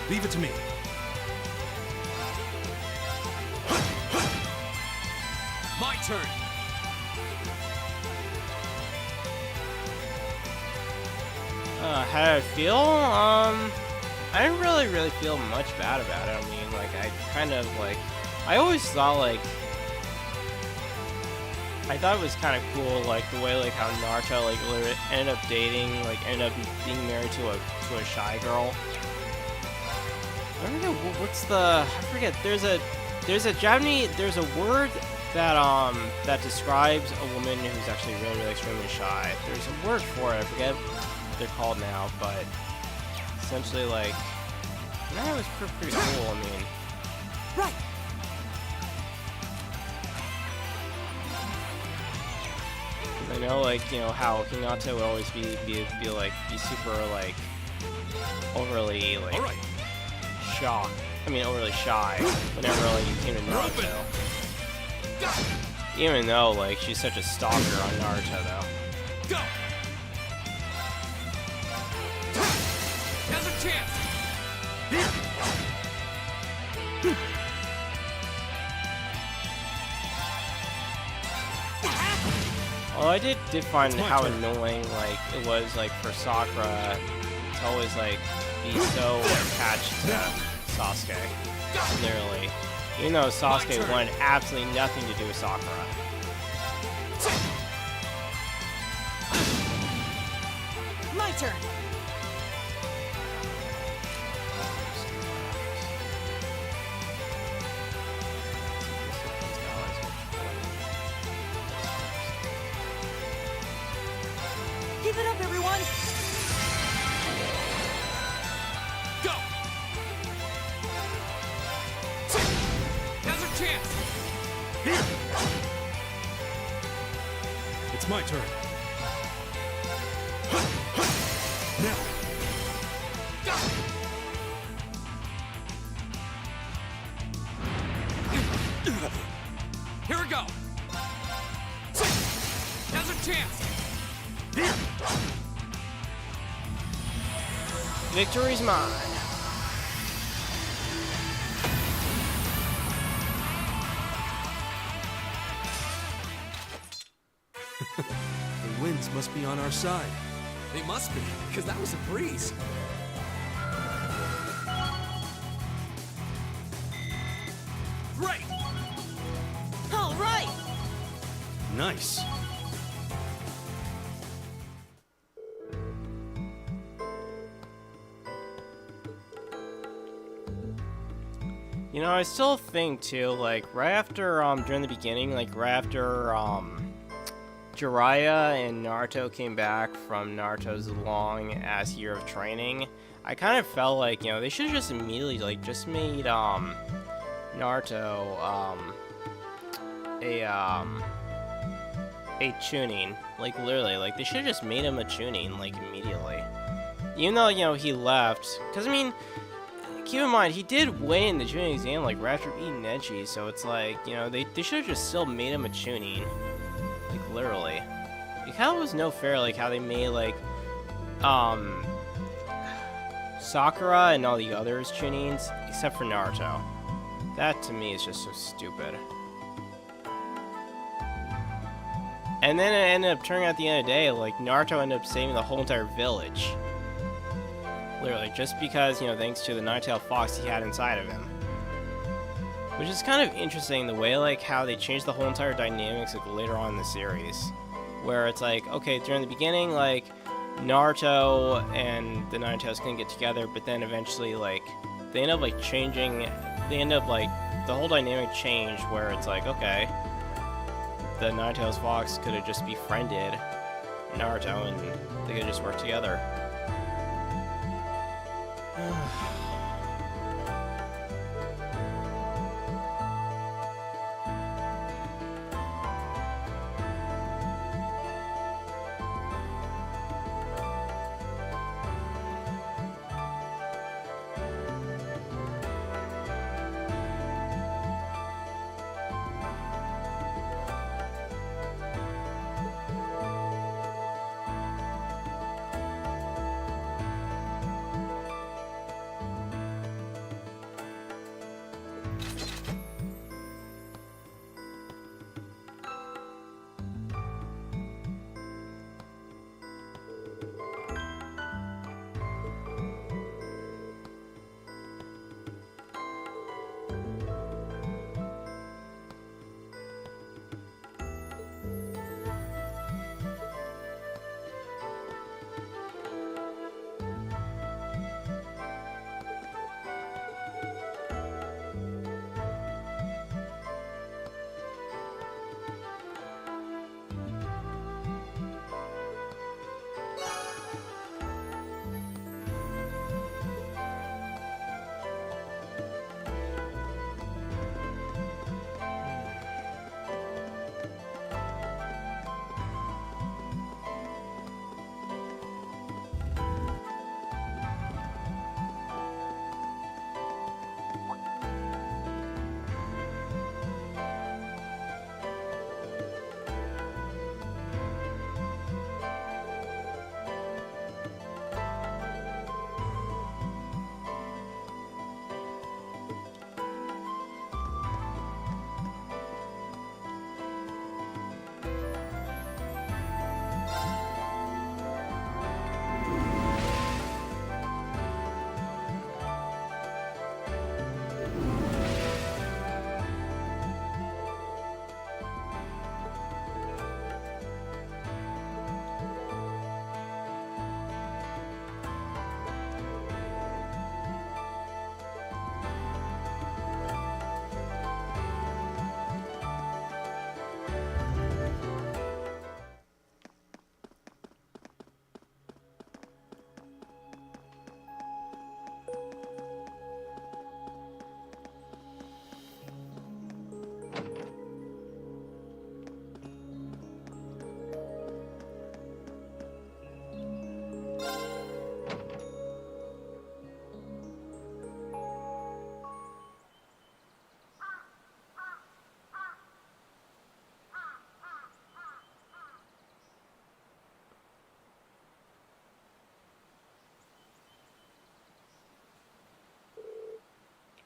Leave it to me. My turn. How did I feel? I didn't really feel much bad about it. I mean, like, I kind of, like, I always thought, like, I thought it was kind of cool, like, the way, like, how Naruto, like, literally ended up dating, like, ended up being married to a shy girl. I forget, what's the, I forget, there's a Japanese, there's a word that, that describes a woman who's actually really extremely shy. There's a word for it, I forget what they're called now, but essentially, like, that was pretty cool, I mean. Right. I know, like, you know, how Hinata would always be super, like, overly, like, All right. overly shy whenever, like, you came to Naruto. Even though, like, she's such a stalker on Naruto, though. Go. Now's a chance. Here. Well, I did find It's my how turn. annoying, like, it was, like, for Sakura to always, like, be so attached to Sasuke. Literally. Even though Sasuke turn. wanted absolutely nothing to do with Sakura. My turn. Keep it up, everyone. Go. Now's a chance. Here. It's my turn. Now. Go. Here we go. Now's a chance. Here. Victory's mine. The winds must be on our side. They must be, because that was a breeze. Great! All right. Nice. You know, I still think too, like, right after, during the beginning, like, right after, Jiraiya and Naruto came back from Naruto's long-ass year of training, I kind of felt like, you know, they should have just immediately, like, just made, Naruto, a Chunin. Like, literally, like, they should have just made him a Chunin, like, immediately. Even though, you know, he left, because, I mean, keep in mind, he did win the Chunin exam, like, right after beating Neji, so it's like, you know, they should have just still made him a Chunin. Like, literally. It kind of was no fair, like, how they made, like, Sakura and all the others Chunins, except for Naruto. That, to me, is just so stupid. And then it ended up turning out at the end of the day, like, Naruto ended up saving the whole entire village. Literally, just because, you know, thanks to the nine-tailed fox he had inside of him. Which is kind of interesting, the way like how they changed the whole entire dynamics like later on in the series, where it's like, okay, during the beginning, like Naruto and the Nine Tails couldn't get together, but then eventually like they end up like changing. They end up like the whole dynamic changed, where it's like, okay, the Nine Tails Fox could have just befriended Naruto and they could just work together.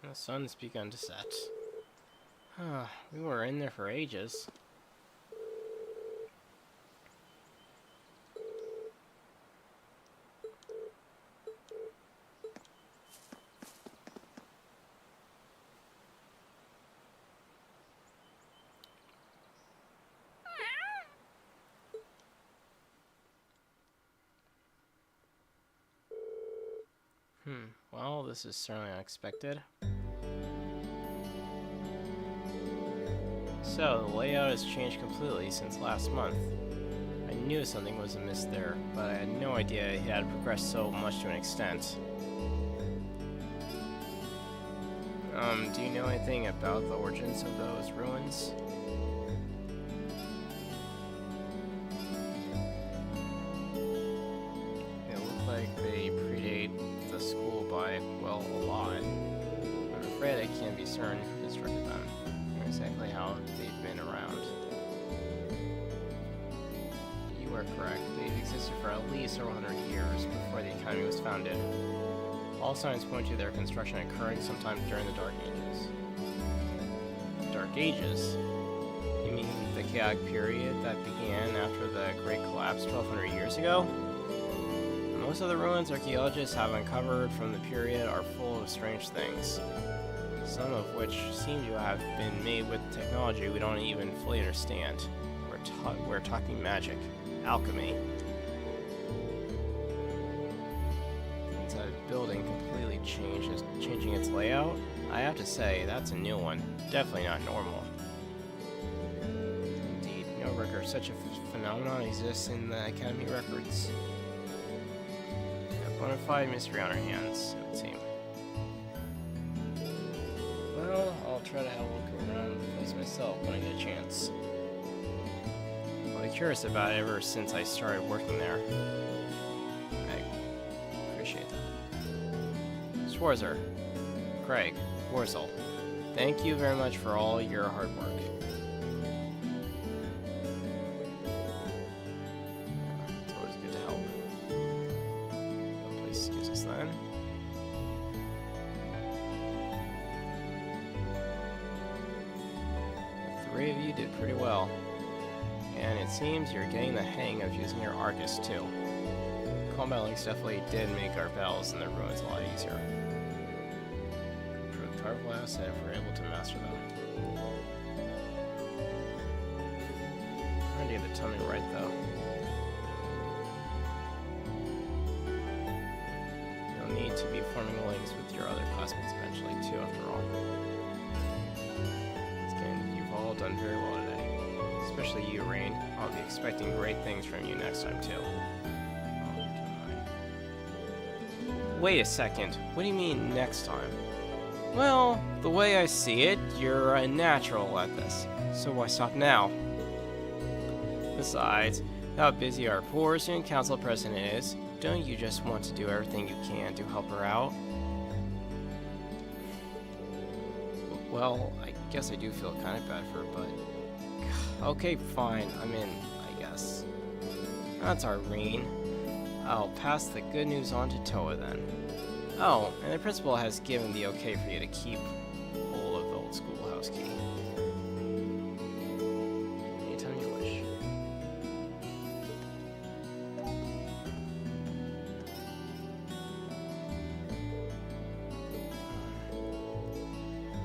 The sun's begun to set. We were in there for ages. Well, this is certainly unexpected. So, the layout has changed completely since last month. I knew something was amiss there, but I had no idea it had progressed so much to an extent. Do you know anything about the origins of those ruins? It looked like they predate the school by, well, a lot. I'm afraid I can't be certain who constructed them, or exactly how they've been around. You are correct. They've existed for at least several hundred years before the Academy was founded. All signs point to their construction occurring sometime during the Dark Ages. Dark Ages? You mean the chaotic period that began after the Great Collapse 1200 years ago? Most of the ruins archaeologists have uncovered from the period are full of strange things. some of which seem to have been made with technology we don't even fully understand. We're talking magic, alchemy. Inside a building completely changing its layout. I have to say, that's a new one. Definitely not normal. Indeed, no record of such a phenomenon exists in the Academy records. A bona fide mystery on our hands, it would seem. Well, I'll try to have a look around the place myself when I get a chance. I've been curious about it ever since I started working there. I appreciate that. Schwarzer, Craig, Warzel, thank you very much for all your hard work. It's always good to help. Please excuse us then. The 3 of you did pretty well. And it seems you're getting the hang of using your Arcus too. Combat links definitely did make our battles in the ruins a lot easier. Prove a powerful asset if we're able to master them. Trying to get the timing right though. You'll need to be forming links with your other classmates eventually too, after all. You've all done very well today. Especially you, Rain. I'll be expecting great things from you next time, too. Wait a second. What do you mean, next time? Well, the way I see it, you're a natural at this. So why stop now? Besides, how busy our poor student council president is, don't you just want to do everything you can to help her out? Well, I guess I do feel kind of bad for her, but... Okay, fine, I'm in, I guess. That's our Rain. I'll pass the good news on to Toa then. Oh, and the principal has given the okay for you to keep hold of the old schoolhouse key. Anytime you wish.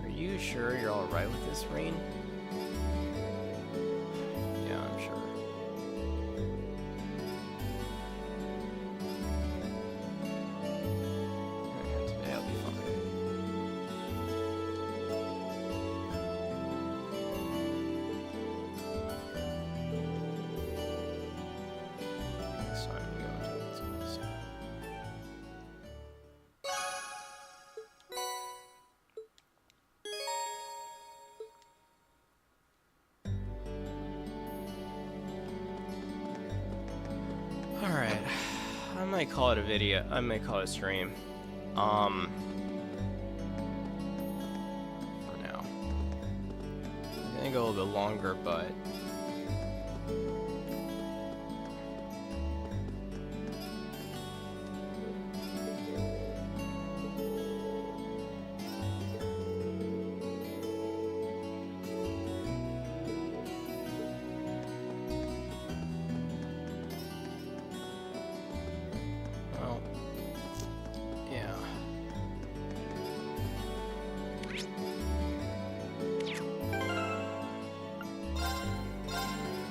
Are you sure you're alright with this, Rain? Yeah, I'm sure. Yeah, today I'll be fine. Next time we go into the schools. Alright, I might call it a video. I might call it a stream. For now. I'm gonna go a little bit longer, but... Well, yeah.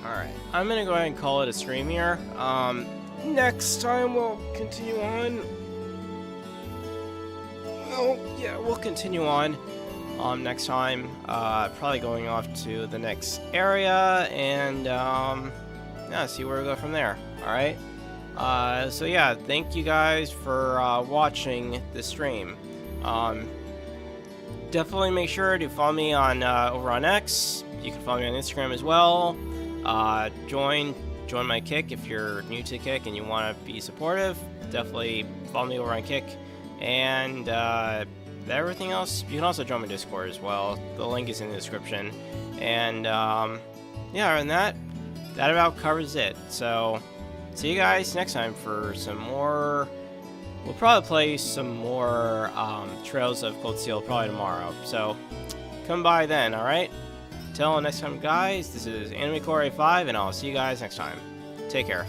Alright, I'm gonna go ahead and call it a stream here. Next time we'll continue on. Well, yeah, we'll continue on. Next time, probably going off to the next area and, yeah, see where we go from there. Alright? So yeah, thank you guys for watching the stream. Definitely make sure to follow me on over on X. You can follow me on Instagram as well. Join my Kick if you're new to Kick and you want to be supportive. Definitely follow me over on Kick. And everything else, you can also join my Discord as well. The link is in the description. And yeah, other than that, that about covers it. So see you guys next time for some more. We'll probably play some more Trails of Cold Steel probably tomorrow. So come by then, alright? Till next time, guys, this is AnimeCore 5, and I'll see you guys next time. Take care.